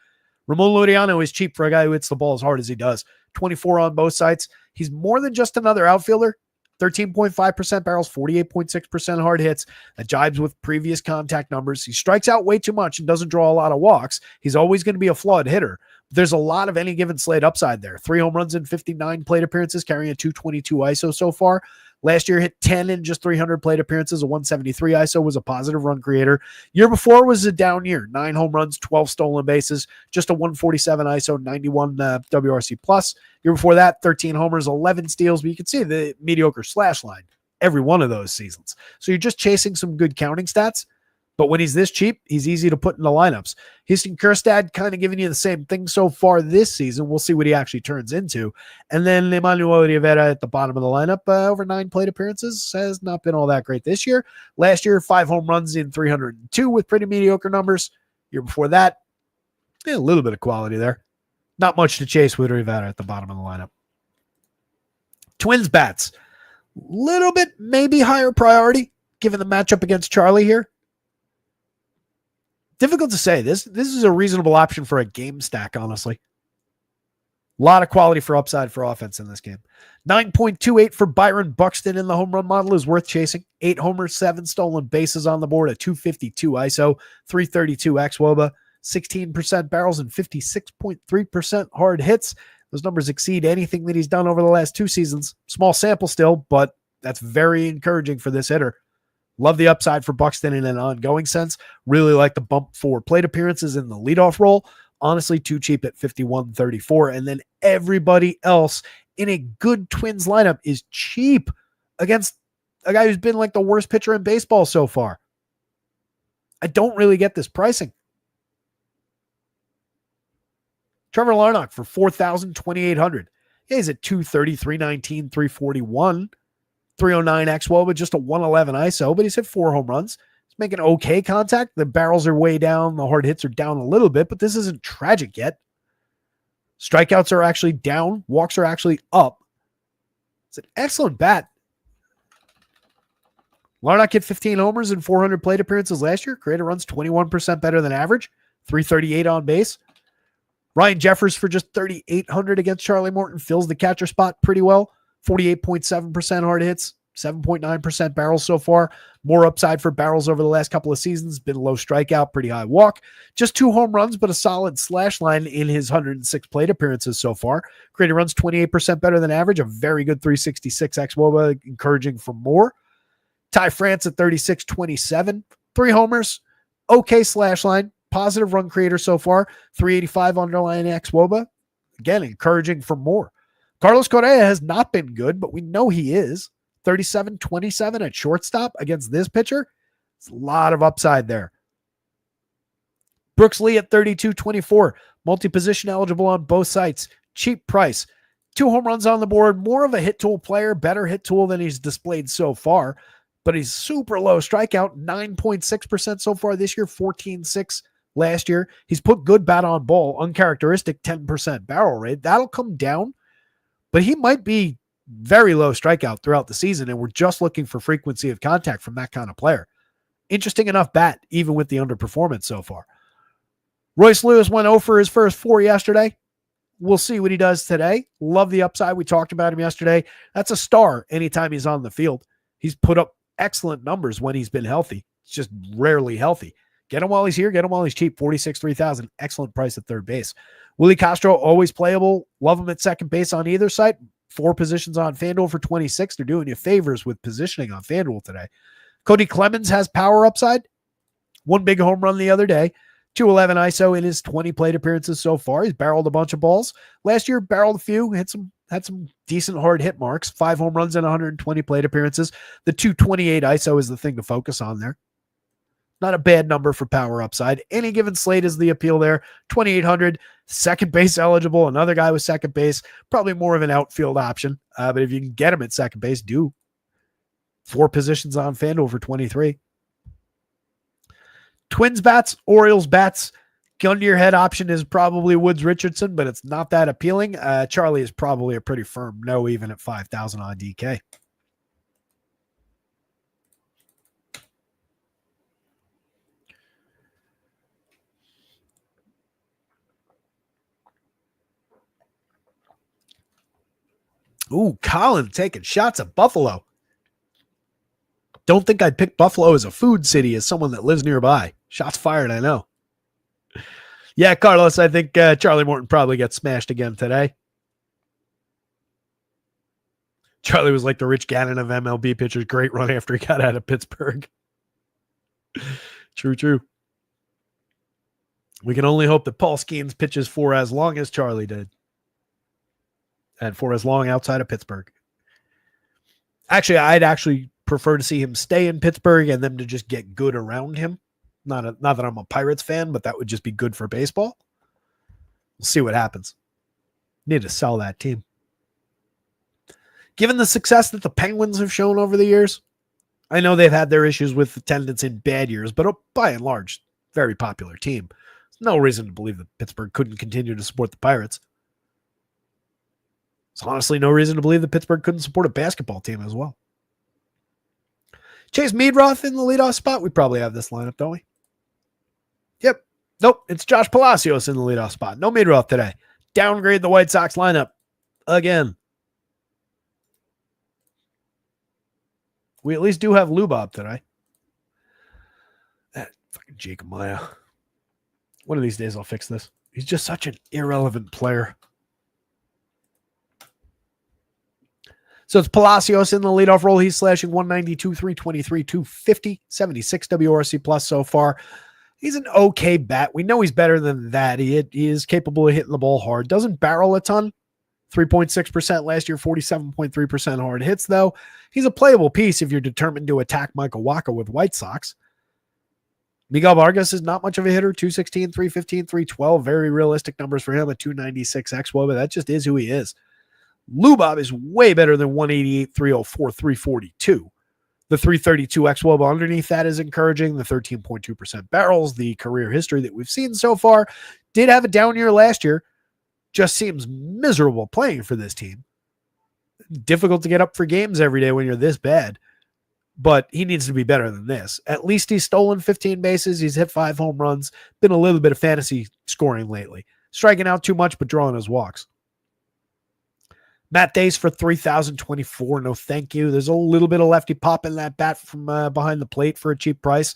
Ramon Laureano is cheap for a guy who hits the ball as hard as he does. 24 on both sides. He's more than just another outfielder. 13.5% barrels, 48.6% hard hits. That jibes with previous contact numbers. He strikes out way too much and doesn't draw a lot of walks. He's always going to be a flawed hitter. There's a lot of any given slate upside there. 3 home runs and 59 plate appearances, carrying a 222 ISO so far. Last year hit 10 in just 300 plate appearances. A 173 ISO, was a positive run creator. Year before was a down year. 9 home runs, 12 stolen bases, just a 147 ISO, 91 WRC plus. Year before that, 13 homers, 11 steals. But you can see the mediocre slash line every one of those seasons. So you're just chasing some good counting stats. But when he's this cheap, he's easy to put in the lineups. Houston Kjerstad kind of giving you the same thing so far this season. We'll see what he actually turns into. And then Emmanuel Rivera at the bottom of the lineup, over 9 plate appearances, has not been all that great this year. Last year, 5 home runs in 302 with pretty mediocre numbers. Year before that, a little bit of quality there. Not much to chase with Rivera at the bottom of the lineup. Twins bats, little bit maybe higher priority given the matchup against Charlie here. Difficult to say. This is a reasonable option for a game stack, honestly. A lot of quality for upside for offense in this game. 9.28 for Byron Buxton in the home run model is worth chasing. 8 homers, 7 stolen bases on the board, a 252 ISO, 332 xWOBA, 16% barrels, and 56.3% hard hits. Those numbers exceed anything that he's done over the last 2 seasons. Small sample still, but that's very encouraging for this hitter. Love the upside for Buxton in an ongoing sense. Really like the bump for plate appearances in the leadoff role. Honestly, too cheap at 51.34. And then everybody else in a good Twins lineup is cheap against a guy who's been like the worst pitcher in baseball so far. I don't really get this pricing. Trevor Larnach for 4,000, 2,800. Yeah, he's at 230, 319, 341. 309 xWOBA, just a 111 ISO, but he's hit 4 home runs. He's making okay contact. The barrels are way down. The hard hits are down a little bit, but this isn't tragic yet. Strikeouts are actually down. Walks are actually up. It's an excellent bat. Larnach hit 15 homers and 400 plate appearances last year. Creator runs 21% better than average. 338 on base. Ryan Jeffers for just 3,800 against Charlie Morton fills the catcher spot pretty well. 48.7% hard hits, 7.9% barrels so far. More upside for barrels over the last couple of seasons. Been low strikeout, pretty high walk. Just 2 home runs, but a solid slash line in his 106 plate appearances so far. Creator runs 28% better than average. A very good 366 xWOBA, encouraging for more. Ty France at 36.27. 3 homers, okay slash line. Positive run creator so far. 385 underlying xWOBA. Again, encouraging for more. Carlos Correa has not been good, but we know he is. 37-27 at shortstop against this pitcher. It's a lot of upside there. Brooks Lee at 32-24. Multi-position eligible on both sites. Cheap price. 2 home runs on the board. More of a hit tool player. Better hit tool than he's displayed so far. But he's super low strikeout. 9.6% so far this year. 14.6 last year. He's put good bat on ball. Uncharacteristic 10% barrel rate. That'll come down. But he might be very low strikeout throughout the season, and we're just looking for frequency of contact from that kind of player. Interesting enough bat, even with the underperformance so far. Royce Lewis went 0 for his first 4 yesterday. We'll see what he does today. Love the upside. We talked about him yesterday. That's a star anytime he's on the field. He's put up excellent numbers when he's been healthy. It's just rarely healthy. Get him while he's here. Get him while he's cheap. 46,300. Excellent price at third base. Willie Castro, always playable. Love him at second base on either side. 4 positions on FanDuel for 26. They're doing you favors with positioning on FanDuel today. Cody Clemens has power upside. 1 big home run the other day. 211 ISO in his 20 plate appearances so far. He's barreled a bunch of balls. Last year, barreled a few, had some decent hard hit marks. 5 home runs in 120 plate appearances. The 228 ISO is the thing to focus on there. Not a bad number for power upside. Any given slate is the appeal there. 2,800, second base eligible. Another guy with second base. Probably more of an outfield option. But if you can get him at second base, do. 4 positions on FanDuel for 23. Twins bats, Orioles bats. Gun to your head option is probably Woods Richardson, but it's not that appealing. Charlie is probably a pretty firm no, even at 5,000 on DK. Ooh, Colin taking shots at Buffalo. Don't think I'd pick Buffalo as a food city as someone that lives nearby. Shots fired, I know. Yeah, Carlos, I think Charlie Morton probably gets smashed again today. Charlie was like the Rich Gannon of MLB pitchers. Great run after he got out of Pittsburgh. True. We can only hope that Paul Skeens pitches for as long as Charlie did. And for as long outside of Pittsburgh. Actually, I'd prefer to see him stay in Pittsburgh and them to just get good around him. Not that I'm a Pirates fan, but that would just be good for baseball. We'll see what happens. Need to sell that team. Given the success that the Penguins have shown over the years, I know they've had their issues with attendance in bad years, but by and large, very popular team. There's no reason to believe that Pittsburgh couldn't continue to support the Pirates. There's honestly no reason to believe that Pittsburgh couldn't support a basketball team as well. Chase Meadroth in the leadoff spot. We probably have this lineup, don't we? Yep. Nope. It's Josh Palacios in the leadoff spot. No Meadroth today. Downgrade the White Sox lineup again. We at least do have Lubob today. That fucking Jacob Maya. One of these days I'll fix this. He's just such an irrelevant player. So it's Palacios in the leadoff role. He's slashing 192, 323, 250, 76 WRC plus so far. He's an okay bat. We know he's better than that. He is capable of hitting the ball hard. Doesn't barrel a ton. 3.6% last year, 47.3% hard hits, though. He's a playable piece if you're determined to attack Michael Wacha with White Sox. Miguel Vargas is not much of a hitter. 216, 315, 312. Very realistic numbers for him. A 296 xWOBA. That just is who he is. Lubob is way better than 188, 304, 342. The 332 xWOBA underneath that is encouraging. The 13.2% barrels, the career history that we've seen so far, did have a down year last year. Just seems miserable playing for this team. Difficult to get up for games every day when you're this bad, but he needs to be better than this. At least he's stolen 15 bases. He's hit 5 home runs. Been a little bit of fantasy scoring lately. Striking out too much, but drawing his walks. Matt Dace for 3,024. No, thank you. There's a little bit of lefty pop in that bat from behind the plate for a cheap price.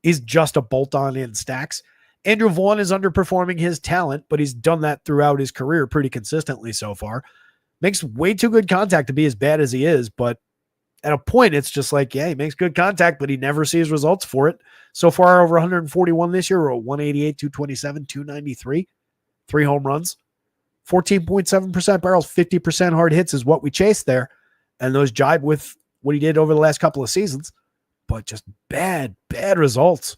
He's just a bolt-on in stacks. Andrew Vaughn is underperforming his talent, but he's done that throughout his career pretty consistently so far. Makes way too good contact to be as bad as he is, but at a point, it's just like, yeah, he makes good contact, but he never sees results for it. So far, over 141 this year, 188, 227, 293, 3 home runs. 14.7% barrels, 50% hard hits is what we chased there. And those jibe with what he did over the last couple of seasons. But just bad results.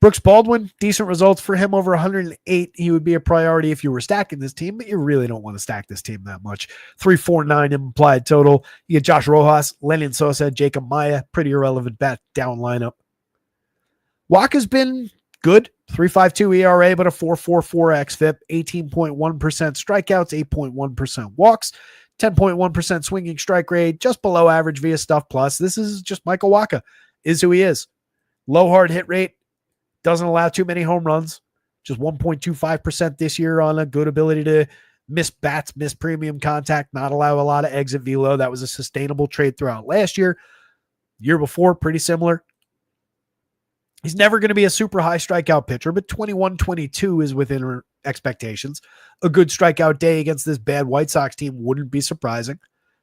Brooks Baldwin, decent results for him, over 108. He would be a priority if you were stacking this team, but you really don't want to stack this team that much. 349 implied total. You get Josh Rojas, Lenyn Sosa, Jacob Maya, pretty irrelevant bat down lineup. Waka's been good. 3.52 ERA, but a 4.44 xFIP, 18.1% strikeouts, 8.1% walks, 10.1% swinging strike rate, just below average via stuff plus. This is just Michael Wacha, is who he is. Low hard hit rate, doesn't allow too many home runs, just 1.25% this year on a good ability to miss bats, miss premium contact, not allow a lot of exit velo. That was a sustainable trade throughout last year. Year before, pretty similar. He's never going to be a super high strikeout pitcher, but 21-22 is within expectations. A good strikeout day against this bad White Sox team wouldn't be surprising.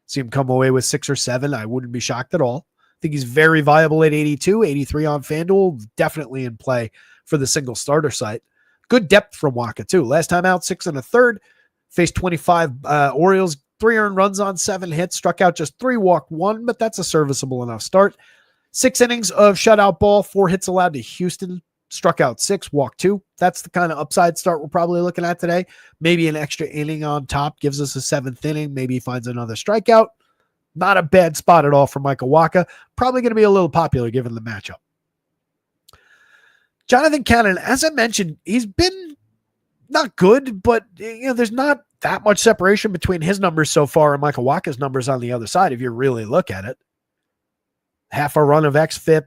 See him come away with 6 or 7. I wouldn't be shocked at all. I think he's very viable at 82, 83 on FanDuel. Definitely in play for the single starter site. Good depth from Wacha, too. Last time out, 6 1/3. Faced 25 Orioles, 3 earned runs on 7 hits. Struck out just 3, walked 1, but that's a serviceable enough start. 6 innings of shutout ball, 4 hits allowed to Houston, struck out 6, walked 2. That's the kind of upside start we're probably looking at today. Maybe an extra inning on top gives us a 7th inning. Maybe he finds another strikeout. Not a bad spot at all for Michael Wacha. Probably going to be a little popular given the matchup. Jonathan Cannon, as I mentioned, he's been not good, but there's not that much separation between his numbers so far and Michael Wacha's numbers on the other side if you really look at it. Half a run of xFIP,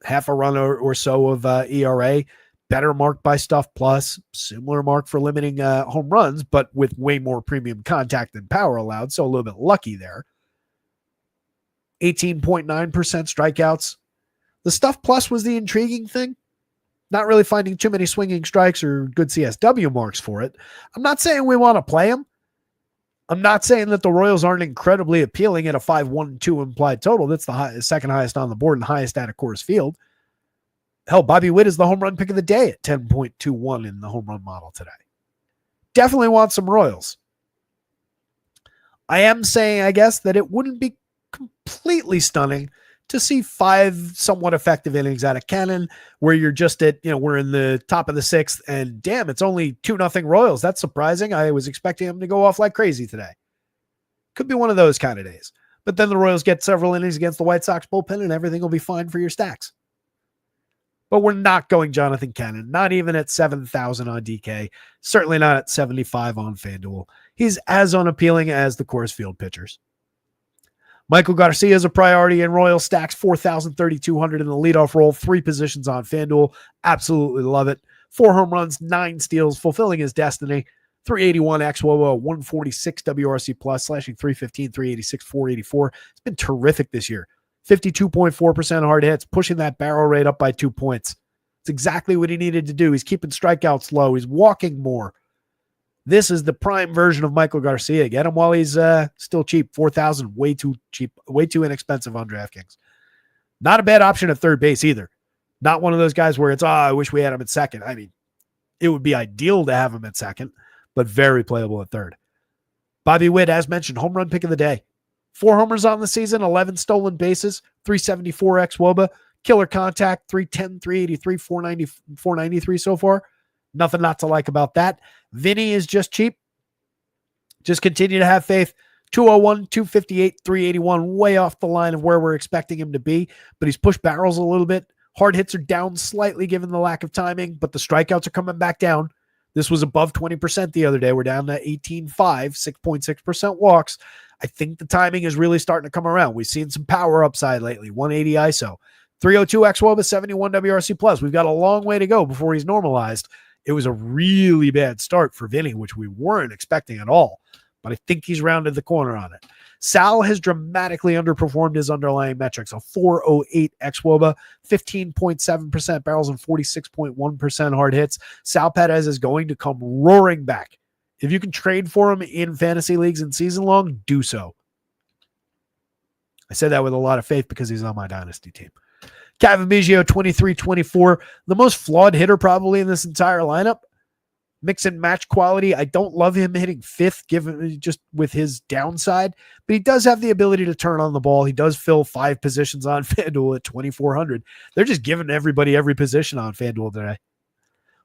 half a run or so of ERA, better mark by stuff plus, similar mark for limiting home runs, but with way more premium contact than power allowed, so a little bit lucky there. 18.9% strikeouts. The stuff plus was the intriguing thing. Not really finding too many swinging strikes or good CSW marks for it. I'm not saying we want to play him. I'm not saying that the Royals aren't incredibly appealing at a 5.12 implied total. That's the second highest on the board and highest at a Coors Field. Hell, Bobby Witt is the home run pick of the day at 10.21 in the home run model today. Definitely want some Royals. I am saying, I guess, that it wouldn't be completely stunning to see 5 somewhat effective innings out of Cannon where you're just at, we're in the top of the 6th and damn, it's only 2-0 Royals. That's surprising. I was expecting him to go off like crazy today. Could be one of those kind of days. But then the Royals get several innings against the White Sox bullpen and everything will be fine for your stacks. But we're not going Jonathan Cannon, not even at 7,000 on DK, certainly not at 75 on FanDuel. He's as unappealing as the Coors Field pitchers. Michael Garcia is a priority in Royal stacks, 4,300 in the leadoff role, 3 positions on FanDuel. Absolutely love it. 4 home runs, 9 steals, fulfilling his destiny. 381 xWOBA, 146 WRC plus, slashing 315, 386, 484. It's been terrific this year. 52.4% hard hits, pushing that barrel rate up by 2 points. It's exactly what he needed to do. He's keeping strikeouts low. He's walking more. This is the prime version of Michael Garcia. Get him while he's still cheap. 4,000, way too cheap, way too inexpensive on DraftKings. Not a bad option at third base either. Not one of those guys where it's, I wish we had him at second. I mean, it would be ideal to have him at second, but very playable at third. Bobby Witt, as mentioned, home run pick of the day. 4 homers on the season, 11 stolen bases, 374 xWOBA, killer contact, 310, 383, 493 so far. Nothing not to like about that. Vinny is just cheap. Just continue to have faith. 201, 258, 381, way off the line of where we're expecting him to be, but he's pushed barrels a little bit. Hard hits are down slightly given the lack of timing, but the strikeouts are coming back down. This was above 20% the other day. We're down to 18.5, 6.6% walks. I think the timing is really starting to come around. We've seen some power upside lately, 180 ISO, 302 xWOBA, 71 WRC plus. We've got a long way to go before he's normalized. It was a really bad start for Vinny, which we weren't expecting at all, but I think he's rounded the corner on it. Sal has dramatically underperformed his underlying metrics. A 408 xWOBA, 15.7% barrels, and 46.1% hard hits. Sal Perez is going to come roaring back. If you can trade for him in fantasy leagues and season long, do so. I said that with a lot of faith because he's on my dynasty team. Kevin Biggio, 23-24, the most flawed hitter probably in this entire lineup. Mix and match quality. I don't love him hitting fifth, given just with his downside, but he does have the ability to turn on the ball. He does fill 5 positions on FanDuel at 2,400. They're just giving everybody every position on FanDuel today.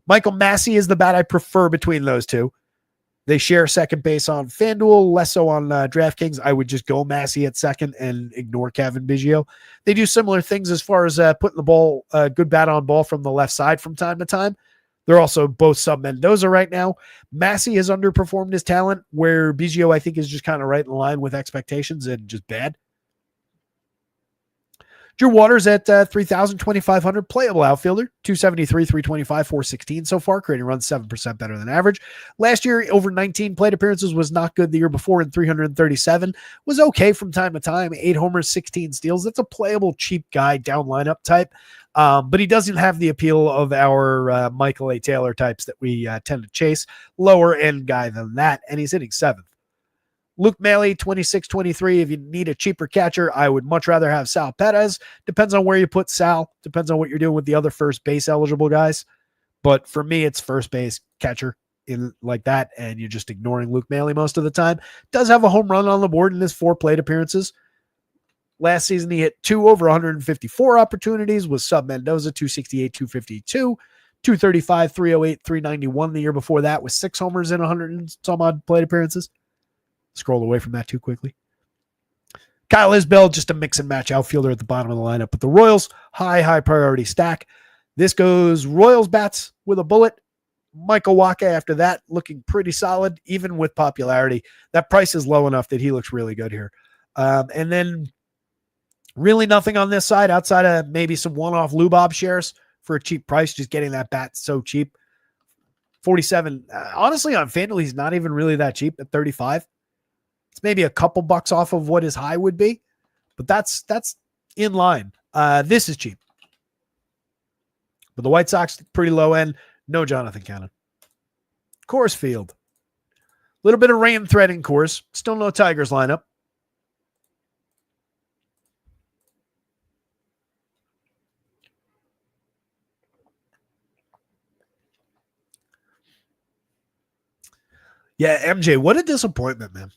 Michael Massey is the bat I prefer between those two. They share second base on FanDuel, less so on DraftKings. I would just go Massey at second and ignore Kevin Biggio. They do similar things as far as putting the ball, good bat on ball from the left side from time to time. They're also both sub-Mendoza right now. Massey has underperformed his talent, where Biggio, I think, is just kind of right in line with expectations and just bad. Drew Waters at 3,000, 2,500, playable outfielder, 273, 325, 416 so far, creating runs 7% better than average. Last year, over 19 plate appearances was not good. The year before in 337 was okay from time to time. 8 homers, 16 steals. That's a playable, cheap guy, down lineup type. But he doesn't have the appeal of our Michael A. Taylor types that we tend to chase. Lower end guy than that, and he's hitting 7th. Luke Maley, 26-23. If you need a cheaper catcher, I would much rather have Sal Perez. Depends on where you put Sal. Depends on what you're doing with the other first base eligible guys. But for me, it's first base catcher in like that, and you're just ignoring Luke Maley most of the time. Does have a home run on the board in his 4 plate appearances. Last season, he hit 2 over 154 opportunities, was sub-Mendoza, 268, 252, 235, 308, 391. The year before that was 6 homers in 100 and some odd plate appearances. Scroll away from that too quickly. Kyle Isbell, just a mix and match outfielder at the bottom of the lineup. But the Royals, high priority stack. This goes Royals bats with a bullet. Michael Wacha after that, looking pretty solid, even with popularity. That price is low enough that he looks really good here. And then really nothing on this side outside of maybe some one-off Lubob shares for a cheap price, just getting that bat so cheap. 47. Honestly, on FanDuel, he's not even really that cheap at 35. It's maybe a couple bucks off of what his high would be, but that's in line. This is cheap. But the White Sox, pretty low end. No Jonathan Cannon. Coors Field. A little bit of rain threat in Coors. Still no Tigers lineup. Yeah, MJ, what a disappointment, man.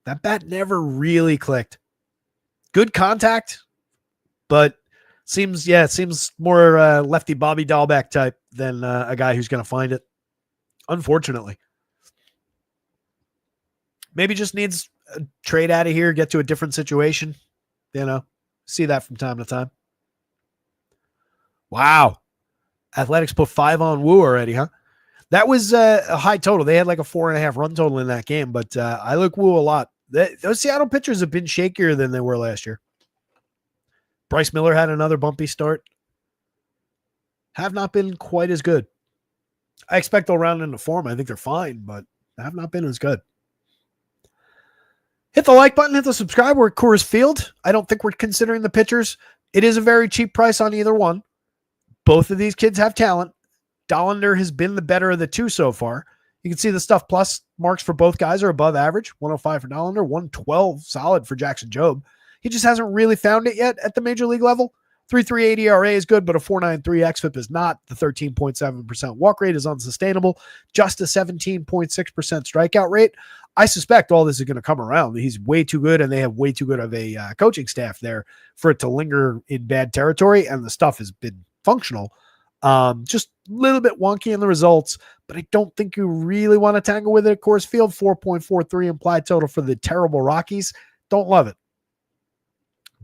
That bat never really clicked. Good contact, but seems more lefty Bobby Dahlbeck type than a guy who's going to find it. Unfortunately. Maybe just needs a trade out of here, get to a different situation. See that from time to time. Wow. Athletics put 5 on Woo already, huh? That was a high total. They had like a 4.5 run total in that game, but I like Woo a lot. Those Seattle pitchers have been shakier than they were last year. Bryce Miller had another bumpy start. Have not been quite as good. I expect they'll round into form. I think they're fine, but have not been as good. Hit the like button, hit the subscribe. We're at Coors Field. I don't think we're considering the pitchers. It is a very cheap price on either one. Both of these kids have talent. Dollander has been the better of the two so far. You can see the stuff plus marks for both guys are above average. 105 for Dollander, 112 solid for Jackson Jobe. He just hasn't really found it yet at the major league level. 3.38 ERA is good, but a 4.93 xFIP is not. The 13.7% walk rate is unsustainable. Just a 17.6% strikeout rate. I suspect all this is going to come around. He's way too good, and they have way too good of a coaching staff there for it to linger in bad territory, and the stuff has been functional. Just a little bit wonky in the results, but I don't think you really want to tangle with it at Coors Field. 4.43 implied total for the terrible Rockies. Don't love it.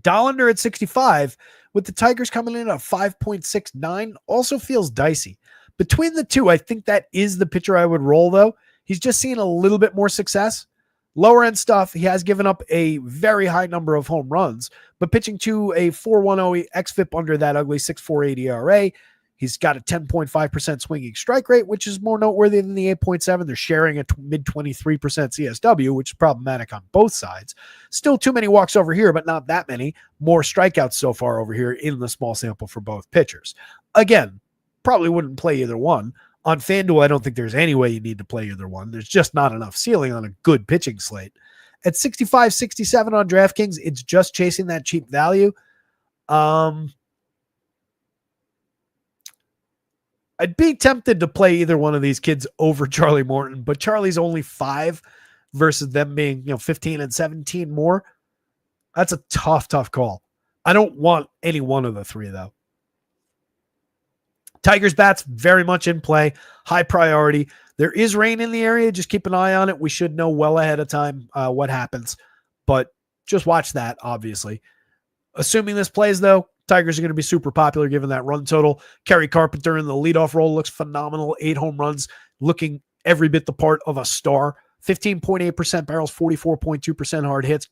Dollander at 65 with the Tigers coming in at 5.69 also feels dicey. Between the two, I think that is the pitcher I would roll, though. He's just seeing a little bit more success. Lower end stuff, he has given up a very high number of home runs, but pitching to a 4.10 xFIP under that ugly 6.48 ERA. He's got a 10.5% swinging strike rate, which is more noteworthy than the 8.7. They're sharing a mid-23% CSW, which is problematic on both sides. Still too many walks over here, but not that many. More strikeouts so far over here in the small sample for both pitchers. Again, probably wouldn't play either one. On FanDuel, I don't think there's any way you need to play either one. There's just not enough ceiling on a good pitching slate. At 65, 67 on DraftKings, it's just chasing that cheap value. I'd be tempted to play either one of these kids over Charlie Morton, but Charlie's only 5 versus them being, 15 and 17 more. That's a tough call. I don't want any one of the three, though. Tigers bats very much in play, high priority. There is rain in the area. Just keep an eye on it. We should know well ahead of time what happens, but just watch that, obviously. Assuming this plays, though, Tigers are going to be super popular given that run total. Kerry Carpenter in the leadoff role looks phenomenal. 8 home runs, looking every bit the part of a star. 15.8% barrels, 44.2% hard hits.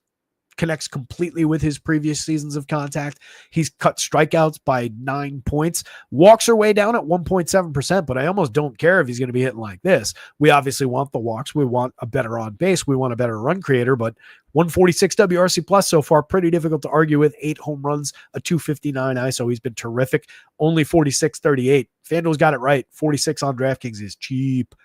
Connects completely with his previous seasons of contact. He's cut strikeouts by 9 points. Walks are way down at 1.7%, but I almost don't care if he's going to be hitting like this. We obviously want the walks. We want a better on base. We want a better run creator, but 146 WRC plus so far, pretty difficult to argue with. 8 home runs, a 259 ISO. He's been terrific. Only 46.38. FanDuel's got it right. 46 on DraftKings is cheap.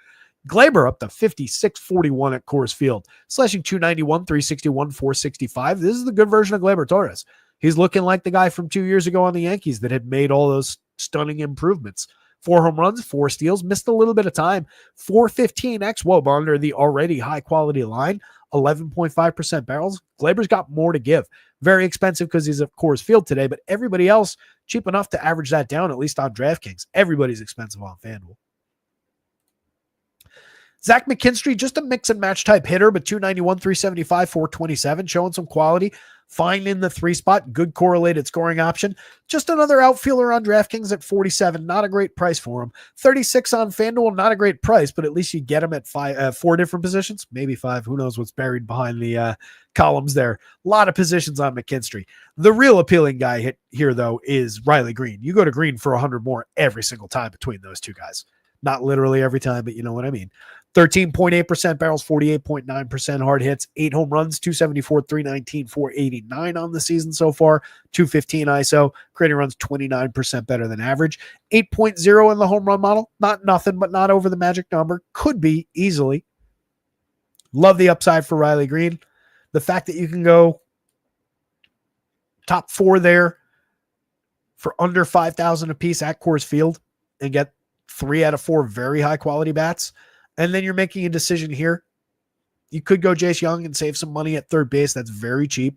Glaber up to 56.41 at Coors Field, slashing 291, 361, 465. This is the good version of Glaber Torres. He's looking like the guy from 2 years ago on the Yankees that had made all those stunning improvements. 4 home runs, 4 steals, missed a little bit of time. 415 xWOB under the already high quality line, 11.5% barrels. Glaber's got more to give. Very expensive because he's at Coors Field today, but everybody else cheap enough to average that down, at least on DraftKings. Everybody's expensive on FanDuel. Zach McKinstry, just a mix and match type hitter, but 291, 375, 427, showing some quality. Fine in the 3 spot, good correlated scoring option. Just another outfielder on DraftKings at 47, not a great price for him. 36 on FanDuel, not a great price, but at least you get him at 4 different positions, maybe 5. Who knows what's buried behind the columns there. A lot of positions on McKinstry. The real appealing guy here, though, is Riley Green. You go to Green for 100 more every single time between those two guys. Not literally every time, but you know what I mean. 13.8% barrels, 48.9% hard hits, 8 home runs, 274, 319, 489 on the season so far, 215 ISO, creating runs 29% better than average, 8.0 in the home run model, not nothing, but not over the magic number, could be easily. Love the upside for Riley Green. The fact that you can go top 4 there for under 5,000 a piece at Coors Field and get 3 out of 4 very high quality bats. And then you're making a decision here. You could go Jace Young and save some money at third base. That's very cheap.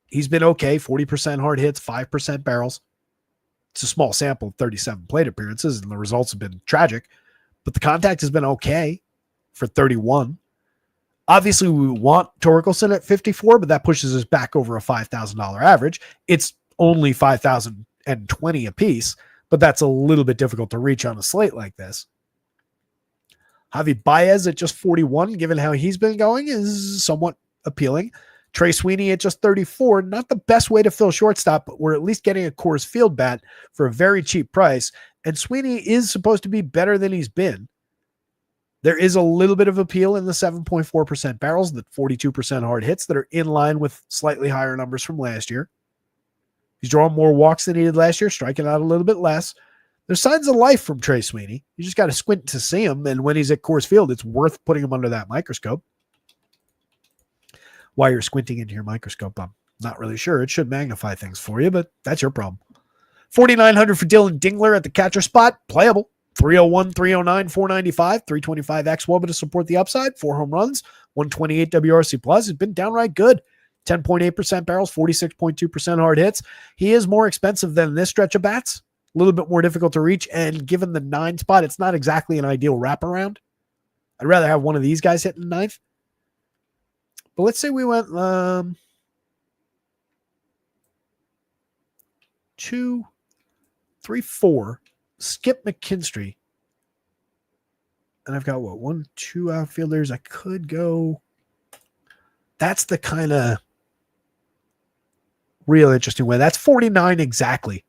He's been okay. 40% hard hits, 5% barrels. It's a small sample of 37 plate appearances, and the results have been tragic. But the contact has been okay for 31. Obviously, we want Torkelson at 54, but that pushes us back over a $5,000 average. It's only $5,020 a piece, but that's a little bit difficult to reach on a slate like this. Javi Baez at just 41, given how he's been going, is somewhat appealing. Trey Sweeney at just 34, not the best way to fill shortstop, but we're at least getting a Coors Field bat for a very cheap price. And Sweeney is supposed to be better than he's been. There is a little bit of appeal in the 7.4% barrels, the 42% hard hits that are in line with slightly higher numbers from last year. He's drawing more walks than he did last year, striking out a little bit less. There's signs of life from Trey Sweeney. You just got to squint to see him, and when he's at Coors Field, it's worth putting him under that microscope. Why you're squinting into your microscope, I'm not really sure. It should magnify things for you, but that's your problem. 4,900 for Dylan Dingler at the catcher spot, playable. 301, 309, 495, 325 xWOBA to support the upside. 4 home runs, 128 WRC plus. It's been downright good. 10.8% barrels, 46.2% hard hits. He is more expensive than this stretch of bats. A little bit more difficult to reach. And given the 9 spot, it's not exactly an ideal wraparound. I'd rather have one of these guys hitting 9th. But let's say we went 2, 3, 4. Skip McKinstry. And I've got 1, 2 outfielders. I could go. That's the kind of real interesting way. That's 49 exactly.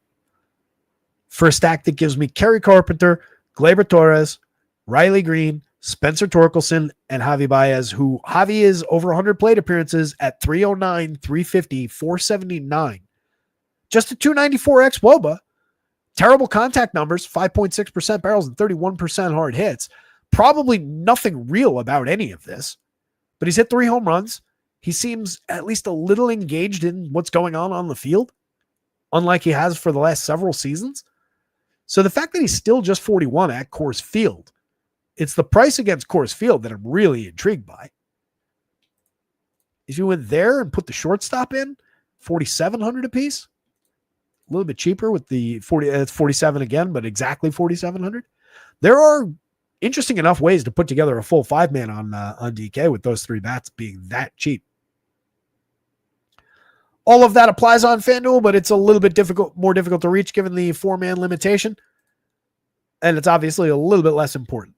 For a stack that gives me Kerry Carpenter, Gleyber Torres, Riley Green, Spencer Torkelson, and Javi Baez, who Javi is over 100 plate appearances at 309, 350, 479. Just a 294 ex-WOBA. Terrible contact numbers, 5.6% barrels and 31% hard hits. Probably nothing real about any of this. But he's hit 3 home runs. He seems at least a little engaged in what's going on the field, unlike he has for the last several seasons. So the fact that he's still just 41 at Coors Field, it's the price against Coors Field that I'm really intrigued by. If you went there and put the shortstop in, 4,700 apiece, a little bit cheaper with the 47 again, but exactly 4,700. There are interesting enough ways to put together a full 5-man on DK with those 3 bats being that cheap. All of that applies on FanDuel, but it's a little bit more difficult to reach given the 4-man limitation. And it's obviously a little bit less important.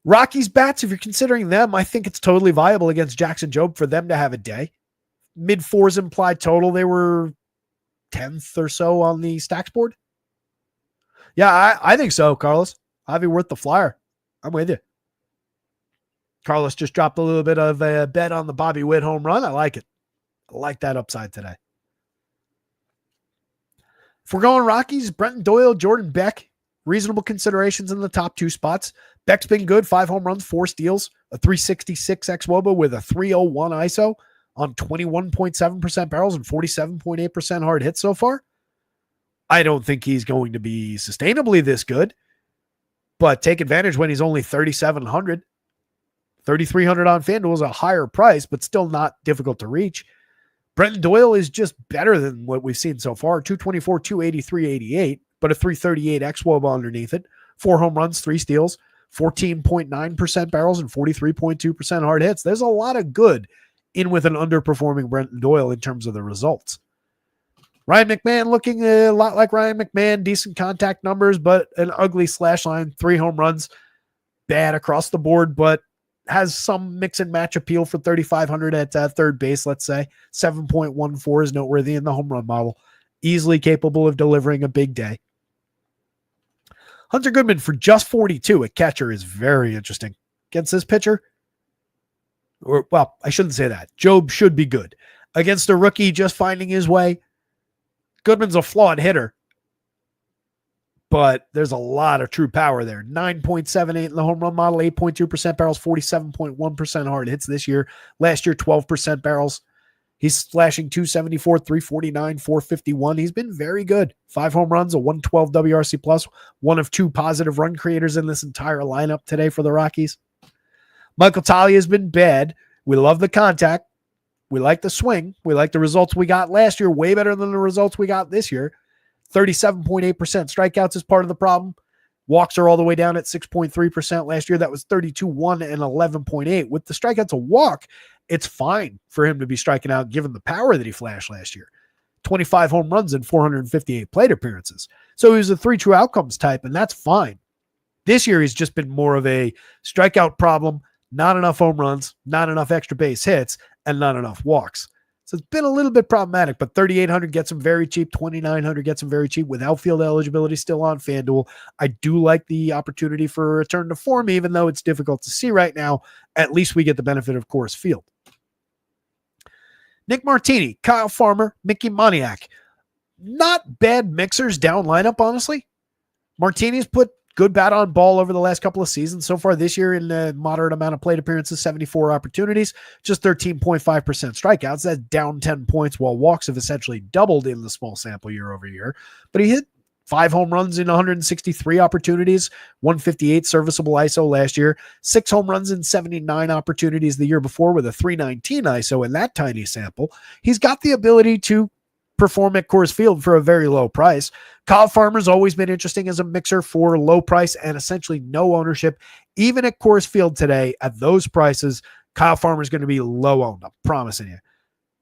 Rockies bats, if you're considering them, I think it's totally viable against Jackson Jobe for them to have a day. Mid-4s implied total. They were 10th or so on the stacks board. Yeah, I think so, Carlos. Javi worth the flyer. I'm with you. Carlos just dropped a little bit of a bet on the Bobby Witt home run. I like it. I like that upside today. If we're going Rockies, Brenton Doyle, Jordan Beck, reasonable considerations in the top 2 spots. Beck's been good, 5 home runs, 4 steals, a 366 ex-WOBA with a 301 ISO on 21.7% barrels and 47.8% hard hits so far. I don't think he's going to be sustainably this good, but take advantage when he's only 3,700. 3,300 on FanDuel is a higher price, but still not difficult to reach. Brenton Doyle is just better than what we've seen so far. 224, 283, 88, but a 338 ex-WOBA underneath it. 4 home runs, 3 steals, 14.9% barrels, and 43.2% hard hits. There's a lot of good in with an underperforming Brenton Doyle in terms of the results. Ryan McMahon looking a lot like Ryan McMahon, decent contact numbers, but an ugly slash line, 3 home runs, bad across the board, but has some mix and match appeal for 3,500 at third base, let's say. 7.14 is noteworthy in the home run model. Easily capable of delivering a big day. Hunter Goodman for just 42 at catcher is very interesting. Against this pitcher, well, I shouldn't say that. Jobe should be good. Against a rookie just finding his way, Goodman's a flawed hitter, but there's a lot of true power there. 9.78 in the home run model, 8.2% barrels, 47.1% hard hits this year. Last year, 12% barrels. He's slashing 274, 349, 451. He's been very good. 5 home runs, a 112 WRC plus, one of 2 positive run creators in this entire lineup today for the Rockies. Michael Talia has been bad. We love the contact. We like the swing. We like the results we got last year, way better than the results we got this year. 37.8% strikeouts is part of the problem. Walks are all the way down at 6.3%. Last year, that was 32.1 and 11.8. With the strikeouts a walk, it's fine for him to be striking out given the power that he flashed last year. 25 home runs and 458 plate appearances. So he was a 3 true outcomes type, and that's fine. This year, he's just been more of a strikeout problem, not enough home runs, not enough extra base hits, and not enough walks. So it's been a little bit problematic, but 3,800 gets him very cheap. 2,900 gets him very cheap with outfield eligibility still on FanDuel. I do like the opportunity for a return to form, even though it's difficult to see right now. At least we get the benefit of Coors Field. Nick Martini, Kyle Farmer, Mickey Moniak. Not bad mixers down lineup, honestly. Martini's put good bat on ball over the last couple of seasons. So far this year in a moderate amount of plate appearances, 74 opportunities, just 13.5% strikeouts. That's down 10 points while walks have essentially doubled in the small sample year over year. But he hit 5 home runs in 163 opportunities, 158 serviceable ISO last year, 6 home runs in 79 opportunities the year before with a 319 ISO in that tiny sample. He's got the ability to perform at Coors Field for a very low price. Kyle Farmer's always been interesting as a mixer for low price and essentially no ownership. Even at Coors Field today, at those prices, Kyle Farmer's going to be low owned. I'm promising you.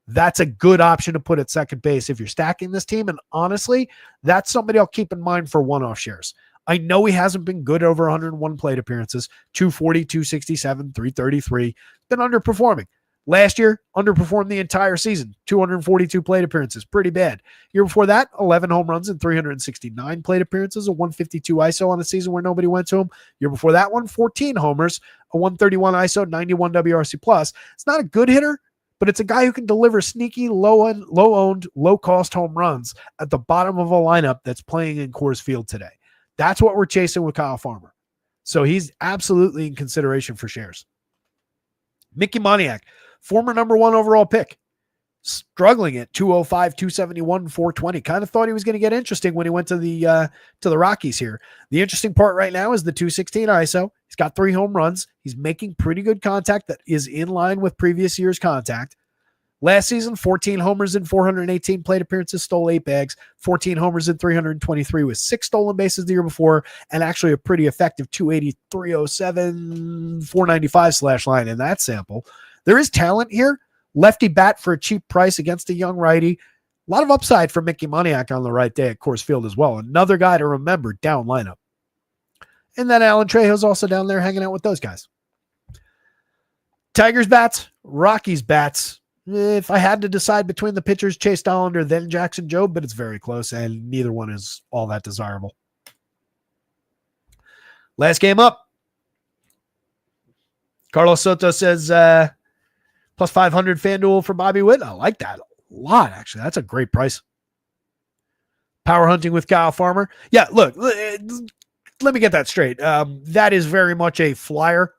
That's a good option to put at second base if you're stacking this team. And honestly, that's somebody I'll keep in mind for one-off shares. I know he hasn't been good over 101 plate appearances, 240, 267, 333. Been underperforming. Last year, underperformed the entire season, 242 plate appearances, pretty bad. Year before that, 11 home runs and 369 plate appearances, a 152 ISO on a season where nobody went to him. Year before that one, 14 homers, a 131 ISO, 91 WRC+. It's not a good hitter, but it's a guy who can deliver sneaky, low-owned, low-cost home runs at the bottom of a lineup that's playing in Coors Field today. That's what we're chasing with Kyle Farmer. So he's absolutely in consideration for shares. Mickey Moniak, former number 1 overall pick, struggling at 205, 271, 420. Kind of thought he was going to get interesting when he went to the Rockies here. The interesting part right now is the 216 ISO. He's got 3 home runs. He's making pretty good contact that is in line with previous year's contact. Last season, 14 homers in 418 plate appearances, stole 8 bags, 14 homers in 323 with 6 stolen bases the year before, and actually a pretty effective 280, 307, 495 slash line in that sample. There is talent here. Lefty bat for a cheap price against a young righty. A lot of upside for Mickey Moniak on the right day at Coors Field as well. Another guy to remember down lineup. And then Alan Trejo's also down there hanging out with those guys. Tigers bats, Rockies bats. If I had to decide between the pitchers, Chase Dollander, then Jackson Jobe, but it's very close, and neither one is all that desirable. Last game up. Carlos Soto says plus 500 FanDuel for Bobby Witt. I like that a lot, actually. That's a great price. Power hunting with Kyle Farmer. Yeah, look, let me get that straight. That is very much a flyer.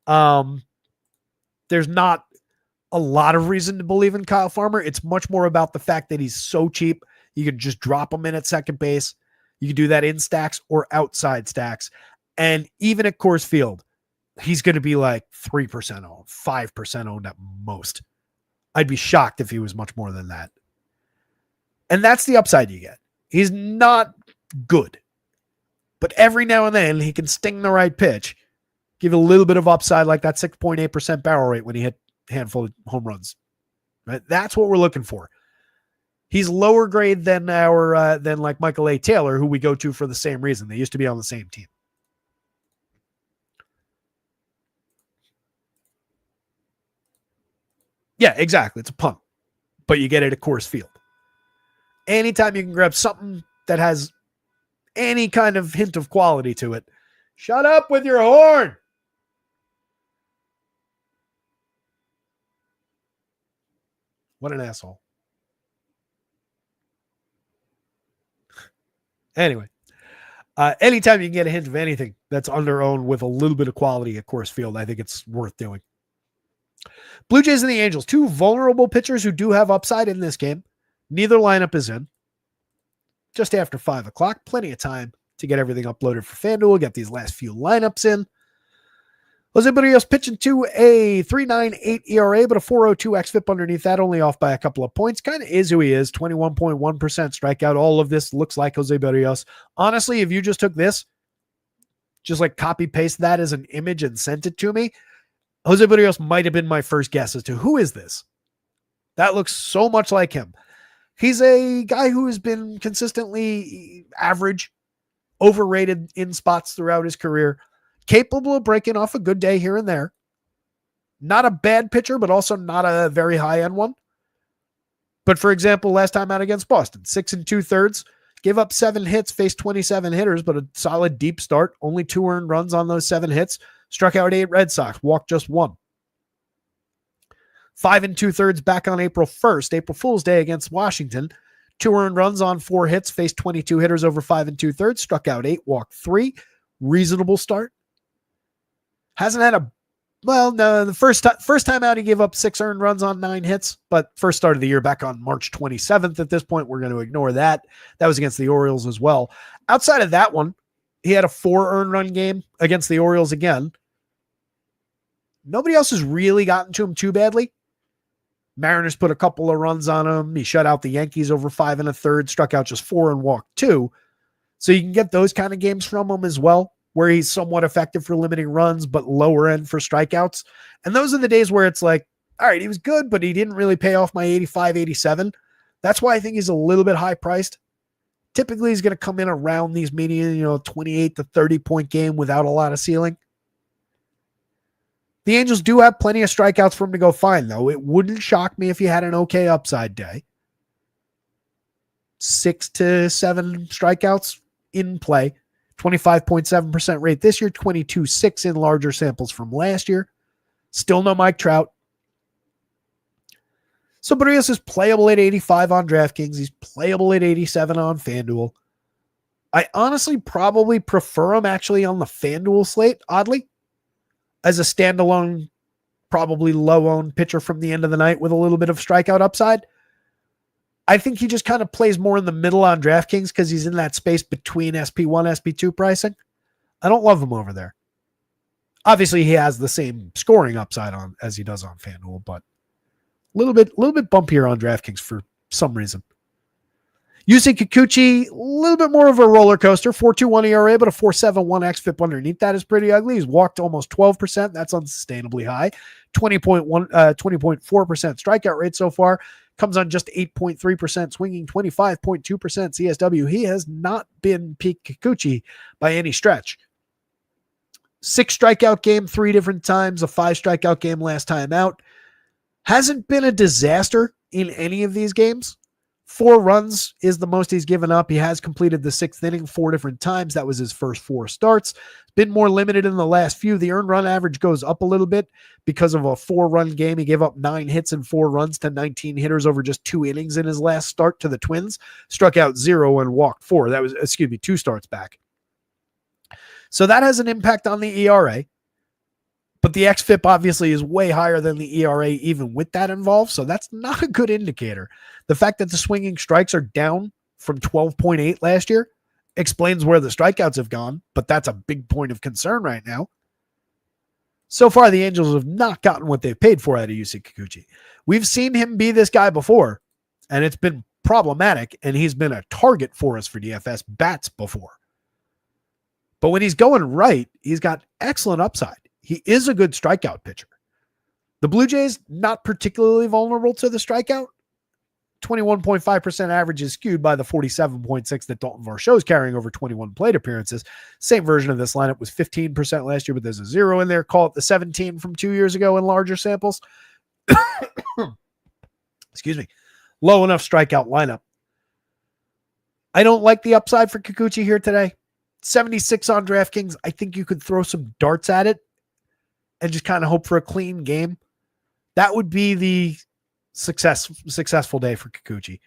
There's not a lot of reason to believe in Kyle Farmer. It's much more about the fact that he's so cheap. You can just drop him in at second base. You can do that in stacks or outside stacks. And even at Coors Field, he's going to be like 3% owned, 5% owned at most. I'd be shocked if he was much more than that. And that's the upside you get. He's not good, but every now and then he can sting the right pitch, give a little bit of upside like that 6.8% barrel rate when he hit handful of home runs. Right? That's what we're looking for. He's lower grade than than like Michael A. Taylor, who we go to for the same reason. They used to be on the same team. Yeah, exactly. It's a punt, but you get it at Coors Field. Anytime you can grab something that has any kind of hint of quality to it, shut up with your horn. What an asshole. Anyway, anytime you can get a hint of anything that's under-owned with a little bit of quality at Coors Field, I think it's worth doing. Blue Jays and the Angels, 2 vulnerable pitchers who do have upside in this game. Neither lineup is in. Just after 5 o'clock, plenty of time to get everything uploaded for FanDuel, get these last few lineups in. Jose Barrios pitching to a 3.98 ERA, but a 4.02 xFIP underneath that, only off by a couple of points. Kind of is who he is, 21.1% strikeout. All of this looks like Jose Barrios. Honestly, if you just took this, just like copy paste that as an image and sent it to me, Jose Barrios might have been my first guess as to who is this. That looks so much like him. He's a guy who has been consistently average, overrated in spots throughout his career. Capable of breaking off a good day here and there. Not a bad pitcher, but also not a very high-end one. But for example, last time out against Boston, 6 2/3, gave up 7 hits, faced 27 hitters, but a solid deep start. Only 2 earned runs on those 7 hits. Struck out 8 Red Sox, walked just 1. 5 2/3 back on April 1st, April Fool's Day against Washington. 2 earned runs on 4 hits, faced 22 hitters over 5 2/3, struck out 8, walked 3. Reasonable start. Hasn't had the first time out he gave up 6 earned runs on 9 hits, but first start of the year back on March 27th. At this point, we're going to ignore that. That was against the Orioles as well. Outside of that one, he had a 4 earned run game against the Orioles again. Nobody else has really gotten to him too badly. Mariners put a couple of runs on him. He shut out the Yankees over 5 1/3, struck out just 4 and walked 2. So you can get those kind of games from him as well, where he's somewhat effective for limiting runs, but lower end for strikeouts. And those are the days where it's like, all right, he was good, but he didn't really pay off my 85, 87. That's why I think he's a little bit high priced. Typically, he's going to come in around these median, 28 to 30 point game without a lot of ceiling. The Angels do have plenty of strikeouts for him to go find, though. It wouldn't shock me if he had an okay upside day. 6 to 7 strikeouts in play. 25.7% rate this year, 22.6 in larger samples from last year. Still no Mike Trout. So Barrios is playable at 85 on DraftKings. He's playable at 87 on FanDuel. I honestly probably prefer him actually on the FanDuel slate, oddly, as a standalone, probably low-owned pitcher from the end of the night with a little bit of strikeout upside. I think he just kind of plays more in the middle on DraftKings because he's in that space between SP1, SP2 pricing. I don't love him over there. Obviously, he has the same scoring upside on as he does on FanDuel, but a little bit bumpier on DraftKings for some reason. Yusei Kikuchi, a little bit more of a roller coaster. 4.21 ERA, but a 4.71 xFIP underneath that is pretty ugly. He's walked almost 12%. That's unsustainably high. 20.4% strikeout rate so far. Comes on just 8.3%, swinging 25.2% CSW. He has not been peak Kikuchi by any stretch. 6 strikeout game 3 different times, a 5 strikeout game last time out. Hasn't been a disaster in any of these games. 4 runs is the most he's given up. He has completed the 6th inning 4 different times. That was his first 4 starts. Been more limited in the last few. The earned run average goes up a little bit because of a 4-run game. He gave up 9 hits and 4 runs to 19 hitters over just 2 innings in his last start to the Twins. Struck out 0 and walked 4. That was, 2 starts back. So that has an impact on the ERA. But the xFIP obviously is way higher than the ERA even with that involved. So that's not a good indicator. The fact that the swinging strikes are down from 12.8 last year explains where the strikeouts have gone, but that's a big point of concern right now. So far, the Angels have not gotten what they've paid for out of Yusei Kikuchi. We've seen him be this guy before, and it's been problematic, and he's been a target for us for DFS bats before. But when he's going right, he's got excellent upside. He is a good strikeout pitcher. The Blue Jays, not particularly vulnerable to the strikeout. 21.5% average is skewed by the 47.6 that Dalton Varsho is carrying over 21 plate appearances. Same version of this lineup was 15% last year, but there's a 0 in there. Call it the 17 from 2 years ago in larger samples. Excuse me. Low enough strikeout lineup. I don't like the upside for Kikuchi here today. 76 on DraftKings. I think you could throw some darts at it and just kind of hope for a clean game. That would be the successful day for Kikuchi.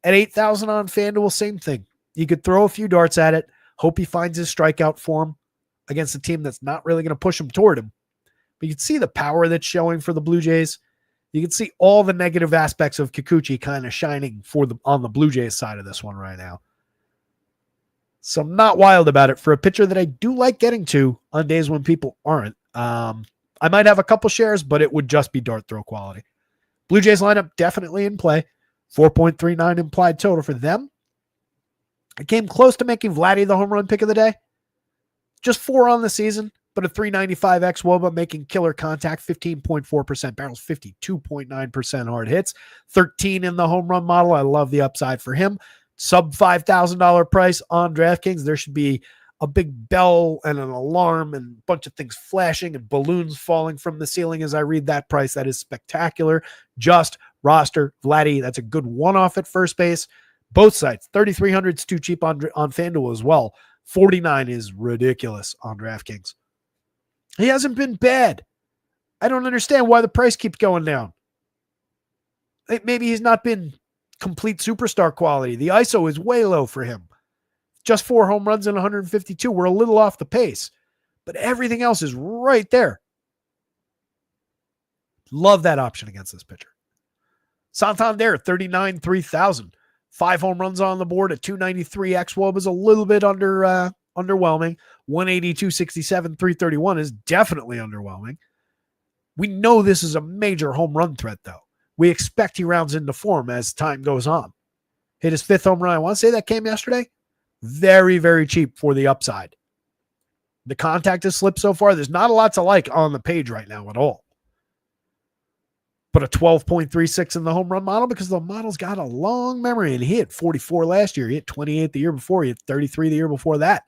At 8,000 on FanDuel, same thing. You could throw a few darts at it, hope he finds his strikeout form against a team that's not really going to push him toward him. But you can see the power that's showing for the Blue Jays. You can see all the negative aspects of Kikuchi kind of shining on the Blue Jays side of this one right now. So I'm not wild about it for a pitcher that I do like getting to on days when people aren't. I might have a couple shares, but it would just be dart throw quality. Blue Jays lineup definitely in play. 4.39 implied total for them. It came close to making Vladdy the home run pick of the day. Just 4 on the season, but a 395 xWOBA making killer contact, 15.4% barrels, 52.9% hard hits, 13 in the home run model. I love the upside for him. Sub $5,000 price on DraftKings. There should be a big bell and an alarm and a bunch of things flashing and balloons falling from the ceiling as I read that price. That is spectacular. Just roster Vladdy. That's a good one-off at first base. Both sides. 3,300 is too cheap on FanDuel as well. 49 is ridiculous on DraftKings. He hasn't been bad. I don't understand why the price keeps going down. Maybe he's not been complete superstar quality. The ISO is way low for him. Just 4 home runs and 152. We're a little off the pace, but everything else is right there. Love that option against this pitcher. Santander, 39, 3,000. 5 home runs on the board at 293 xWOB is a little bit underwhelming. 182, 67, 331 is definitely underwhelming. We know this is a major home run threat, though. We expect he rounds into form as time goes on. Hit his 5th home run. I want to say that came yesterday. Very, very cheap for the upside. The contact has slipped so far. There's not a lot to like on the page right now at all. But a 12.36 in the home run model because the model's got a long memory. And he hit 44 last year. He hit 28 the year before. He hit 33 the year before that.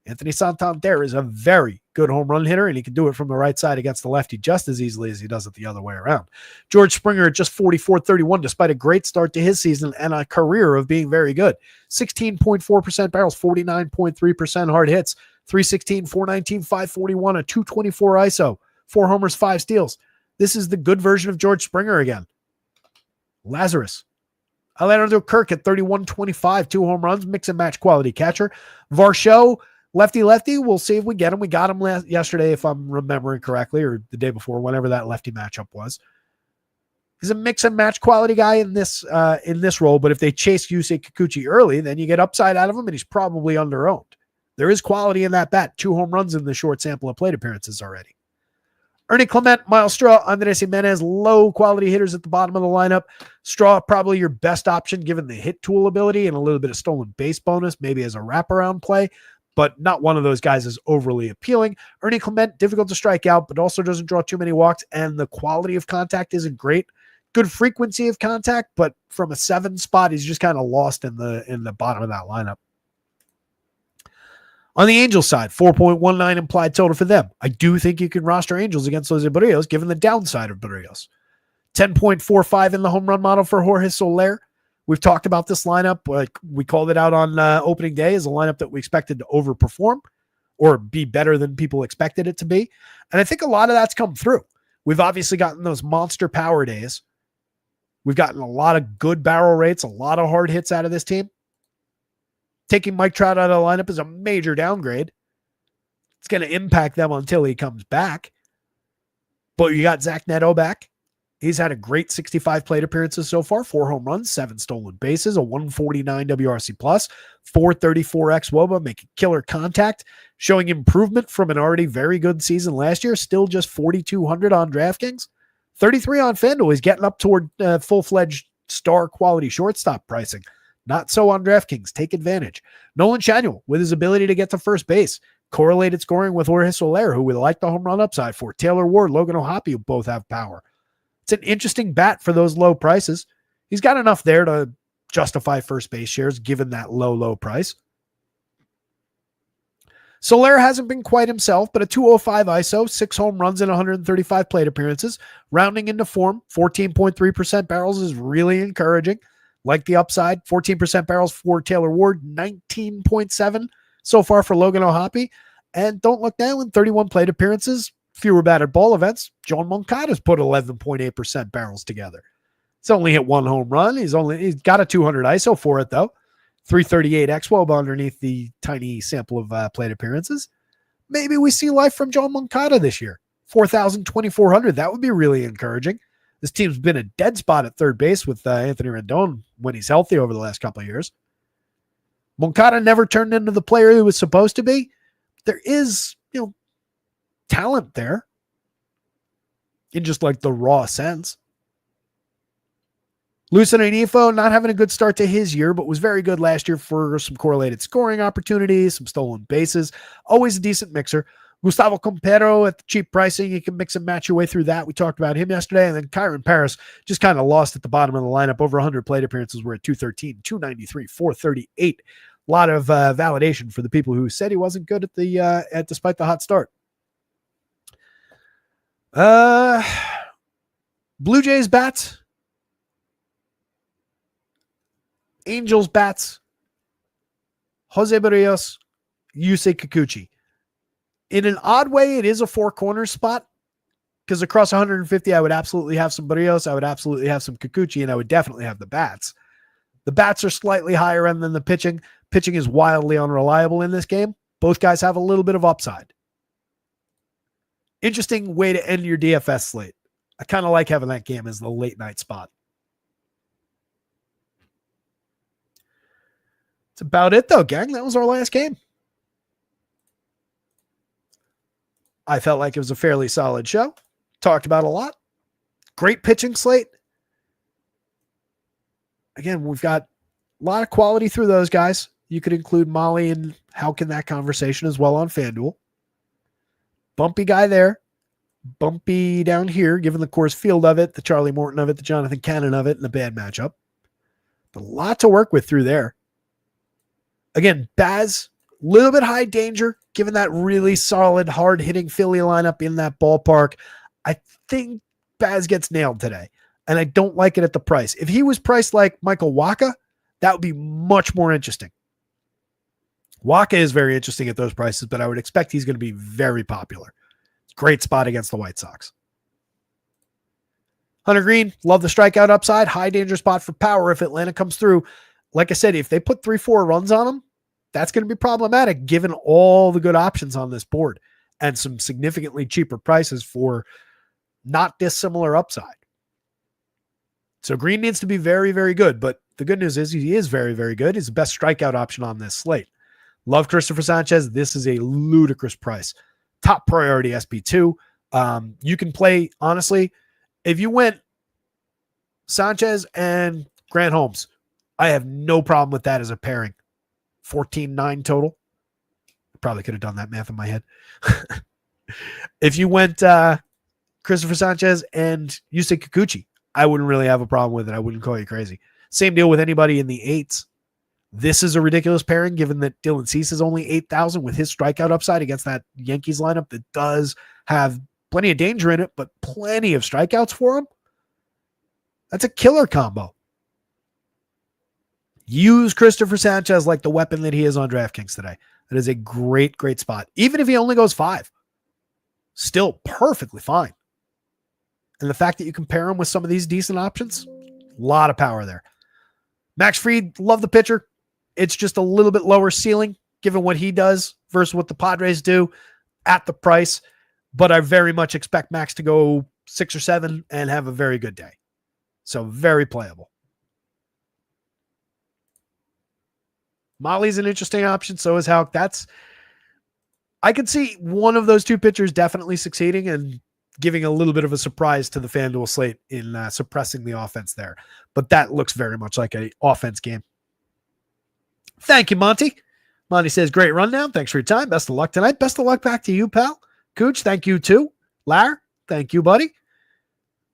Anthony Santander is a very good home run hitter, and he can do it from the right side against the lefty just as easily as he does it the other way around. George Springer at just 44.31, despite a great start to his season and a career of being very good. 16.4% barrels, 49.3% hard hits, 316, 419, 541, a 224 ISO, 4 homers, 5 steals. This is the good version of George Springer again. Lazarus. Alejandro Kirk at 31.25, 2 home runs, mix and match quality catcher. Varsho, lefty. We'll see if we get him. We got him yesterday, if I'm remembering correctly, or the day before, whenever that lefty matchup was. He's a mix and match quality guy in this role, but if they chase Yusei Kikuchi early, then you get upside out of him, and he's probably underowned. There is quality in that bat. 2 home runs in the short sample of plate appearances already. Ernie Clement, Miles Straw, Andres Jimenez, low quality hitters at the bottom of the lineup. Straw, probably your best option given the hit tool ability and a little bit of stolen base bonus, maybe as a wraparound play, but not one of those guys is overly appealing. Ernie Clement, difficult to strike out, but also doesn't draw too many walks, and the quality of contact isn't great. Good frequency of contact, but from a 7 spot, he's just kind of lost in the bottom of that lineup. On the Angels side, 4.19 implied total for them. I do think you can roster Angels against Jose Barrios, given the downside of Barrios. 10.45 in the home run model for Jorge Soler. We've talked about this lineup. We called it out on opening day as a lineup that we expected to overperform or be better than people expected it to be. And I think a lot of that's come through. We've obviously gotten those monster power days. We've gotten a lot of good barrel rates, a lot of hard hits out of this team. Taking Mike Trout out of the lineup is a major downgrade. It's going to impact them until he comes back. But you got Zach Neto back. He's had a great 65 plate appearances so far, 4 home runs, 7 stolen bases, a 149 WRC plus, 434 xWOBA, making killer contact, showing improvement from an already very good season last year, still just 4,200 on DraftKings, 33 on FanDuel. He's getting up toward full-fledged star quality shortstop pricing. Not so on DraftKings. Take advantage. Nolan Chanuel, with his ability to get to first base, correlated scoring with Jorge Soler, who we like the home run upside for. Taylor Ward, Logan O'Hoppe, who both have power. It's an interesting bat for those low prices. He's got enough there to justify first base shares given that low price. Soler hasn't been quite himself, but a 205 ISO, 6 home runs in 135 plate appearances, rounding into form. 14.3% barrels is really encouraging. Like the upside, 14% barrels for Taylor Ward, 19.7 so far for Logan O'Hoppe. And don't look down, in 31 plate appearances, fewer batted ball events, John Moncada's put 11.8% barrels together. He's only hit 1 home run. He's got a 200 ISO for it, though. 338 xWOBA underneath the tiny sample of plate appearances. Maybe we see life from John Moncada this year. 4,000, 2,400. That would be really encouraging. This team's been a dead spot at third base with Anthony Rendon when he's healthy over the last couple of years. Moncada never turned into the player he was supposed to be. There is, talent there in just like the raw sense. Lucien Anifo not having a good start to his year, but was very good last year for some correlated scoring opportunities, some stolen bases. Always a decent mixer. Gustavo Compero at the cheap pricing. You can mix and match your way through that. We talked about him yesterday. And then Kyron Paris just kind of lost at the bottom of the lineup. Over 100 plate appearances. We're at 213, 293, 438. A lot of validation for the people who said he wasn't good at despite the hot start. Blue Jays bats. Angels bats. Jose Barrios. Yusei Kikuchi. In an odd way, it is a 4 corner spot because across 150, I would absolutely have some Barrios. I would absolutely have some Kikuchi, and I would definitely have the bats. The bats are slightly higher end than the pitching. Pitching is wildly unreliable in this game. Both guys have a little bit of upside. Interesting way to end your DFS slate. I kind of like having that game as the late night spot. That's about it, though, gang. That was our last game. I felt like it was a fairly solid show. Talked about a lot. Great pitching slate. again, we've got a lot of quality through those guys. You could include Molly and how can that conversation as well on FanDuel. Bumpy guy there. Bumpy down here, given the Coors Field of it, the Charlie Morton of it, the Jonathan Cannon of it, and a bad matchup. But a lot to work with through there. Again, Baz, a little bit high danger, given that really solid, hard-hitting Philly lineup in that ballpark. I think Baz gets nailed today, and I don't like it at the price. If he was priced like Michael Wacha, that would be much more interesting. Wacha is very interesting at those prices, but I would expect he's going to be very popular. Great spot against the White Sox. Hunter Green, love the strikeout upside. High danger spot for power if Atlanta comes through. Like I said, if they put 3-4 runs on him, that's going to be problematic given all the good options on this board and some significantly cheaper prices for not dissimilar upside. So Green needs to be very, very good. But the good news is he is very, very good. He's the best strikeout option on this slate. Love Christopher Sanchez. This is a ludicrous price. Top priority SP2. You can play, honestly, if you went Sanchez and Grant Holmes, I have no problem with that as a pairing. 14-9 total. I probably could have done that math in my head. If you went Christopher Sanchez and Yusei Kikuchi, I wouldn't really have a problem with it. I wouldn't call you crazy. Same deal with anybody in the 8s. This is a ridiculous pairing given that Dylan Cease is only 8,000 with his strikeout upside against that Yankees lineup that does have plenty of danger in it, but plenty of strikeouts for him. That's a killer combo. Use Christopher Sanchez like the weapon that he is on DraftKings today. That is a great, great spot. Even if he only goes 5, still perfectly fine. And the fact that you can pair him with some of these decent options, a lot of power there. Max Fried, love the pitcher. It's just a little bit lower ceiling given what he does versus what the Padres do at the price. But I very much expect Max to go 6 or 7 and have a very good day. So very playable. Molly's an interesting option. So is Houck. I could see one of those two pitchers definitely succeeding and giving a little bit of a surprise to the FanDuel slate in suppressing the offense there. But that looks very much like an offense game. Thank you, Monty. Monty says, great rundown. Thanks for your time. Best of luck tonight. Best of luck back to you, pal. Cooch, thank you too. Lar, thank you, buddy.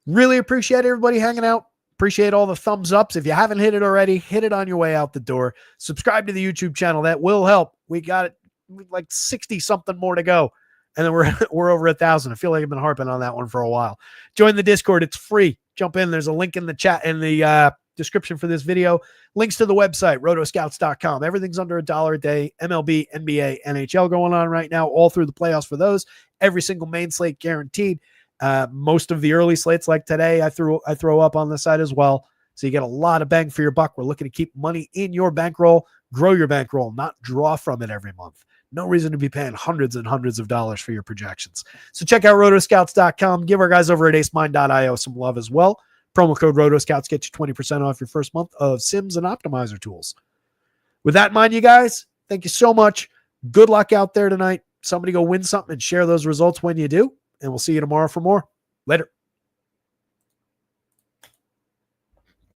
Really appreciate everybody hanging out. Appreciate all the thumbs ups. If you haven't hit it already, hit it on your way out the door. Subscribe to the YouTube channel. That will help. We got it like 60 something more to go. And then we're over 1,000. I feel like I've been harping on that one for a while. Join the Discord. It's free. Jump in. There's a link in the chat in the description for this video. Links to the website, rotoscouts.com. Everything's under $1 a day. MLB, NBA, NHL going on right now, all through the playoffs for those. Every single main slate guaranteed. Most of the early slates like today, I throw up on the site as well. So you get a lot of bang for your buck. We're looking to keep money in your bankroll, grow your bankroll, not draw from it every month. No reason to be paying hundreds and hundreds of dollars for your projections. So check out rotoscouts.com. Give our guys over at acemind.io some love as well. Promo code rotoscouts gets you 20% off your first month of Sims and Optimizer tools. With that in mind, you guys, thank you so much. Good luck out there tonight. Somebody go win something and share those results when you do. And we'll see you tomorrow for more. Later.